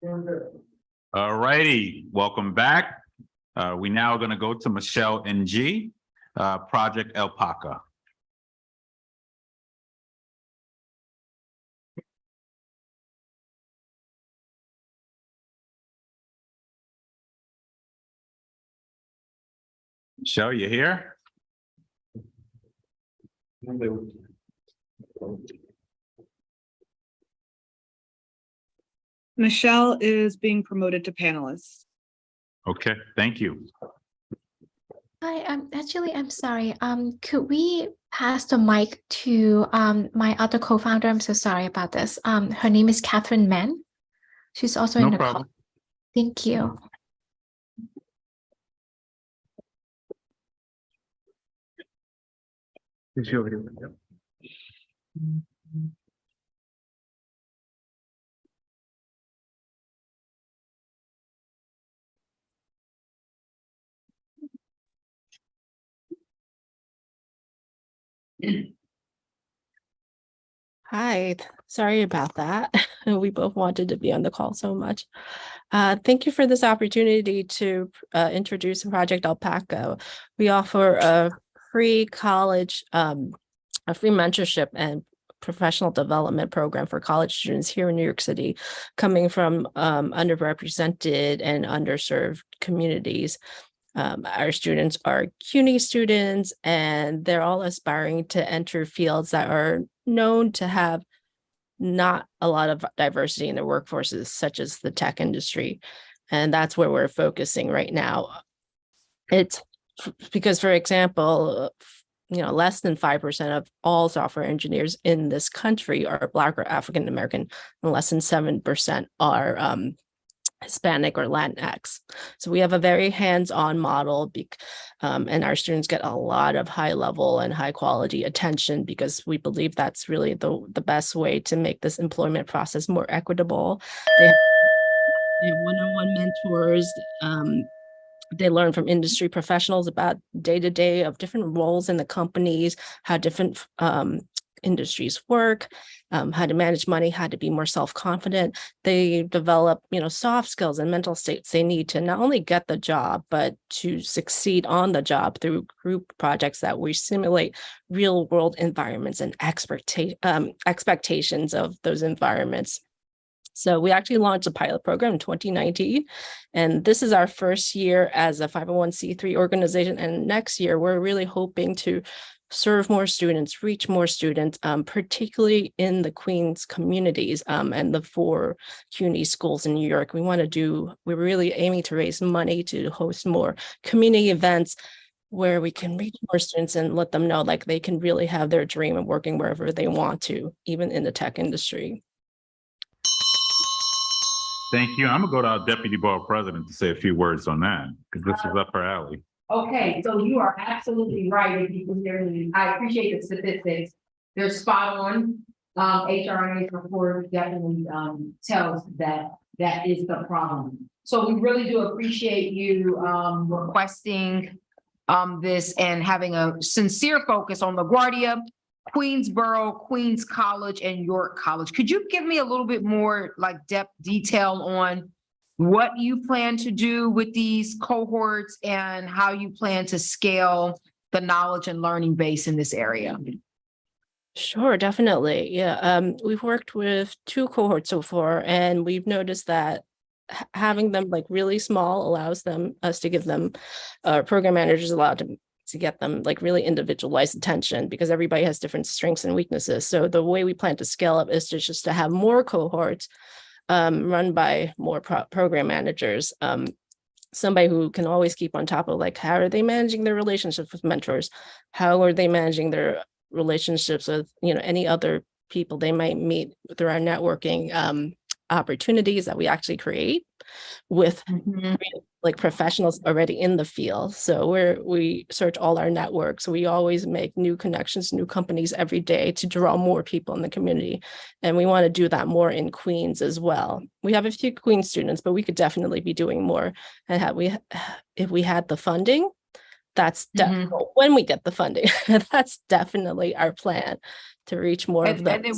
All righty, welcome back. We now are going to go to Michelle NG, Project Alpaca. Michelle, you here? Michelle is being promoted to panelist. Okay, thank you. Hi, I'm sorry. Could we pass the mic to my other co-founder? I'm so sorry about this. Her name is Catherine Mann. She's also in the call. Thank you. Hi, sorry about that. We both wanted to be on the call so much. Thank you for this opportunity to introduce Project Alpaca. We offer a free college, a free mentorship and professional development program for college students here in New York City, coming from underrepresented and underserved communities. Our students are CUNY students, and they're all aspiring to enter fields that are known to have not a lot of diversity in their workforces, such as the tech industry. And that's where we're focusing right now. It's because, for example, less than 5% of all software engineers in this country are Black or African American, and less than 7% are Hispanic or Latinx. So we have a very hands-on model, and our students get a lot of high level and high quality attention because we believe that's really the best way to make this employment process more equitable. They have one-on-one mentors. They learn from industry professionals about day-to-day of different roles in the companies, how different industries work, how to manage money, how to be more self-confident. They develop, soft skills and mental states they need to not only get the job, but to succeed on the job through group projects that we simulate real world environments and expectations of those environments. So we actually launched a pilot program in 2019, and this is our first year as a 501c3 organization. And next year, we're really hoping to serve more students, reach more students, particularly in the Queens communities and the 4 CUNY schools in New York. We're really aiming to raise money to host more community events where we can reach more students and let them know like they can really have their dream of working wherever they want to, even in the tech industry. Thank you. I'm gonna go to our Deputy Borough President to say a few words on that, because this is up her alley. Okay, so you are absolutely right. If you can hear me, I appreciate the statistics. They're spot on. HRA's report definitely tells that is the problem. So we really do appreciate you requesting this and having a sincere focus on LaGuardia, Queens Borough, Queens College, and York College. Could you give me a little bit more depth detail on what you plan to do with these cohorts and how you plan to scale the knowledge and learning base in this area? Sure, definitely. Yeah, we've worked with 2 cohorts so far, and we've noticed that having them really small allows us to give them program managers allowed to get them really individualized attention, because everybody has different strengths and weaknesses. So the way we plan to scale up is just to have more cohorts run by more program managers, somebody who can always keep on top of how are they managing their relationships with mentors? How are they managing their relationships with any other people they might meet through our networking opportunities that we actually create with professionals already in the field. So we search all our networks. We always make new connections, new companies every day to draw more people in the community. And we want to do that more in Queens as well. We have a few Queens students, but we could definitely be doing more. And if we had the funding, that's definitely when we get the funding, that's definitely our plan to reach more of those. And then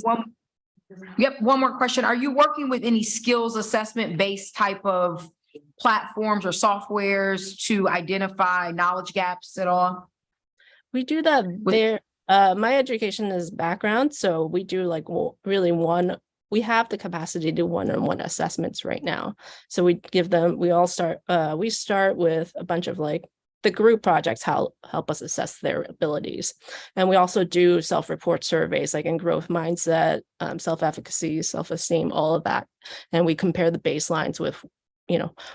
Yep, one more question. Are you working with any skills assessment based type of platforms or softwares to identify knowledge gaps at all? We do that there. My education is background, so we do like really we have the capacity to do one-on-one assessments right now. So we give them, we start with a bunch of like the group projects help us assess their abilities. And we also do self-report surveys like in growth mindset, self-efficacy, self-esteem, all of that. And we compare the baselines with,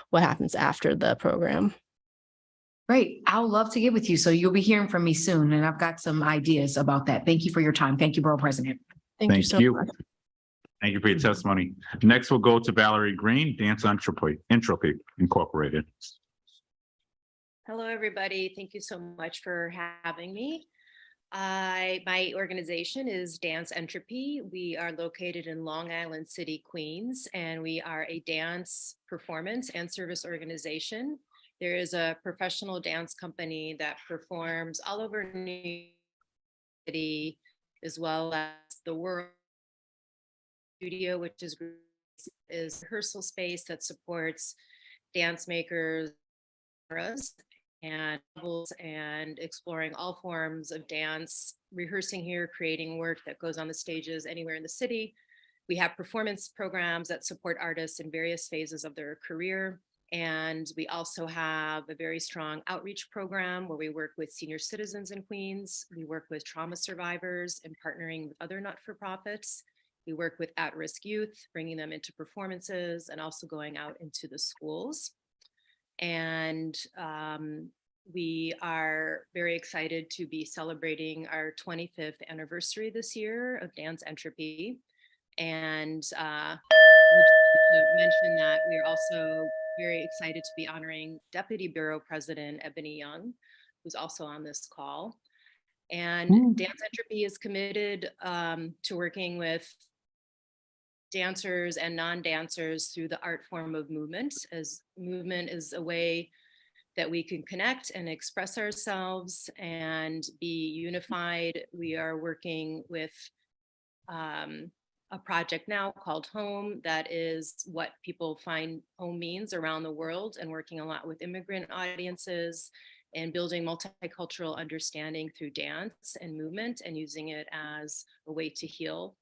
what happens after the program. Great. I would love to get with you. So you'll be hearing from me soon. And I've got some ideas about that. Thank you for your time. Thank you, Borough President. Thank you so much. Thank you for your testimony. Next, we'll go to Valerie Green, Dance Entropy Incorporated. Hello, everybody. Thank you so much for having me. My organization is Dance Entropy. We are located in Long Island City, Queens, and we are a dance performance and service organization. There is a professional dance company that performs all over New York City, as well as the world studio, which is a rehearsal space that supports dance makers and exploring all forms of dance, rehearsing here, creating work that goes on the stages anywhere in the city. We have performance programs that support artists in various phases of their career. And we also have a very strong outreach program where we work with senior citizens in Queens. We work with trauma survivors and partnering with other not-for-profits. We work with at-risk youth, bringing them into performances and also going out into the schools. And we are very excited to be celebrating our 25th anniversary this year of Dance Entropy. And I would mention that we are also very excited to be honoring Deputy Bureau President Ebony Young, who's also on this call. And Dance Entropy is committed to working with dancers and non-dancers through the art form of movement, as movement is a way that we can connect and express ourselves and be unified. We are working with a project now called Home, that is what people find home means around the world, and working a lot with immigrant audiences and building multicultural understanding through dance and movement and using it as a way to heal.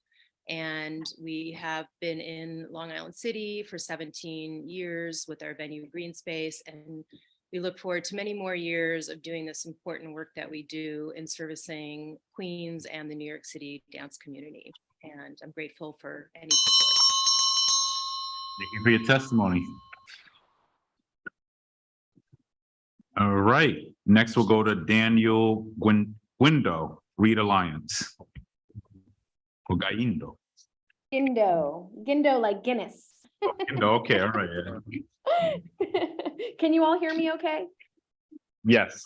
And we have been in Long Island City for 17 years with our venue Green Space, and we look forward to many more years of doing this important work that we do in servicing Queens and the New York City dance community. And I'm grateful for any support. Thank you for your testimony. All right, next we'll go to Daniel Guindo, Reed Alliance. Or Gaindo. Gindo like Guinness. Guindo, okay, all right. Can you all hear me okay? Yes.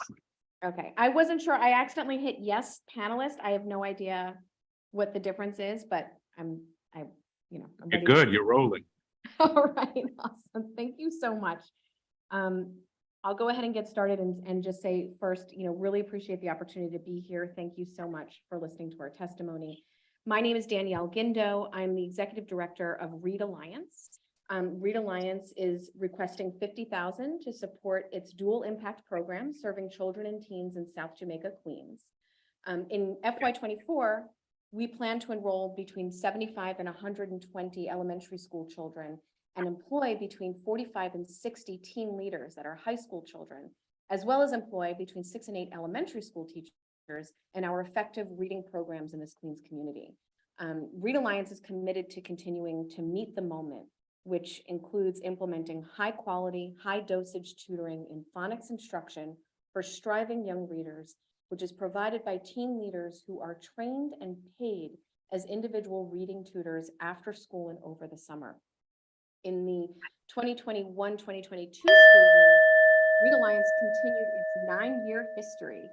Okay, I wasn't sure. I accidentally hit yes, panelist. I have no idea what the difference is, but I'm You're good, you're rolling. All right, awesome. Thank you so much. I'll go ahead and get started and just say first, really appreciate the opportunity to be here. Thank you so much for listening to our testimony. My name is Danielle Guindo. I'm the Executive Director of Reed Alliance. Reed Alliance is requesting $50,000 to support its dual impact program serving children and teens in South Jamaica, Queens. In FY24, we plan to enroll between 75 and 120 elementary school children and employ between 45 and 60 teen leaders that are high school children, as well as employ between 6 and 8 elementary school teachers and our effective reading programs in this Queens community. Reed Alliance is committed to continuing to meet the moment, which includes implementing high quality, high dosage tutoring in phonics instruction for striving young readers, which is provided by teen leaders who are trained and paid as individual reading tutors after school and over the summer. In the 2021-2022 school year, Reed Alliance continued its 9-year history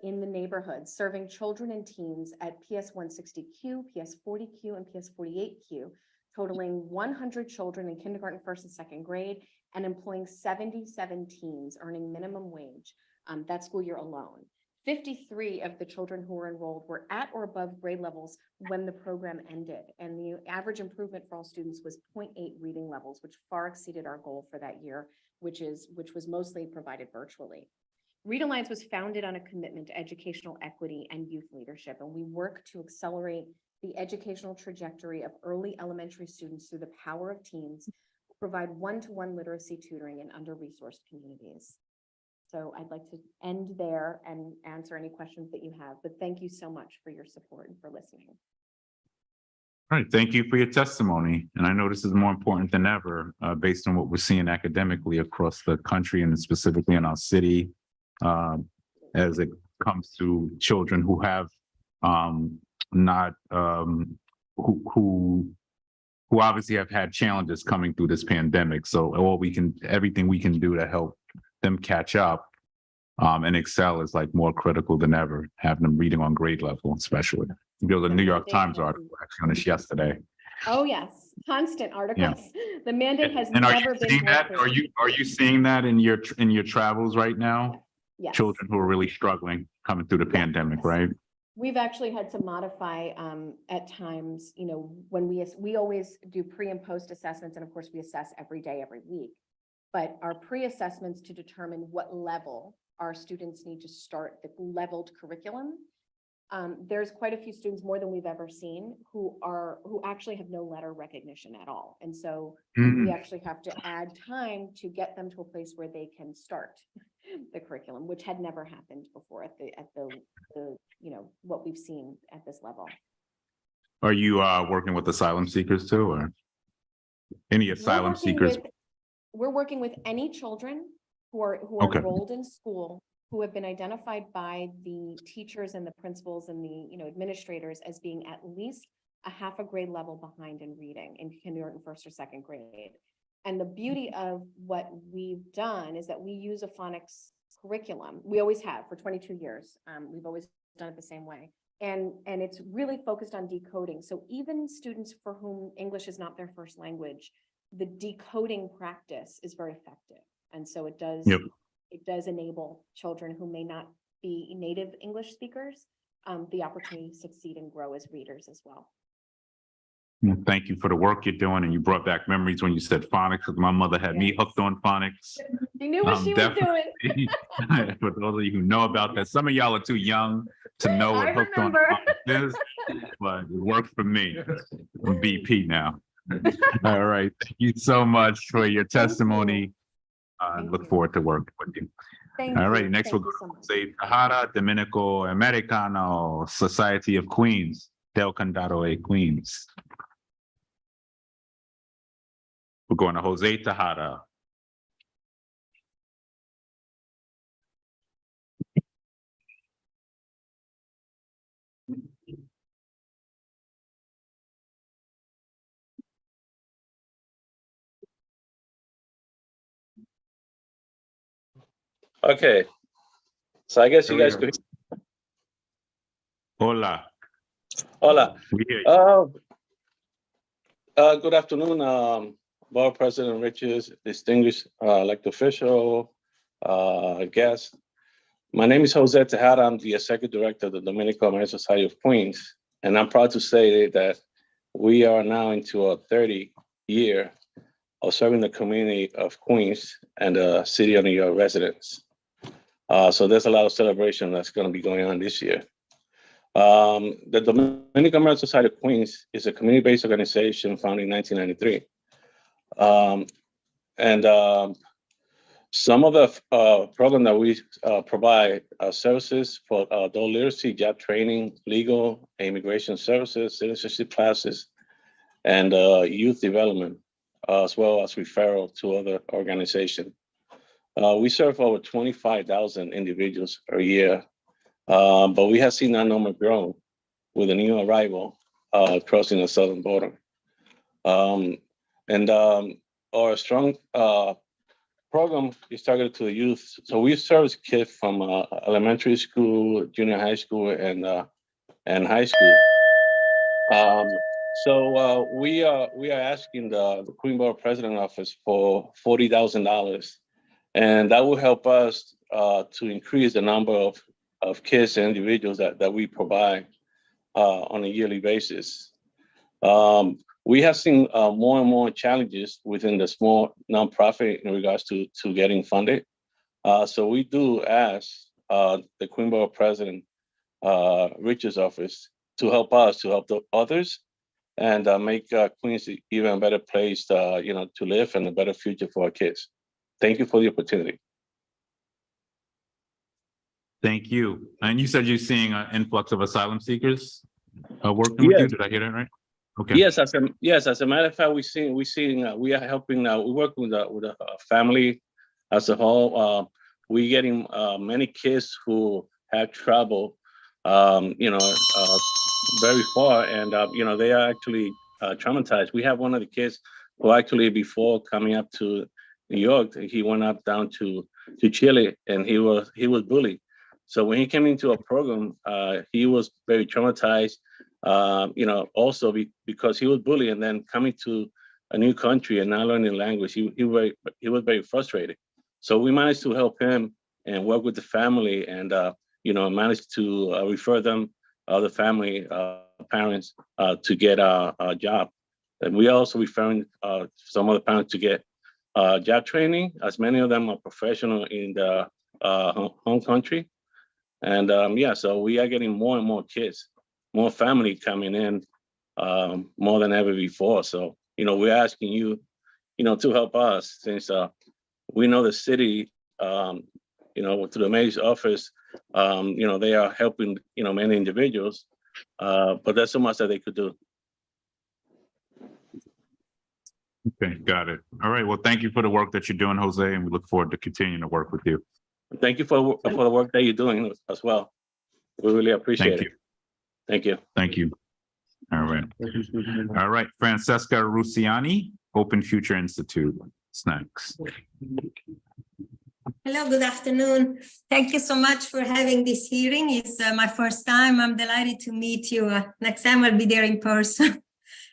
in the neighborhood, serving children and teens at PS 160Q, PS 40Q, and PS 48Q, totaling 100 children in kindergarten, first and second grade, and employing 77 teens earning minimum wage that school year alone. 53 of the children who were enrolled were at or above grade levels when the program ended. And the average improvement for all students was 0.8 reading levels, which far exceeded our goal for that year, which was mostly provided virtually. Read Alliance was founded on a commitment to educational equity and youth leadership, and we work to accelerate the educational trajectory of early elementary students through the power of teens, provide one-to-one literacy tutoring in under-resourced communities. So I'd like to end there and answer any questions that you have, but thank you so much for your support and for listening. All right, thank you for your testimony. And I know this is more important than ever, based on what we're seeing academically across the country and specifically in our city, as it comes to children who have who obviously have had challenges coming through this pandemic. So everything we can do to help them catch up and excel is like more critical than ever, having them reading on grade level, especially. There was a New York Times article actually on this yesterday. Oh, yes, constant articles. The mandate has And are never you been seeing more that? clear. Are you seeing that in your travels right now? Yes. Children who are really struggling coming through the pandemic, right? We've actually had to modify at times, you know, when we always do pre and post assessments, and of course we assess every day, every week. But our pre-assessments to determine what level our students need to start the leveled curriculum. There's quite a few students, more than we've ever seen, who actually have no letter recognition at all. And so we actually have to add time to get them to a place where they can start the curriculum, which had never happened before at the you know, what we've seen at this level. Are you working with asylum seekers too, or any asylum seekers? We're working with any children who are Okay. enrolled in school, who have been identified by the teachers and the principals and the, you know, administrators as being at least a half a grade level behind in reading in kindergarten, first or second grade. And the beauty of what we've done is that we use a phonics curriculum. We always have for 22 years. We've always done it the same way. And it's really focused on decoding. So even students for whom English is not their first language, the decoding practice is very effective. And so it does enable children who may not be native English speakers the opportunity to succeed and grow as readers as well. Thank you for the work you're doing, and you brought back memories when you said phonics, because my mother had me hooked on phonics. You knew what she was doing. For those of you who know about that, some of y'all are too young to know what hooked on phonics is, but it worked for me. I'm BP now. All right, thank you so much for your testimony. I look forward to working with you. All right, next we'll go to Tejada, Dominico Americano Society of Queens, Del Condado, Queens. We're going to Jose Tejada. Okay, so I guess you guys could. Hola. Hola. We hear you. Good afternoon, Board President Richards, distinguished elected official, guests. My name is Jose Tejada. I'm the Executive Director of the Dominican American Society of Queens, and I'm proud to say that we are now into our 30th year of serving the community of Queens and the city of New York residents. So there's a lot of celebration that's going to be going on this year. The Dominican American Society of Queens is a community-based organization founded in 1993. Some of the programs that we provide are services for adult literacy, job training, legal, immigration services, citizenship classes, and youth development, as well as referral to other organizations. We serve over 25,000 individuals a year, but we have seen that number grow with a new arrival crossing the southern border. Our strong program is targeted to the youth. So we service kids from elementary school, junior high school, and high school. We are asking the Queens Borough President Office for $40,000, and that will help us to increase the number of of kids and individuals that we provide on a yearly basis. We have seen more and more challenges within the small nonprofit in regards to getting funded. So we do ask the Queens Borough President Rich's office to help us, to help the others, and make Queens even a better place, to live and a better future for our kids. Thank you for the opportunity. Thank you. And you said you're seeing an influx of asylum seekers working with you. Did I hear that right? Okay. Yes, as a matter of fact, we are helping now. We work with a family as a whole. We're getting many kids who have traveled, very far, and they are actually traumatized. We have one of the kids who actually, before coming up to New York, he went up down to Chile, and he was bullied. So when he came into a program, he was very traumatized. Also because he was bullied, and then coming to a new country and not learning language, he was very frustrated. So we managed to help him and work with the family, and managed to refer them, the family parents, to get a job. And we also referring some of the parents to get job training, as many of them are professional in the home country. And so we are getting more and more kids, more family coming in, more than ever before. So, we're asking you, to help us, since we know the city, through the mayor's office, they are helping, many individuals, but there's so much that they could do. Okay, got it. All right. Well, thank you for the work that you're doing, Jose, and we look forward to continuing to work with you. Thank you for the work that you're doing as well. We really appreciate it. Thank you. Thank you. All right. All right. Francesca Rusiani, Open Future Institute. Snacks. Hello, good afternoon. Thank you so much for having this hearing. It's my first time. I'm delighted to meet you. Next time I'll be there in person.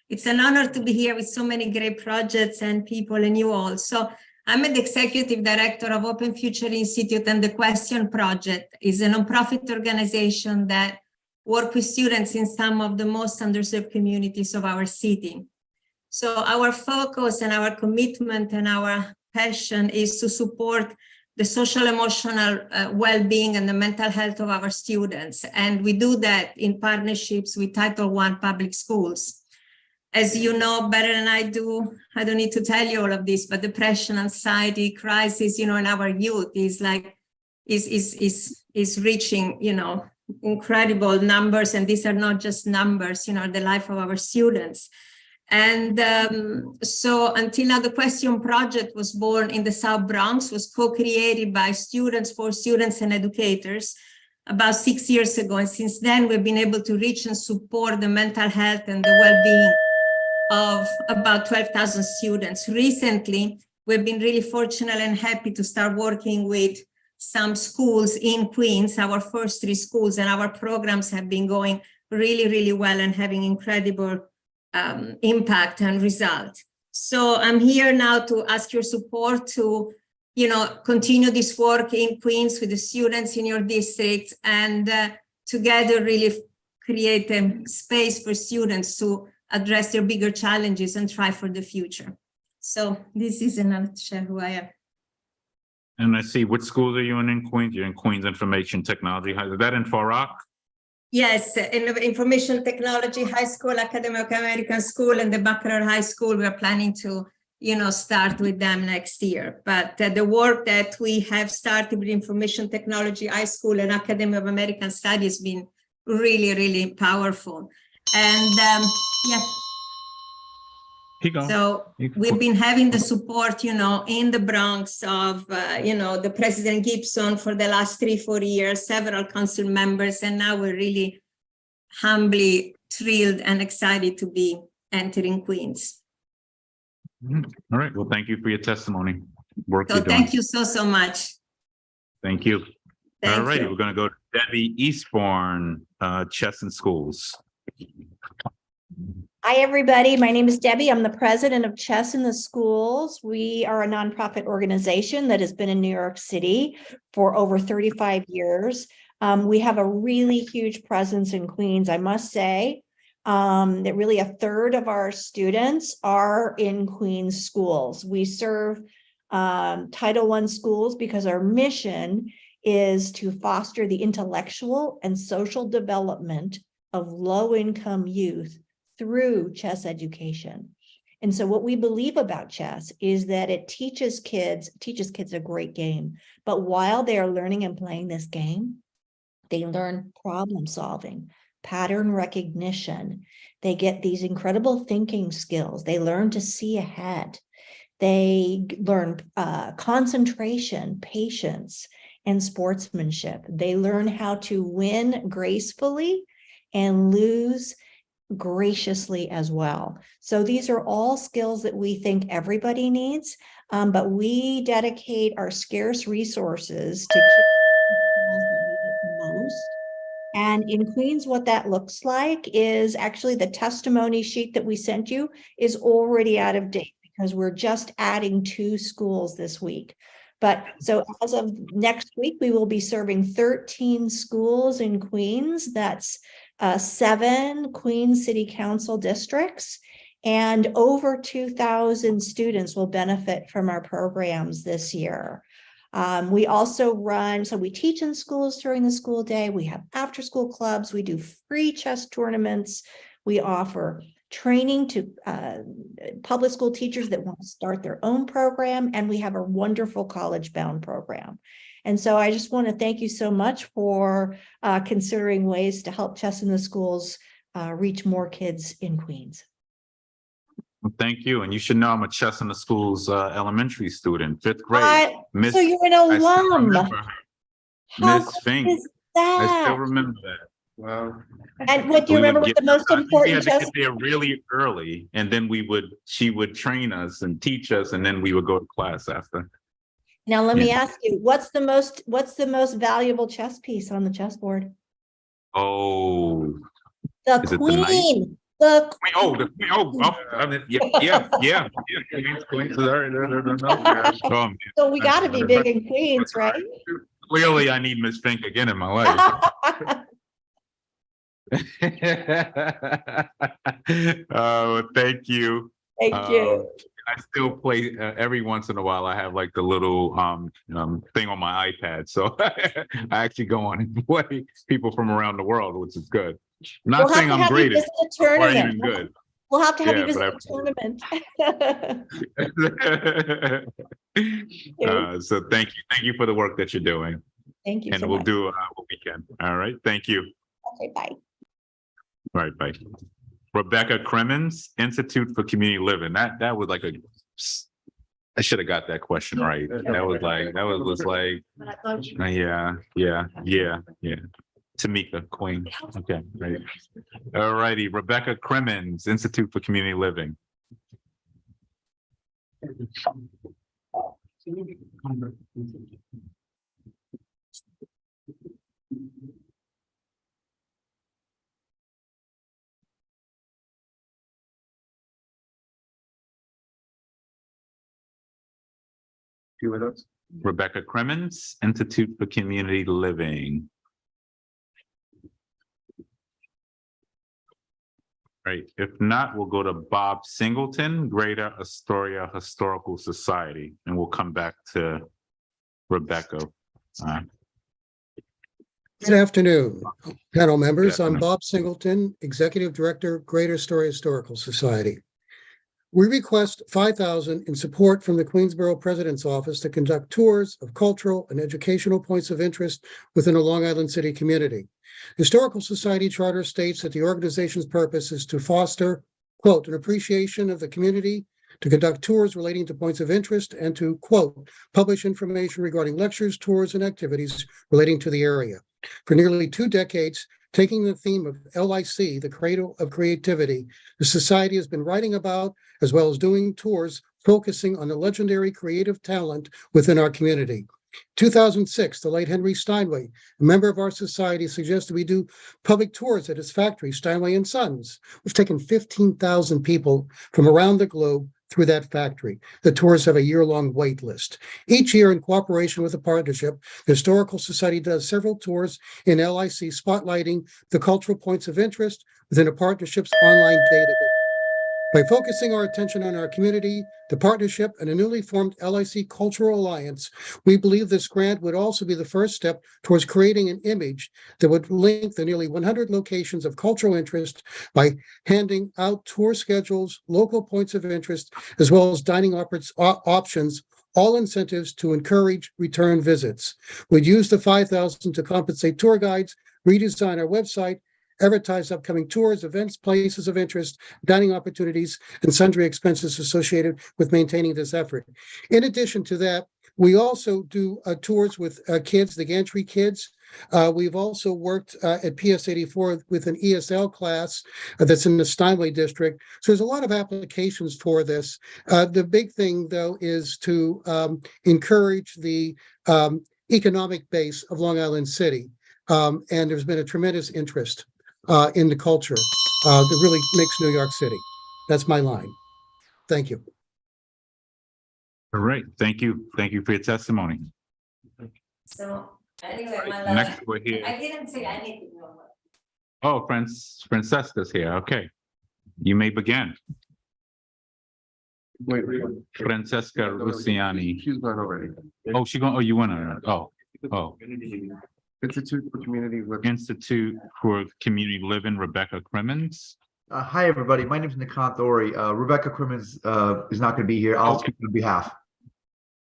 It's an honor to be here with so many great projects and people and you all. So I'm the executive director of Open Future Institute, and the Question Project is a nonprofit organization that works with students in some of the most underserved communities of our city. So our focus and our commitment and our passion is to support the social emotional well-being and the mental health of our students. And we do that in partnerships with Title I public schools. As you know better than I do, I don't need to tell you all of this, but depression, anxiety, crisis, in our youth is reaching, incredible numbers. And these are not just numbers, the life of our students. And so until now, the Question Project was born in the South Bronx, was co-created by students, for students and educators about 6 years ago. And since then, we've been able to reach and support the mental health and the well-being of about 12,000 students. Recently, we've been really fortunate and happy to start working with some schools in Queens, our first 3 schools, and our programs have been going really, really well and having incredible impact and result. So I'm here now to ask your support to, continue this work in Queens with the students in your district, and together really create a space for students to address their bigger challenges and try for the future. So this is in a nutshell who I am. And I see, which schools are you in Queens? You're in Queens Information Technology. Is that in Far Rock? Yes, in Information Technology High School, Academy of American School, and the Baccalaureate High School. We're planning to, start with them next year. But the work that we have started with Information Technology High School and Academy of American Studies has been really, really powerful. And so we've been having the support, in the Bronx of, the President Gibson for the last 3-4 years, several council members, and now we're really humbly thrilled and excited to be entering Queens. All right. Well, thank you for your testimony. So thank you so much. Thank you. Thank All right. you. We're going to go to Debbie Eastbourne, Chesson Schools. Hi, everybody. My name is Debbie. I'm the president of Chesson Schools. We are a nonprofit organization that has been in New York City for over 35 years. We have a really huge presence in Queens, I must say. That really a third of our students are in Queens schools. We serve Title I schools because our mission is to foster the intellectual and social development of low-income youth through chess education. And so what we believe about chess is that it teaches kids a great game, but while they are learning and playing this game, they learn problem solving, pattern recognition. They get these incredible thinking skills. They learn to see ahead. They learn concentration, patience, and sportsmanship. They learn how to win gracefully and lose graciously as well. So these are all skills that we think everybody needs, but we dedicate our scarce resources to kids that need it the most. And in Queens, what that looks like is actually the testimony sheet that we sent you is already out of date because we're just adding 2 schools this week. But so as of next week, we will be serving 13 schools in Queens. That's 7 Queens City Council districts, and over 2,000 students will benefit from our programs this year. We also run, so we teach in schools during the school day. We have after school clubs. We do free chess tournaments. We offer training to public school teachers that want to start their own program. And we have a wonderful college bound program. And so I just want to thank you so much for considering ways to help Chess in the Schools reach more kids in Queens. Well, thank you. And you should know I'm a Chess in the Schools elementary student, 5th grade. So you're an alum. Miss Fink. Is that? I still remember that. Wow. And what do you remember was the most important we had to chess? get there really early, and then she would train us and teach us, and then we would go to class after. Now let me ask you, what's the most valuable chess piece on the chessboard? Oh, The is it queen. The queen. I mean, yeah. Queens. Oh, So we got to be big in Queens, right? Clearly, I need Miss Fink again in my life. Oh, thank you. Thank you. I still play every once in a while. I have like the little thing on my iPad, so I actually go on and play people from around the world, which is good. Not saying I'm great at it or even good. We'll have to have you Yeah, visit but the tournament. So thank you for the work that you're doing, Thank you and so we'll much. do what we can. All right, thank you. Okay, bye. All right, bye. Rebecca Cremens, Institute for Community Living. That was like I should have got that question right. That was like yeah. Tamika, Queen. Okay, right. All righty, Rebecca Cremens, Institute for Community Living. Rebecca Cremens, Institute for Community Living. Right, if not, we'll go to Bob Singleton, Greater Astoria Historical Society, and we'll come back to Rebecca. Good afternoon, panel members. Good I'm afternoon. Bob Singleton, Executive Director, Greater Astoria Historical Society. We request $5,000 in support from the Queens Borough President's Office to conduct tours of cultural and educational points of interest within a Long Island City community. Historical Society Charter states that the organization's purpose is to foster, quote, an appreciation of the community, to conduct tours relating to points of interest, and to, quote, publish information regarding lectures, tours, and activities relating to the area. For nearly 2 decades, taking the theme of LIC, the cradle of creativity, the Society has been writing about, as well as doing tours, focusing on the legendary creative talent within our community. 2006, the late Henry Steinway, a member of our society, suggested we do public tours at his factory, Steinway & Sons. We've taken 15,000 people from around the globe through that factory. The tours have a year-long wait list. Each year, in cooperation with the partnership, the Historical Society does several tours in LIC, spotlighting the cultural points of interest within the partnership's online database. By focusing our attention on our community, the partnership, and a newly formed LIC Cultural Alliance, we believe this grant would also be the first step towards creating an image that would link the nearly 100 locations of cultural interest by handing out tour schedules, local points of interest, as well as dining options, all incentives to encourage return visits. We'd use the $5,000 to compensate tour guides, redesign our website, advertise upcoming tours, events, places of interest, dining opportunities, and sundry expenses associated with maintaining this effort. In addition to that, we also do tours with kids, the gantry kids. We've also worked at PS 84 with an ESL class that's in the Steinway district. So there's a lot of applications for this. The big thing, though, is to encourage the economic base of Long Island City. And there's been a tremendous interest in the culture that really makes New York City. That's my line. Thank you. All right. Thank you. Thank you for your testimony. So anyway, my love, Next, we're here. I didn't say anything. Oh, Francesca's here. Okay. You may begin. Wait. Francesca Luciani. She's gone already. Oh, she going, oh, you went on it. Oh. Institute for Community Living. Institute for Community Living, Rebecca Crimmins. Hi, everybody. My name is Nikant Ori. Rebecca Crimmins is not going to be here. I'll speak on behalf.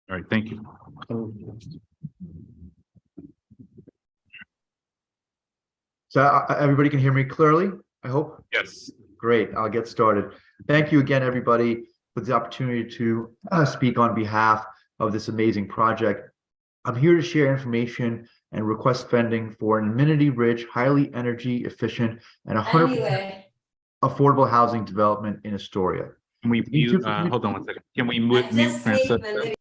All right, thank you. So everybody can hear me clearly, I hope? Yes. Great, I'll get started. Thank you again, everybody, for the opportunity to speak on behalf of this amazing project. I'm here to share information and request funding for an amenity-rich, highly energy efficient, and 100% affordable housing development in Astoria. Can we mute, hold on one second. Can we mute Francesca?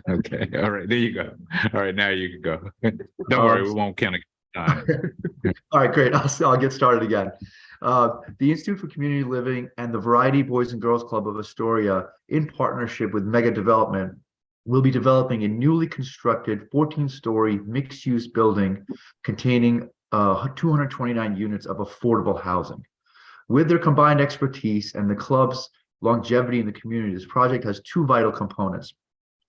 Okay, all right, there you go. All right, now you can go. Don't worry, we won't count time. All right, great. I'll get started again. The Institute for Community Living and the Variety Boys and Girls Club of Astoria, in partnership with Mega Development, will be developing a newly constructed 14-story mixed-use building containing 229 units of affordable housing. With their combined expertise and the club's longevity in the community, this project has two vital components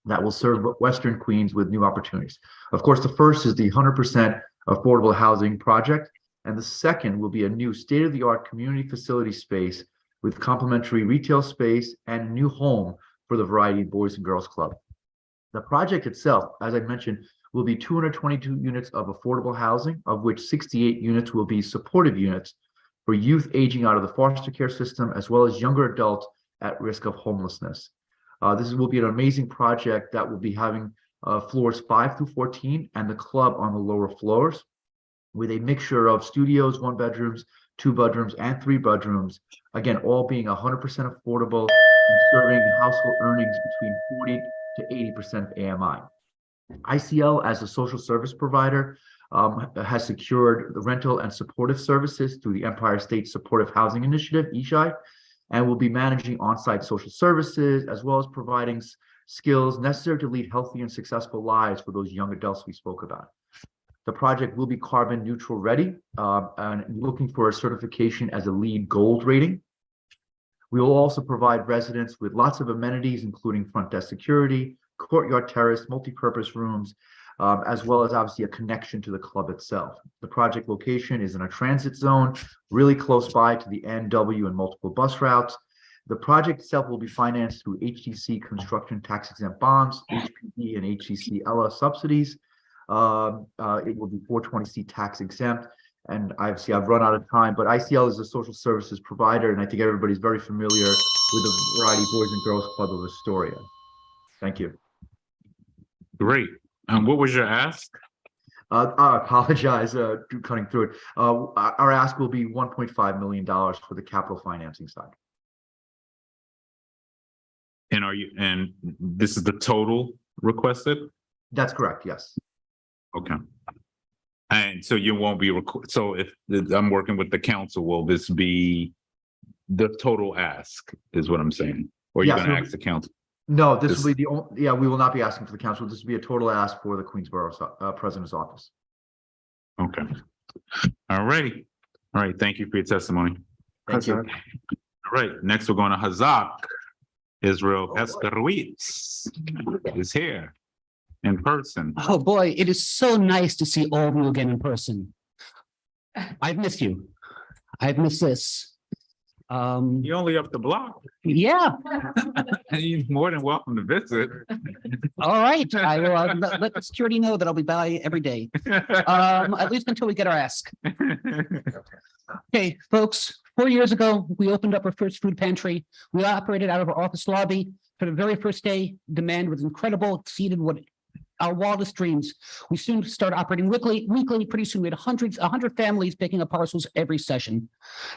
that will serve Western Queens with new opportunities. Of course, the first is the 100% affordable housing project, and the second will be a new state-of-the-art community facility space with complementary retail space and a new home for the Variety Boys and Girls Club. The project itself, as I mentioned, will be 222 units of affordable housing, of which 68 units will be supportive units for youth aging out of the foster care system, as well as younger adults at risk of homelessness. This will be an amazing project that will be having floors 5 through 14 and the club on the lower floors, with a mixture of studios, 1 bedrooms, 2 bedrooms, and 3 bedrooms. Again, all being 100% affordable and serving household earnings between 40 to 80% of AMI. ICL, as a social service provider, has secured the rental and supportive services through the Empire State Supportive Housing Initiative, ESHI, and will be managing on-site social services, as well as providing skills necessary to lead healthy and successful lives for those young adults we spoke about. The project will be carbon neutral ready and looking for a certification as a LEED Gold rating. We will also provide residents with lots of amenities, including front desk security, courtyard terrace, multi-purpose rooms, as well as obviously a connection to the club itself. The project location is in a transit zone, really close by to the NW and multiple bus routes. The project itself will be financed through HTC construction tax exempt bonds, HPE and HTC ELA subsidies. It will be 420C tax exempt. And I've run out of time, but ICL is a social services provider, and I think everybody's very familiar with the Variety Boys and Girls Club of Astoria. Thank you. Great. What was your ask? I apologize cutting through it. Our ask will be $1.5 million for the capital financing side. And this is the total requested? That's correct, yes. Okay. And so you won't be so if I'm working with the council, will this be the total ask is what I'm saying, or you're Yes, gonna no. ask the council? No, this will be the only, yeah, we will not be asking for the council. This will be a total ask for the Queens Borough President's office. Okay. All righty. All right, thank you for your testimony. Thank you. All right, next we're going to Hazak. Israel Pescaruiz is here in person. Oh, boy, it is so nice to see all of you again in person. I've missed you. I've missed this. You're only up the block. Yeah. You're more than welcome to visit. All right. I will let the security know that I'll be by every day. At least until we get our ask. Okay, folks, 4 years ago, we opened up our first food pantry. We operated out of our office lobby. For the very first day, demand was incredible, exceeded what our wildest dreams. We soon started operating weekly. Pretty soon we had 100 families picking up parcels every session.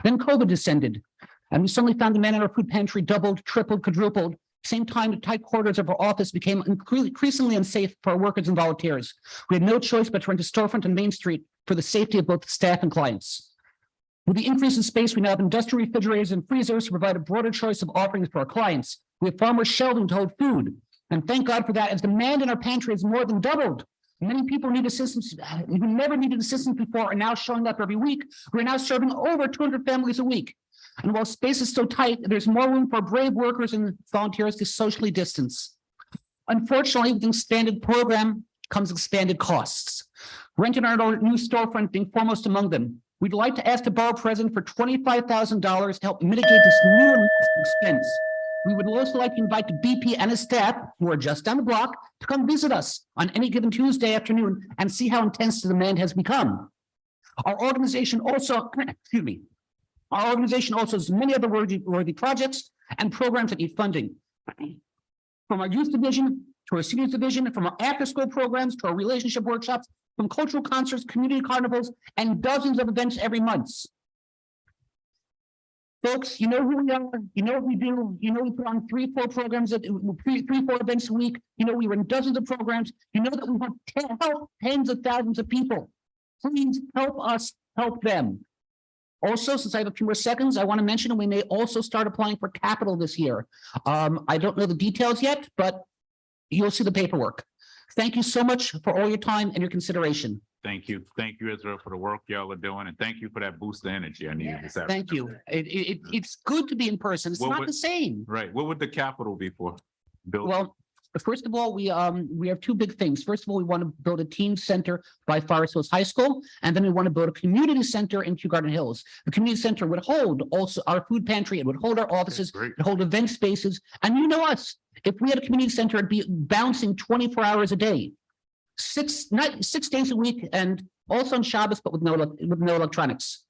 Then COVID descended, and we suddenly found demand in our food pantry doubled, tripled, quadrupled. Same time, the tight corridors of our office became increasingly unsafe for our workers and volunteers. We had no choice but to rent a storefront on Main Street for the safety of both staff and clients. With the increase in space, we now have industrial refrigerators and freezers to provide a broader choice of offerings for our clients. We have far more shelving to hold food. And thank God for that, as demand in our pantry has more than doubled. Many people need assistance who never needed assistance before are now showing up every week. We're now serving over 200 families a week. And while space is so tight, there's more room for brave workers and volunteers to socially distance. Unfortunately, with an expanded program comes expanded costs. Rent in our new storefront being foremost among them. We'd like to ask the borough president for $25,000 to help mitigate this new expense. We would also like to invite the BP and his staff, who are just down the block, to come visit us on any given Tuesday afternoon and see how intense the demand has become. Our organization also, excuse me, our organization also has many other worthy projects and programs that need funding. From our youth division to our seniors division, from our after-school programs to our relationship workshops, from cultural concerts, community carnivals, and dozens of events every month. Folks, you know who we are, you know what we do, you know we put on 3-4 programs, 3-4 events a week, you know we run dozens of programs, you know that we want to help tens of thousands of people. Please help us help them. Also, since I have a few more seconds, I want to mention we may also start applying for capital this year. I don't know the details yet, but you'll see the paperwork. Thank you so much for all your time and your consideration. Thank you, Israel, for the work y'all are doing, and thank you for that boost of energy I needed this afternoon. Thank you. It's good to be in person. It's not the same. Right. What would the capital be for? Bill? Well, first of all, we have two big things. First of all, we want to build a teen center by Forest Hills High School, and then we want to build a community center in Kew Garden Hills. The community center would hold also our food pantry. It would hold our offices, it would hold event spaces. And you know us, if we had a community center, it'd be bouncing 24 hours a day, 6 days a week, and also on Shabbos, but with no electronics.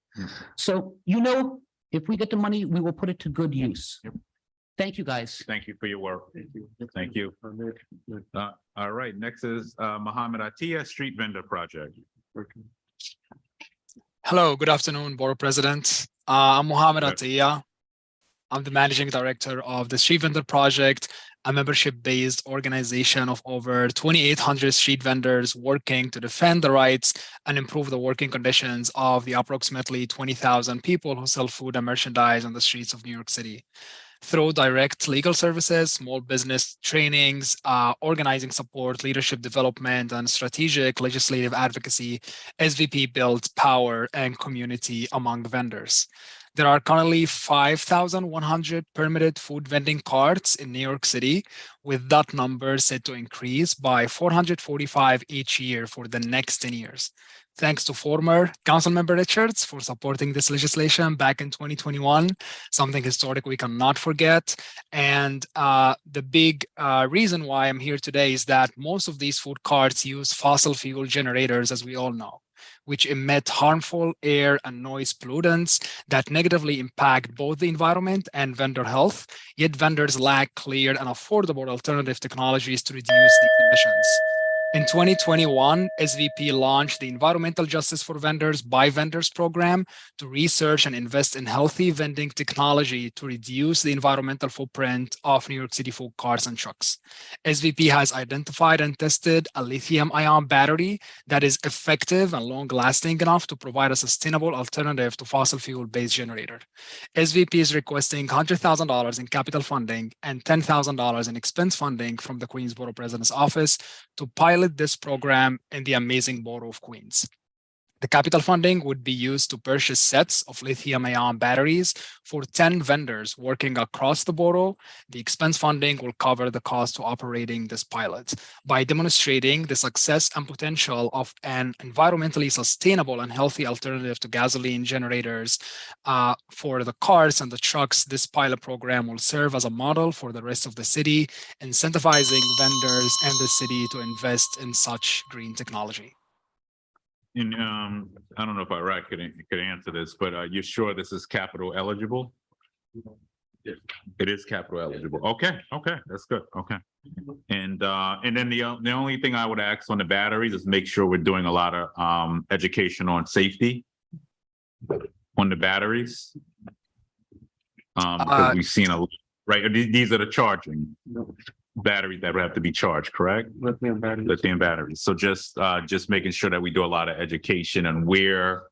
So, you know, if we get the money, we will put it to good use. Yep. Thank you, guys. Thank you for your work. Thank you. All right, next is Mohammed Atiyah, Street Vendor Project. Hello, good afternoon, Borough President. I'm Mohammed Atiyah. I'm the Managing Director of the Street Vendor Project, a membership-based organization of over 2,800 street vendors working to defend the rights and improve the working conditions of the approximately 20,000 people who sell food and merchandise on the streets of New York City. Through direct legal services, small business trainings, organizing support, leadership development, and strategic legislative advocacy, SVP builds power and community among vendors. There are currently 5,100 permitted food vending carts in New York City, with that number set to increase by 445 each year for the next 10 years. Thanks to former Councilmember Richards for supporting this legislation back in 2021, something historic we cannot forget. And the big reason why I'm here today is that most of these food carts use fossil fuel generators, as we all know, which emit harmful air and noise pollutants that negatively impact both the environment and vendor health, yet vendors lack clear and affordable alternative technologies to reduce these emissions. In 2021, SVP launched the Environmental Justice for Vendors by Vendors program to research and invest in healthy vending technology to reduce the environmental footprint of New York City food cars and trucks. SVP has identified and tested a lithium-ion battery that is effective and long-lasting enough to provide a sustainable alternative to fossil fuel-based generator. SVP is requesting $100,000 in capital funding and $10,000 in expense funding from the Queens Borough President's Office to pilot this program in the amazing borough of Queens. The capital funding would be used to purchase sets of lithium-ion batteries for 10 vendors working across the borough. The expense funding will cover the cost of operating this pilot. By demonstrating the success and potential of an environmentally sustainable and healthy alternative to gasoline generators for the cars and the trucks, this pilot program will serve as a model for the rest of the city, incentivizing vendors and the city to invest in such green technology. And I don't know if Iraq could answer this, but you're sure this is capital eligible? It is capital eligible. Okay, that's good. Okay. And then the only thing I would ask on the batteries is make sure we're doing a lot of education on safety on the batteries. Because we've seen these are the charging batteries that would have to be charged, correct? Lithium batteries. So just making sure that we do a lot of education and where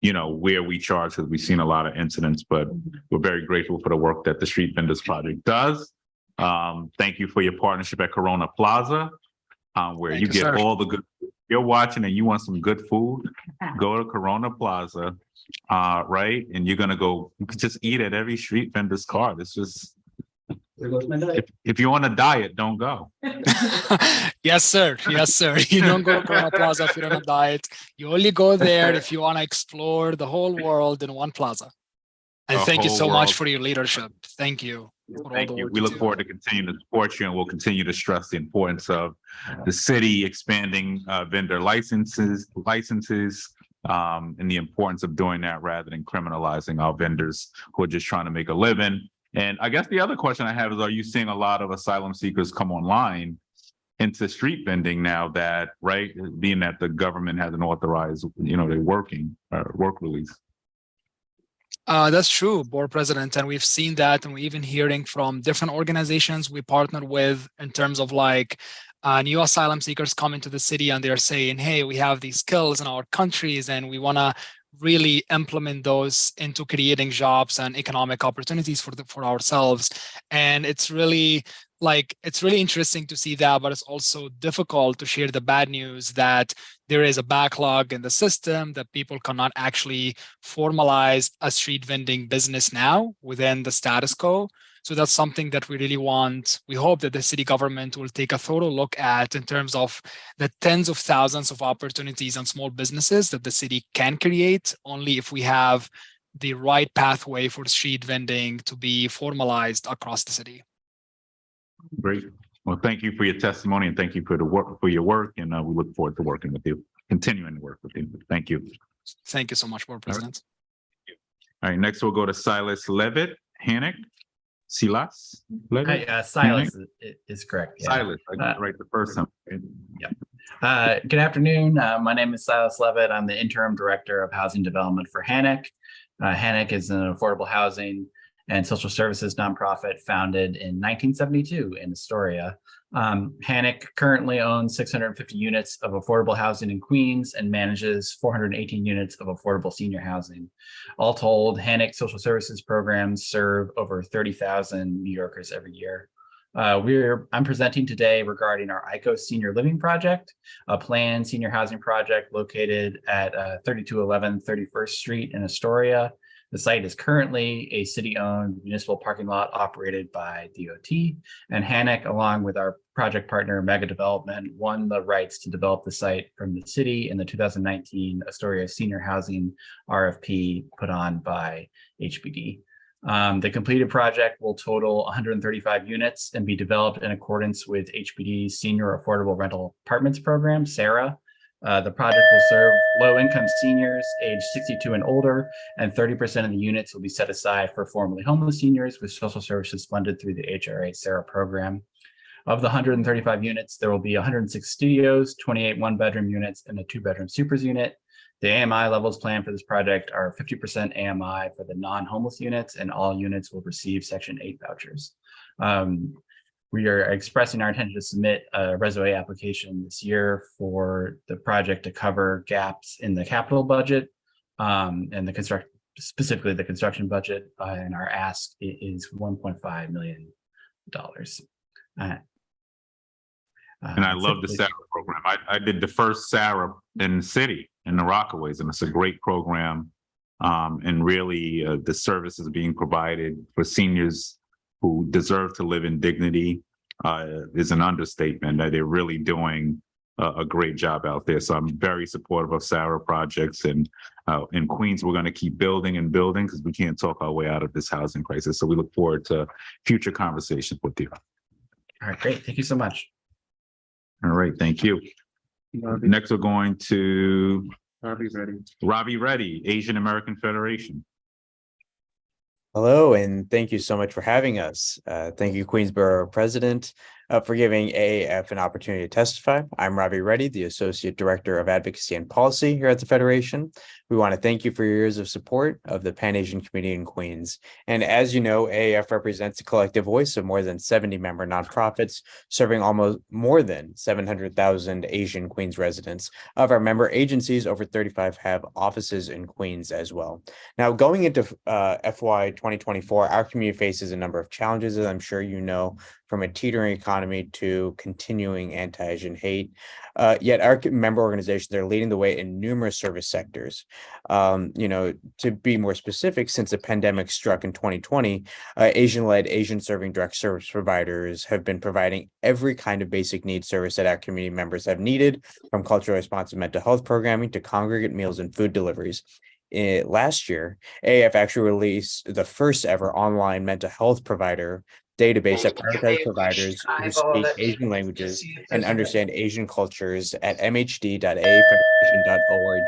we charge, because we've seen a lot of incidents, but we're very grateful for the work that the Street Vendors Project does. Thank you for your partnership at Corona Plaza, where you get all the good. You're watching and you want some good food, go to Corona Plaza, right? And you're gonna go just eat at every street vendor's cart. It's just, if you're on a diet, don't go. Yes, sir. Yes, sir. You don't go to Corona Plaza if you're on a diet. You only go there if you want to explore the whole world in one plaza. And thank you so much for your leadership. Thank you. Thank you. We look forward to continuing to support you, and we'll continue to stress the importance of the city expanding vendor licenses, and the importance of doing that rather than criminalizing our vendors who are just trying to make a living. And I guess the other question I have is, are you seeing a lot of asylum seekers come online into street vending now that, right, being that the government hasn't authorized, they're working, work release? That's true, Board President, and we've seen that, and we're even hearing from different organizations we partner with in terms of new asylum seekers coming to the city, and they're saying, hey, we have these skills in our countries and we want to really implement those into creating jobs and economic opportunities for ourselves. And it's really interesting to see that, but it's also difficult to share the bad news that there is a backlog in the system, that people cannot actually formalize a street vending business now within the status quo. So that's something that we really want. We hope that the city government will take a thorough look at in terms of the tens of thousands of opportunities and small businesses that the city can create only if we have the right pathway for street vending to be formalized across the city. Great. Well, thank you for your testimony, and thank you for your work. And we look forward to working with you, continuing to work with you. Thank you. Thank you so much, Board President. All right, next we'll go to Silas Levitt, Hannock. Silas? Silas is correct. Yeah. Silas, I got it right the first time. Yeah. Good afternoon. My name is Silas Levitt. I'm the Interim Director of Housing Development for Hannock. Hannock is an affordable housing and social services nonprofit founded in 1972 in Astoria. Hannock currently owns 650 units of affordable housing in Queens and manages 418 units of affordable senior housing. All told, Hannock social services programs serve over 30,000 New Yorkers every year. I'm presenting today regarding our ICO Senior Living Project, a planned senior housing project located at 3211 31st Street in Astoria. The site is currently a city-owned municipal parking lot operated by DOT, and Hannock, along with our project partner Mega Development, won the rights to develop the site from the city in the 2019 Astoria Senior Housing RFP put on by HPD. The completed project will total 135 units and be developed in accordance with HPD's Senior Affordable Rental Apartments Program, SARA. The project will serve low-income seniors aged 62 and older, and 30% of the units will be set aside for formerly homeless seniors with social services funded through the HRA SARA program. Of the 135 units, there will be 106 studios, 28 one-bedroom units, and a two-bedroom supers unit. The AMI levels planned for this project are 50% AMI for the non-homeless units, and all units will receive Section 8 vouchers. We are expressing our intention to submit a resume application this year for the project to cover gaps in the capital budget and the specifically the construction budget, and our ask is $1.5 million. And I love the SARA program. I did the first SARA in the city, in the Rockaways, and it's a great program. And really, the services being provided for seniors who deserve to live in dignity is an understatement. They're really doing a great job out there. So I'm very supportive of SARA projects. And in Queens, we're going to keep building and building because we can't talk our way out of this housing crisis. So we look forward to future conversations with you. All right, great. Thank you so much. All right, thank you. Next, we're going to Robbie Reddy, Asian American Federation. Hello, and thank you so much for having us. Thank you, Queens Borough President, for giving AAF an opportunity to testify. I'm Robbie Reddy, the Associate Director of Advocacy and Policy here at the Federation. We want to thank you for your years of support of the Pan-Asian community in Queens. And as you know, AAF represents a collective voice of more than 70 member nonprofits, serving almost more than 700,000 Asian Queens residents. Of our member agencies, over 35 have offices in Queens as well. Now, going into FY 2024, our community faces a number of challenges, as I'm sure you know, from a teetering economy to continuing anti-Asian hate. Yet our member organizations are leading the way in numerous service sectors. To be more specific, since the pandemic struck in 2020, Asian-led, Asian-serving direct service providers have been providing every kind of basic needs service that our community members have needed, from culturally responsive mental health programming to congregate meals and food deliveries. Last year, AAF actually released the first ever online mental health provider database that prioritizes providers who speak Asian languages and understand Asian cultures at mhd.aafederation.org.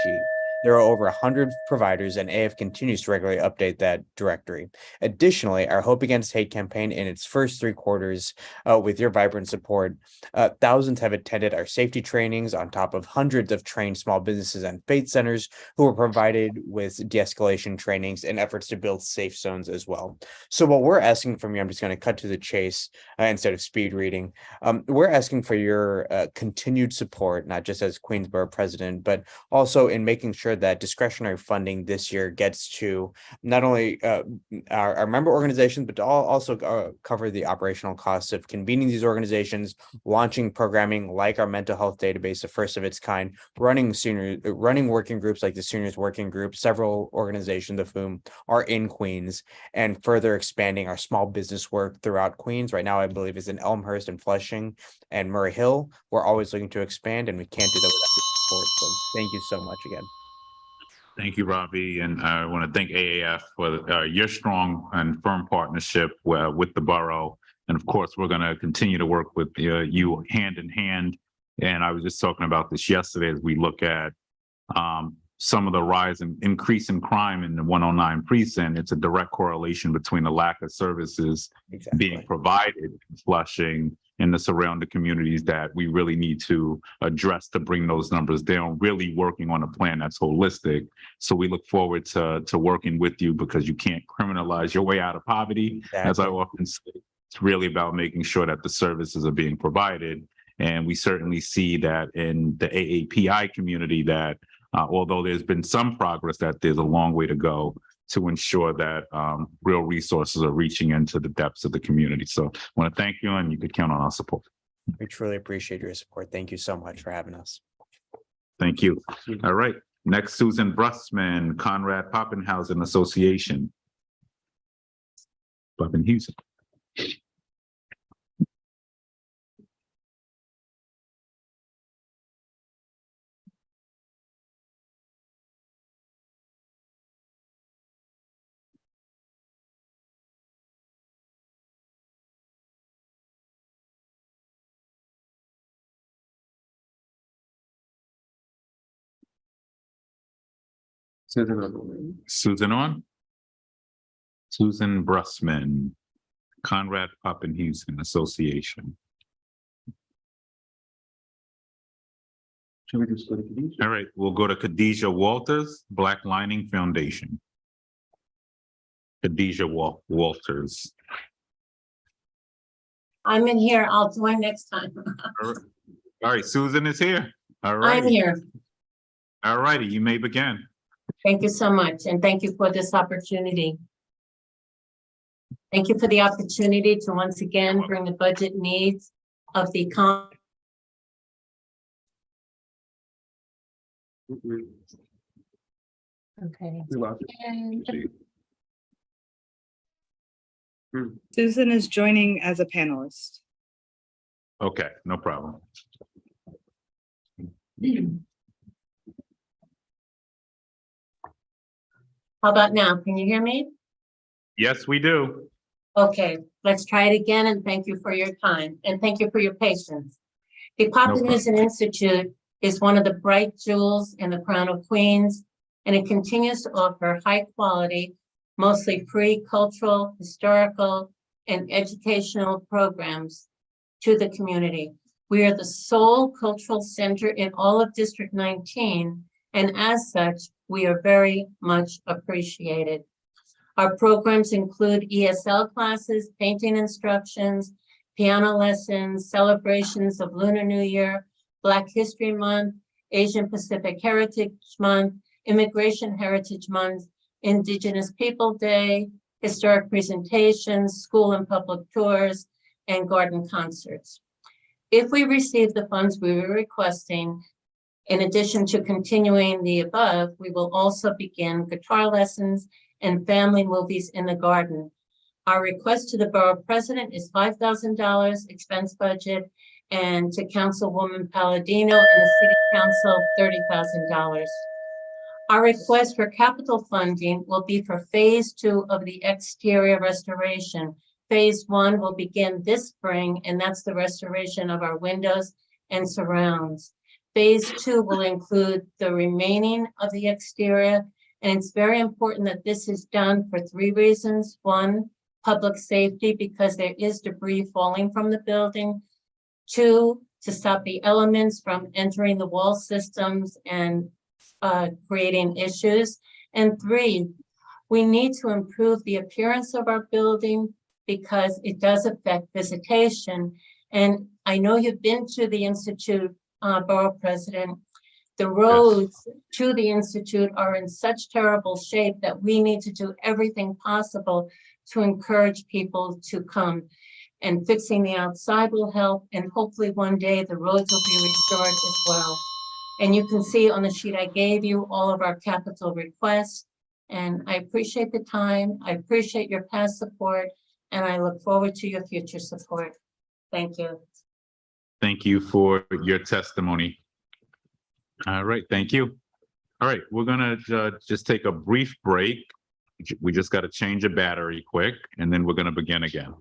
There are over 100 providers, and AF continues to regularly update that directory. Additionally, our Hope Against Hate campaign in its first 3 quarters, with your vibrant support, thousands have attended our safety trainings on top of hundreds of trained small businesses and faith centers who were provided with de-escalation trainings and efforts to build safe zones as well. So what we're asking from you, I'm just going to cut to the chase instead of speed reading. We're asking for your continued support, not just as Queens Borough President, but also in making sure that discretionary funding this year gets to not only our member organizations, but to also cover the operational costs of convening these organizations, launching programming like our mental health database, the first of its kind, running working groups like the Seniors Working Group, several organizations of whom are in Queens, and further expanding our small business work throughout Queens. Right now, I believe is in Elmhurst and Flushing and Murray Hill. We're always looking to expand, and we can't do that without your support. So thank you so much again. Thank you, Robbie. And I want to thank AAF for your strong and firm partnership with the borough. And of course, we're going to continue to work with you hand in hand. And I was just talking about this yesterday as we look at some of the rise and increase in crime in the 109 precinct. It's a direct correlation between the lack of services being provided in Flushing and the surrounding communities that we really need to address to bring those numbers down, really working on a plan that's holistic. So we look forward to working with you, because you can't criminalize your way out of poverty. As I often say, it's really about making sure that the services are being provided. And we certainly see that in the AAPI community that although there's been some progress, that there's a long way to go to ensure that real resources are reaching into the depths of the community. So I want to thank you, and you could count on our support. We truly appreciate your support. Thank you so much for having us. Thank you. All right. Next, Susan Brussman, Conrad Pappenhausen Association. Pappenhausen. Susan on? Susan Brussman, Conrad Pappenhausen Association. Should we just go to Khadijah? All right, we'll go to Khadijah Walters, Black Lining Foundation. Khadijah Walters. I'm in here. I'll join next time. All right, Susan is here. All right. I'm here. All righty, you may begin. Thank you so much, and thank you for this opportunity. Thank you for the opportunity to once again bring the budget needs of the Okay. Susan is joining as a panelist. Okay, no problem. How about now? Can you hear me? Yes, we do. Okay, let's try it again, and thank you for your time, and thank you for your patience. The Population Institute is one of the bright jewels in the crown of Queens, and it continues to offer high quality, mostly free cultural, historical, and educational programs to the community. We are the sole cultural center in all of District 19, and as such, we are very much appreciated. Our programs include ESL classes, painting instructions, piano lessons, celebrations of Lunar New Year, Black History Month, Asian Pacific Heritage Month, Immigration Heritage Month, Indigenous People Day, historic presentations, school and public tours, and garden concerts. If we receive the funds we were requesting, in addition to continuing the above, we will also begin guitar lessons and family movies in the garden. Our request to the Borough President is $5,000 expense budget, and to Councilwoman Palladino and the City Council, $30,000. Our request for capital funding will be for phase 2 of the exterior restoration. Phase 1 will begin this spring, and that's the restoration of our windows and surrounds. Phase 2 will include the remaining of the exterior, and it's very important that this is done for 3 reasons. 1, public safety, because there is debris falling from the building. 2, to stop the elements from entering the wall systems and creating issues. And 3, we need to improve the appearance of our building because it does affect visitation. And I know you've been to the Institute, Borough President. The roads to the Institute are in such terrible shape that we need to do everything possible to encourage people to come. And fixing the outside will help, and hopefully one day the roads will be restored as well. And you can see on the sheet I gave you all of our capital requests. And I appreciate the time. I appreciate your past support, and I look forward to your future support. Thank you. Thank you for your testimony. All right, thank you. All right, we're gonna just take a brief break. We just got to change a battery quick, and then we're gonna begin again.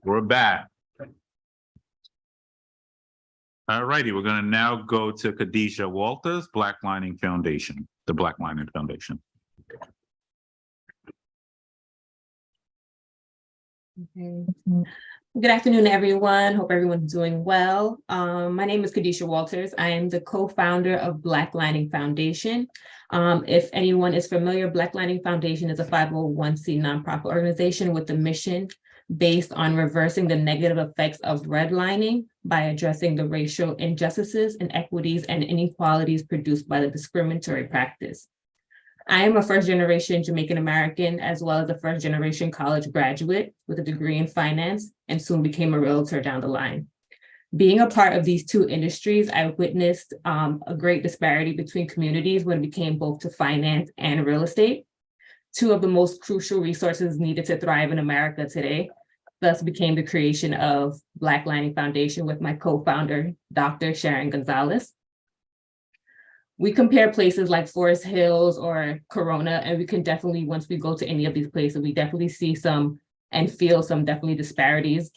We're back. All righty, we're gonna now go to Khadijah Walters, Black Lining Foundation, the Black Lining Foundation. Okay. Good afternoon, everyone. Hope everyone's doing well. My name is Khadijah Walters. I am the co-founder of Black Lining Foundation. If anyone is familiar, Black Lining Foundation is a 501c nonprofit organization with a mission based on reversing the negative effects of redlining by addressing the racial injustices, inequities, and inequalities produced by the discriminatory practice. I am a first-generation Jamaican American, as well as a first-generation college graduate with a degree in finance, and soon became a realtor down the line. Being a part of these two industries, I witnessed a great disparity between communities when it came both to finance and real estate, two of the most crucial resources needed to thrive in America today. Thus became the creation of Black Lining Foundation with my co-founder, Dr. Sharon Gonzalez. We compare places like Forest Hills or Corona, and we can definitely, once we go to any of these places, we definitely see some and feel some definitely disparities.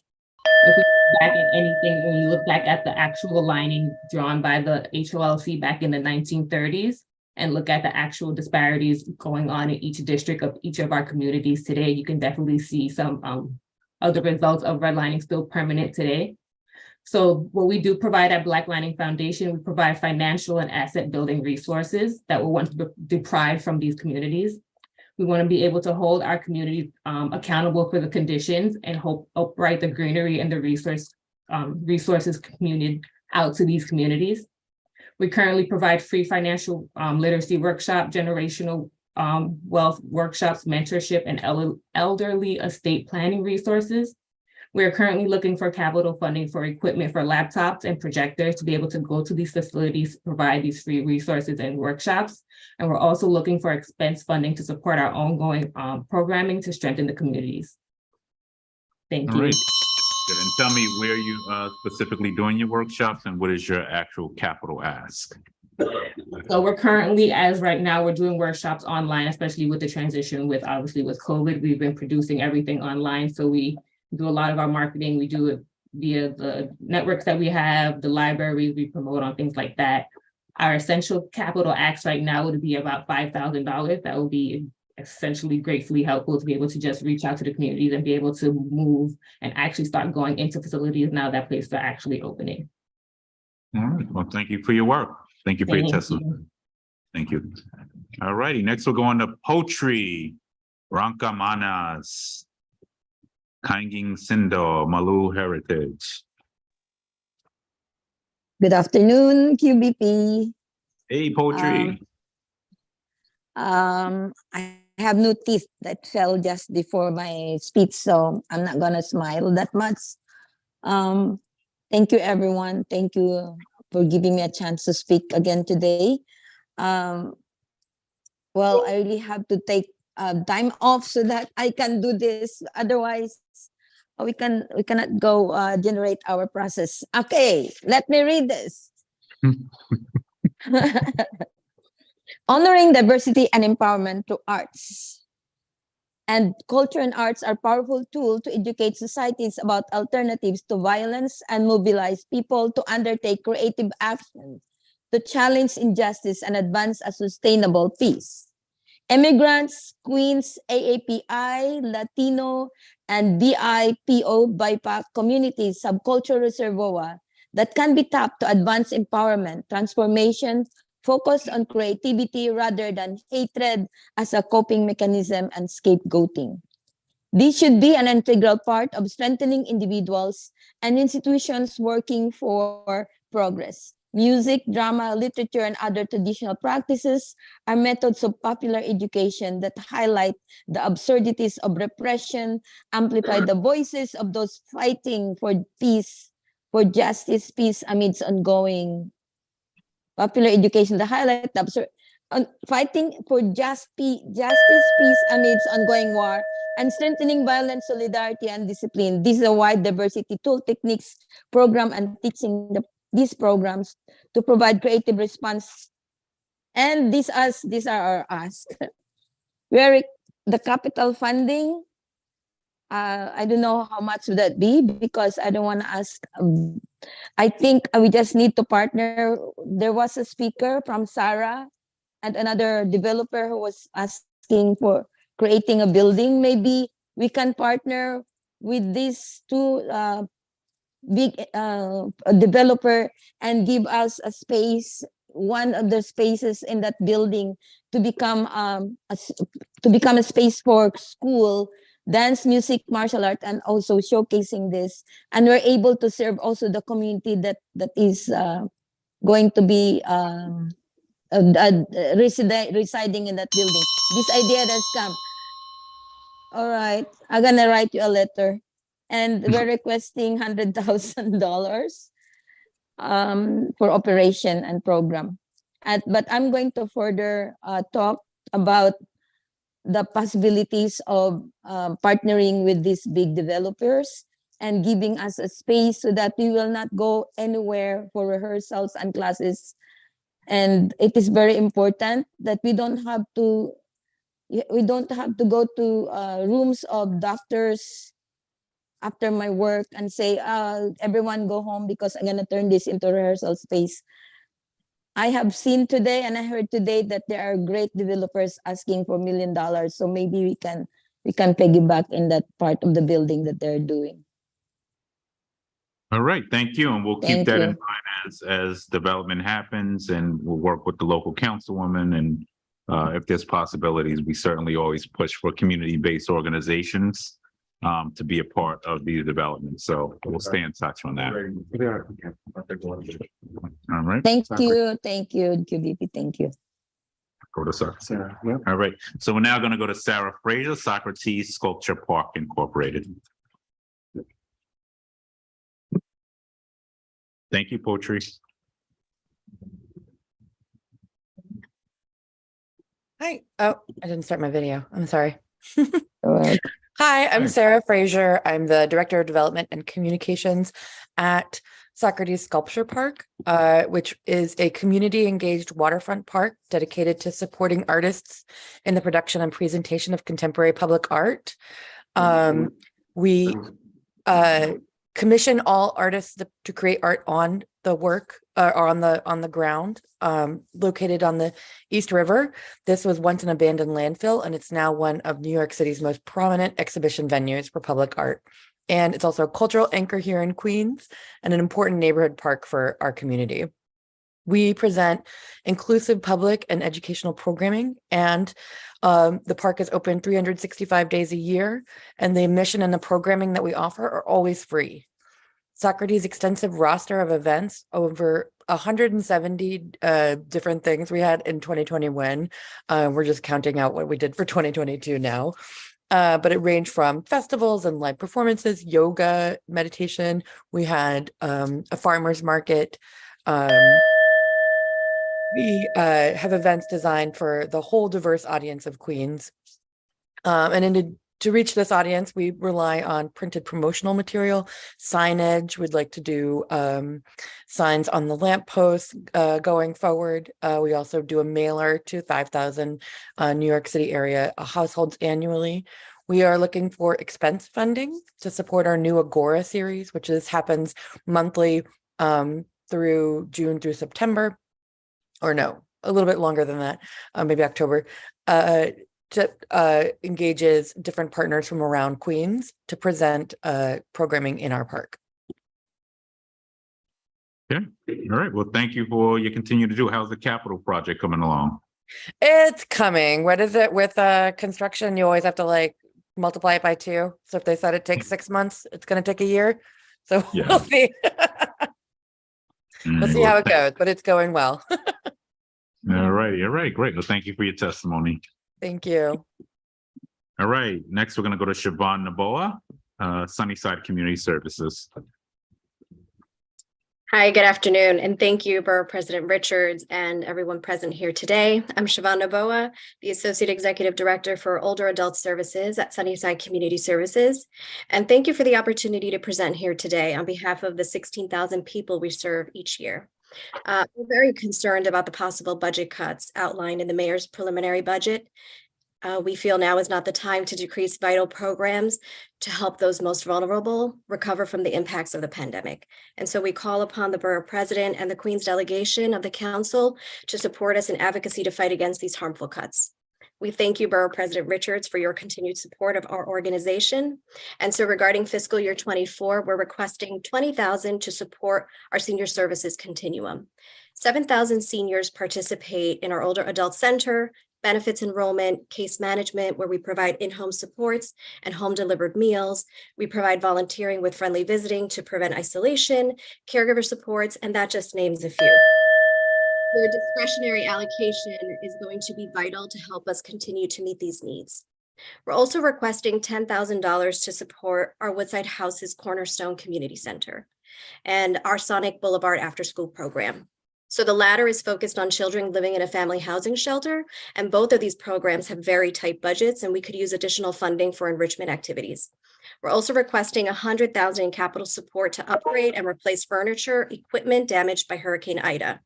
If we look back at anything, when you look back at the actual lining drawn by the HOLC back in the 1930s, and look at the actual disparities going on in each district of each of our communities today, you can definitely see some of the results of redlining still permanent today. So what we do provide at Black Lining Foundation, we provide financial and asset building resources that were once deprived from these communities. We want to be able to hold our community accountable for the conditions and help upright the greenery and the resources community out to these communities. We currently provide free financial literacy workshop, generational wealth workshops, mentorship, and elderly estate planning resources. We are currently looking for capital funding for equipment for laptops and projectors to be able to go to these facilities to provide these free resources and workshops. And we're also looking for expense funding to support our ongoing programming to strengthen the communities. Thank you. All right. And tell me where you specifically doing your workshops and what is your actual capital ask? So we're currently, as right now, we're doing workshops online, especially with the transition with obviously with COVID, we've been producing everything online. So we do a lot of our marketing. We do it via the networks that we have, the libraries we promote on, things like that. Our essential capital ask right now would be about $5,000. That would be essentially gratefully helpful to be able to just reach out to the communities and be able to move and actually start going into facilities now that places are actually opening. All right. Well, thank you for your work. Thank you for your testimony. Thank you. All righty. Next, we'll go on to poetry. Ranka Manas. Kanging Sindo, Malu Heritage. Good afternoon, QBP. Hey, poetry. I have no teeth that fell just before my speech, so I'm not gonna smile that much. Thank you, everyone. Thank you for giving me a chance to speak again today. Well, I really have to take time off so that I can do this. Otherwise, we cannot go generate our process. Okay, let me read this. Honoring diversity and empowerment through arts. And culture and arts are powerful tools to educate societies about alternatives to violence and mobilize people to undertake creative actions to challenge injustice and advance a sustainable peace. Immigrants, Queens, AAPI, Latino, and BIPO, BIPOC communities have cultural reservoir that can be tapped to advance empowerment, transformation, focus on creativity rather than hatred as a coping mechanism and scapegoating. This should be an integral part of strengthening individuals and institutions working for progress. Music, drama, literature, and other traditional practices are methods of popular education that highlight the absurdities of repression, amplify the voices of those fighting for peace, for justice, peace amidst ongoing popular education that highlight the fighting for justice, peace amidst ongoing war, and strengthening violence, solidarity, and discipline. This is a wide diversity tool, techniques, program, and teaching these programs to provide creative response. And these are our asks. Where the capital funding, I don't know how much would that be because I don't want to ask. I think we just need to partner. There was a speaker from Sarah and another developer who was asking for creating a building. Maybe we can partner with these two big developer and give us a space, one of the spaces in that building to become a space for school, dance, music, martial art, and also showcasing this. And we're able to serve also the community that is going to be residing in that building. This idea has come. All right, I'm gonna write you a letter, and we're requesting $100,000 for operation and program. But I'm going to further talk about the possibilities of partnering with these big developers and giving us a space so that we will not go anywhere for rehearsals and classes. And it is very important that we don't have to go to rooms of doctors after my work and say, everyone go home because I'm going to turn this into rehearsal space. I have seen today and I heard today that there are great developers asking for $1 million. So maybe we can piggyback in that part of the building that they're doing. All right, thank you. And we'll keep that in mind as development happens, and we'll work with the local councilwoman. And if there's possibilities, we certainly always push for community-based organizations to be a part of these developments. So we'll stay in touch on that. All right. Thank you, QBP. Thank you. Go to Sarah. Yeah. All right. So we're now going to go to Sarah Fraser, Socrates Sculpture Park Incorporated. Thank you, Poetry. Hi. Oh, I didn't start my video. I'm sorry. Hi, I'm Sarah Fraser. I'm the Director of Development and Communications at Socrates Sculpture Park, which is a community-engaged waterfront park dedicated to supporting artists in the production and presentation of contemporary public art. We commission all artists to create art on the work or on the ground located on the East River. This was once an abandoned landfill, and it's now one of New York City's most prominent exhibition venues for public art. And it's also a cultural anchor here in Queens and an important neighborhood park for our community. We present inclusive public and educational programming, and the park is open 365 days a year, and the admission and the programming that we offer are always free. Socrates' extensive roster of events, over 170 different things we had in 2021. We're just counting out what we did for 2022 now. But it ranged from festivals and live performances, yoga, meditation. We had a farmer's market. We have events designed for the whole diverse audience of Queens. To reach this audience, we rely on printed promotional material, signage. We'd like to do signs on the lampposts going forward. We also do a mailer to 5,000 New York City area households annually. We are looking for expense funding to support our new Agora series, which happens monthly through June through September, or no, a little bit longer than that, maybe October. Engages different partners from around Queens to present programming in our park. Yeah. All right. Well, thank you for your continue to do. How's the capital project coming along? It's coming. What is it with construction? You always have to multiply it by 2. So if they said it takes 6 months, it's going to take a year. So yeah. We'll see. We'll see how it goes, but it's going well. All righty. All right. Great. Well, thank you for your testimony. Thank you. All right. Next, we're going to go to Siobhan Naboa, Sunnyside Community Services. Hi, good afternoon, and thank you, Borough President Richards and everyone present here today. I'm Siobhan Naboa, the Associate Executive Director for Older Adult Services at Sunnyside Community Services. And thank you for the opportunity to present here today on behalf of the 16,000 people we serve each year. We're very concerned about the possible budget cuts outlined in the mayor's preliminary budget. We feel now is not the time to decrease vital programs to help those most vulnerable recover from the impacts of the pandemic. And so we call upon the Borough President and the Queens delegation of the Council to support us in advocacy to fight against these harmful cuts. We thank you, Borough President Richards, for your continued support of our organization. And so regarding fiscal year 24, we're requesting $20,000 to support our senior services continuum. 7,000 seniors participate in our older adult center, benefits enrollment, case management, where we provide in-home supports and home delivered meals. We provide volunteering with friendly visiting to prevent isolation, caregiver supports, and that just names a few. Their discretionary allocation is going to be vital to help us continue to meet these needs. We're also requesting $10,000 to support our Woodside Houses Cornerstone Community Center and our Sonic Boulevard After School program. So the latter is focused on children living in a family housing shelter, and both of these programs have very tight budgets, and we could use additional funding for enrichment activities. We're also requesting $100,000 in capital support to upgrade and replace furniture, equipment damaged by Hurricane Ida.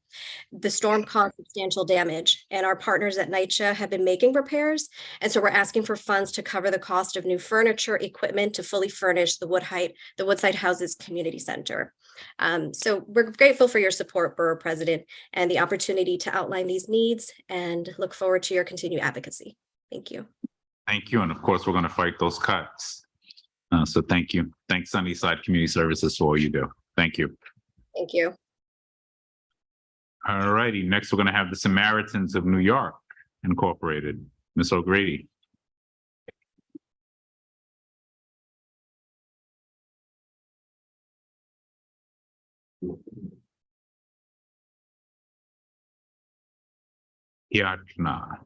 The storm caused substantial damage, and our partners at NYCHA have been making repairs, and so we're asking for funds to cover the cost of new furniture, equipment to fully furnish the Woodside Houses Community Center. So we're grateful for your support, Borough President, and the opportunity to outline these needs, and look forward to your continued advocacy. Thank you. Thank you. And of course, we're going to fight those cuts. So thank you. Thanks, Sunnyside Community Services, for all you do. Thank you. Thank you. All righty. Next, we're going to have the Samaritans of New York Incorporated. Ms. O'Grady. Fiadna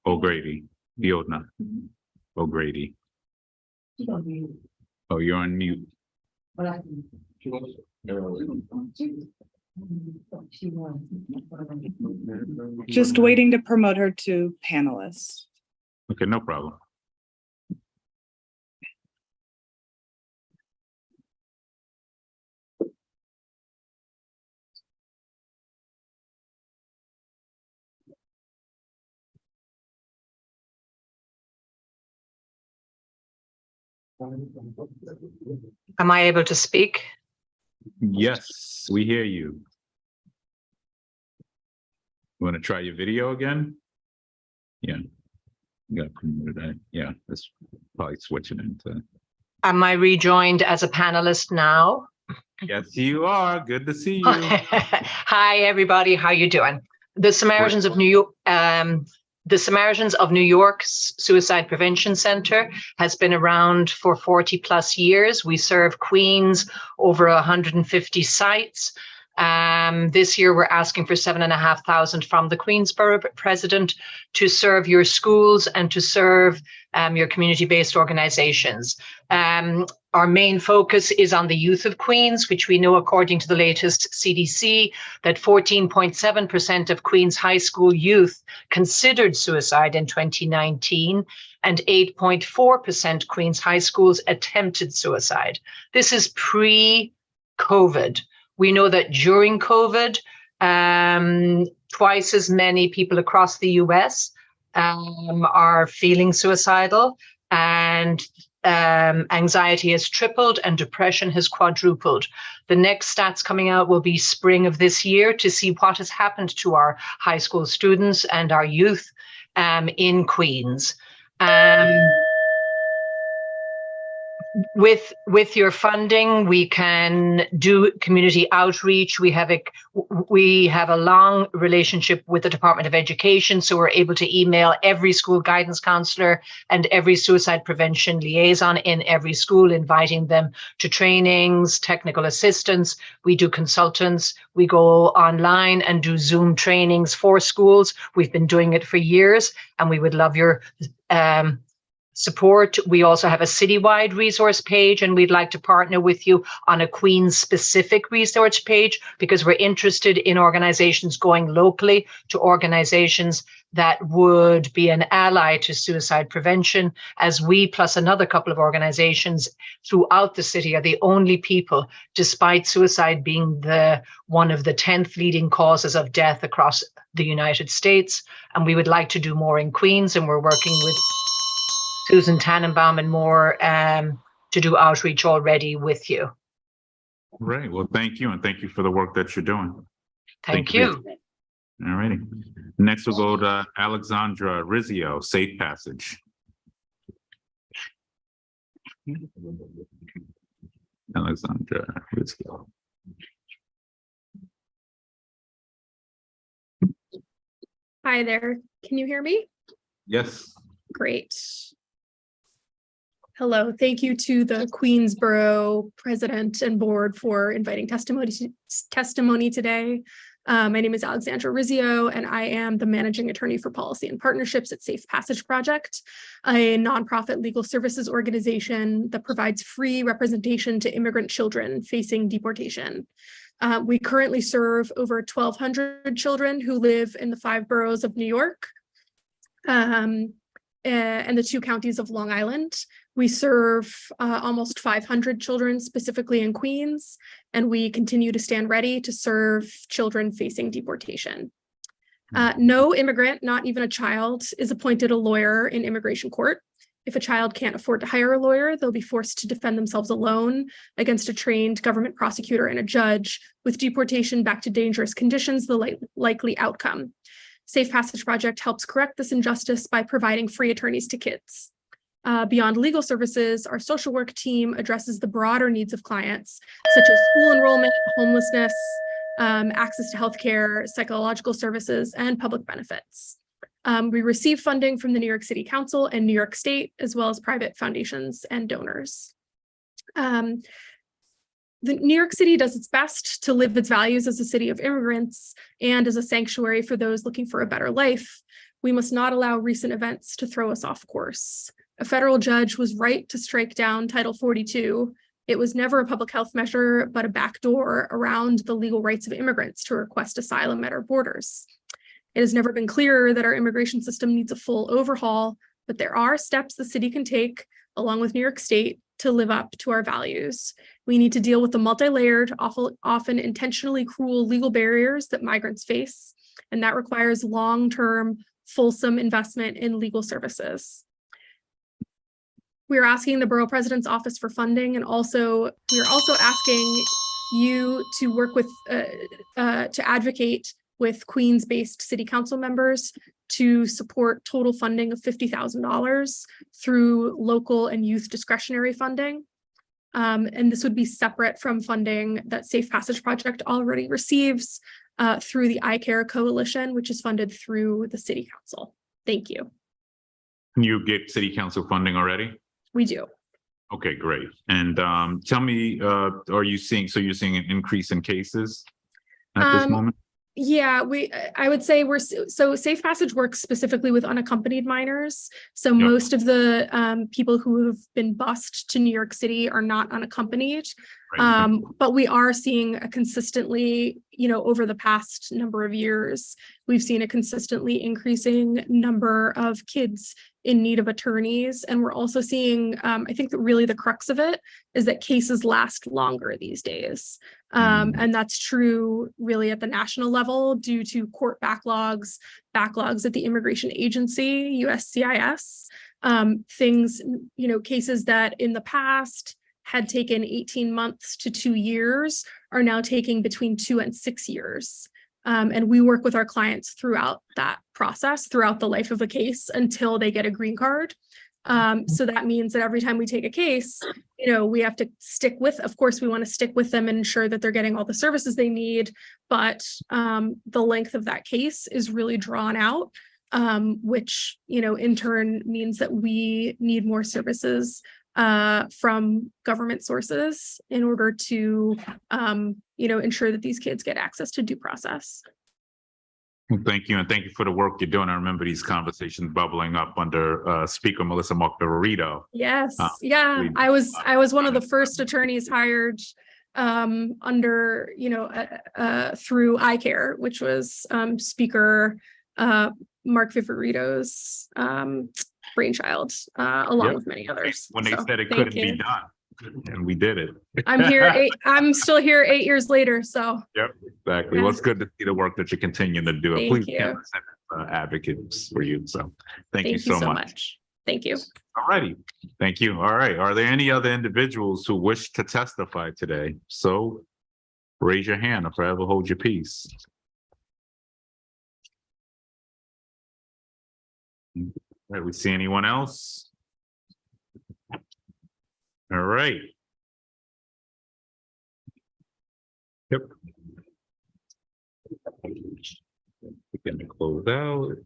O'Grady. Fiodna O'Grady. Oh, you're on mute. Just waiting to promote her to panelist. Okay, no problem. Am I able to speak? Yes, we hear you. You want to try your video again? Yeah. You got promoted that. Yeah, that's probably switching into. Am I rejoined as a panelist now? Yes, you are. Good to see you. Hi, everybody. How you doing? The Samaritans of New York. The Samaritans of New York's Suicide Prevention Center has been around for 40 plus years. We serve Queens, over 150 sites. This year, we're asking for $7,500 from the Queens Borough President to serve your schools and to serve your community-based organizations. Our main focus is on the youth of Queens, which we know, according to the latest CDC, that 14.7% of Queens high school youth considered suicide in 2019, and 8.4% Queens high schools attempted suicide. This is pre-COVID. We know that during COVID, twice as many people across the US are feeling suicidal, and anxiety has tripled and depression has quadrupled. The next stats coming out will be spring of this year to see what has happened to our high school students and our youth in Queens. With your funding, we can do community outreach. We have a long relationship with the Department of Education, so we're able to email every school guidance counselor and every suicide prevention liaison in every school, inviting them to trainings, technical assistance. We do consultants. We go online and do Zoom trainings for schools. We've been doing it for years, and we would love your support. We also have a citywide resource page, and we'd like to partner with you on a Queens specific resource page, because we're interested in organizations going locally to organizations that would be an ally to suicide prevention, as we plus another couple of organizations throughout the city are the only people, despite suicide being one of the 10th leading causes of death across the United States. And we would like to do more in Queens, and we're working with Susan Tannenbaum and more to do outreach already with you. Great. Well, thank you. And thank you for the work that you're doing. Thank you. All righty. Next, we'll go to Alexandra Rizzio, Safe Passage. Alexandra Rizzio. Hi there. Can you hear me? Yes. Great. Hello. Thank you to the Queens Borough President and Board for inviting testimony today. My name is Alexandra Rizzio, and I am the Managing Attorney for Policy and Partnerships at Safe Passage Project, a nonprofit legal services organization that provides free representation to immigrant children facing deportation. We currently serve over 1,200 children who live in the 5 boroughs of New York and the 2 counties of Long Island. We serve almost 500 children specifically in Queens, and we continue to stand ready to serve children facing deportation. No immigrant, not even a child, is appointed a lawyer in immigration court. If a child can't afford to hire a lawyer, they'll be forced to defend themselves alone against a trained government prosecutor and a judge, with deportation back to dangerous conditions the likely outcome. Safe Passage Project helps correct this injustice by providing free attorneys to kids. Beyond legal services, our social work team addresses the broader needs of clients, such as school enrollment, homelessness, access to healthcare, psychological services, and public benefits. We receive funding from the New York City Council and New York State, as well as private foundations and donors. The New York City does its best to live its values as a city of immigrants and as a sanctuary for those looking for a better life. We must not allow recent events to throw us off course. A federal judge was right to strike down Title 42. It was never a public health measure, but a backdoor around the legal rights of immigrants to request asylum at our borders. It has never been clearer that our immigration system needs a full overhaul, but there are steps the city can take, along with New York State, to live up to our values. We need to deal with the multi-layered, often intentionally cruel legal barriers that migrants face, and that requires long-term, fulsome investment in legal services. We are asking the Borough President's Office for funding, and we are also asking you to work with, to advocate with Queens-based City Council members to support total funding of $50,000 through local and youth discretionary funding. And this would be separate from funding that Safe Passage Project already receives through the iCare Coalition, which is funded through the City Council. Thank you. Can you get City Council funding already? We do. Okay, great. And tell me, you're seeing an increase in cases at this moment? Yeah, I would say so Safe Passage works specifically with unaccompanied minors. So most of the people who have been bused to New York City are not unaccompanied. Right. But we are seeing a consistently, over the past number of years, we've seen a consistently increasing number of kids in need of attorneys. And we're also seeing, I think that really the crux of it is that cases last longer these days. And that's true really at the national level due to court backlogs at the Immigration Agency, USCIS, things, cases that in the past had taken 18 months to 2 years are now taking between 2 and 6 years. And we work with our clients throughout that process, throughout the life of a case until they get a green card. So that means that every time we take a case, we have to of course, we want to stick with them and ensure that they're getting all the services they need. But the length of that case is really drawn out, which, in turn means that we need more services from government sources in order to, ensure that these kids get access to due process. Well, thank you. And thank you for the work you're doing. I remember these conversations bubbling up under Speaker Melissa Mark-Viverito. Yes. Yeah. I was one of the first attorneys hired under, through iCare, which was Speaker Mark Viverito's brainchild, along with many others. When they said it couldn't be done. And we did it. I'm still here 8 years later, so. Yep, exactly. Yeah. Well, it's good to see the work that you're continuing to do. And Thank please you. keep us as, advocates for you. So thank you Thank you so so much. much. Thank you. All righty. Thank you. All right. Are there any other individuals who wish to testify today? So raise your hand or forever hold your peace. All right, we see anyone else? All right. Yep. We're gonna close out.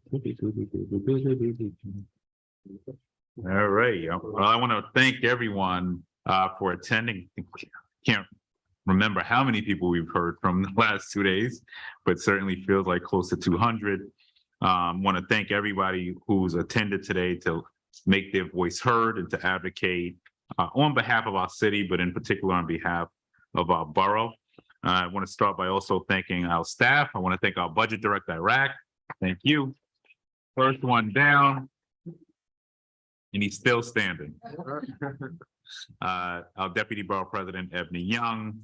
All right. Well, I want to thank everyone for attending. Can't remember how many people we've heard from the last 2 days, but certainly feels like close to 200. Want to thank everybody who's attended today to make their voice heard and to advocate on behalf of our city, but in particular on behalf of our borough. I want to start by also thanking our staff. I want to thank our budget director, Iraq. Thank you. First one down. And he's still standing. Our Deputy Borough President, Ebony Young,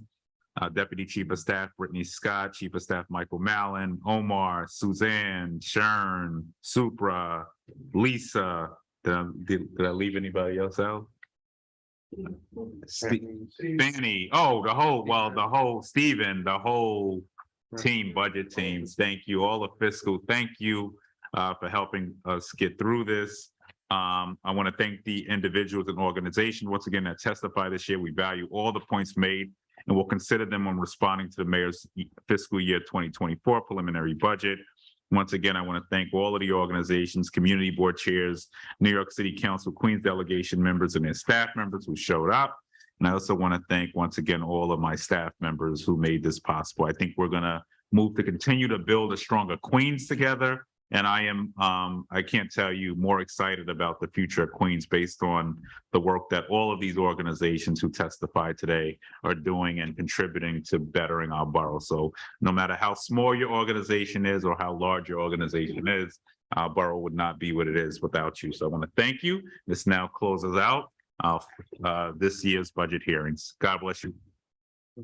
Deputy Chief of Staff, Brittany Scott, Chief of Staff, Michael Mallon, Omar, Suzanne, Shern, Supra, Lisa. Did I leave anybody else out? Fanny. Oh, the whole Stephen, the whole team, budget teams. Thank you. All of Fiscal. Thank you for helping us get through this. I want to thank the individuals and organizations once again that testify this year. We value all the points made and we'll consider them when responding to the mayor's fiscal year 2024 preliminary budget. Once again, I want to thank all of the organizations, community board chairs, New York City Council, Queens delegation members and their staff members who showed up. And I also want to thank once again all of my staff members who made this possible. I think we're going to move to continue to build a stronger Queens together. And I am, I can't tell you, more excited about the future of Queens based on the work that all of these organizations who testified today are doing and contributing to bettering our borough. So no matter how small your organization is or how large your organization is, our borough would not be what it is without you. So I want to thank you. This now closes out this year's budget hearings. God bless you.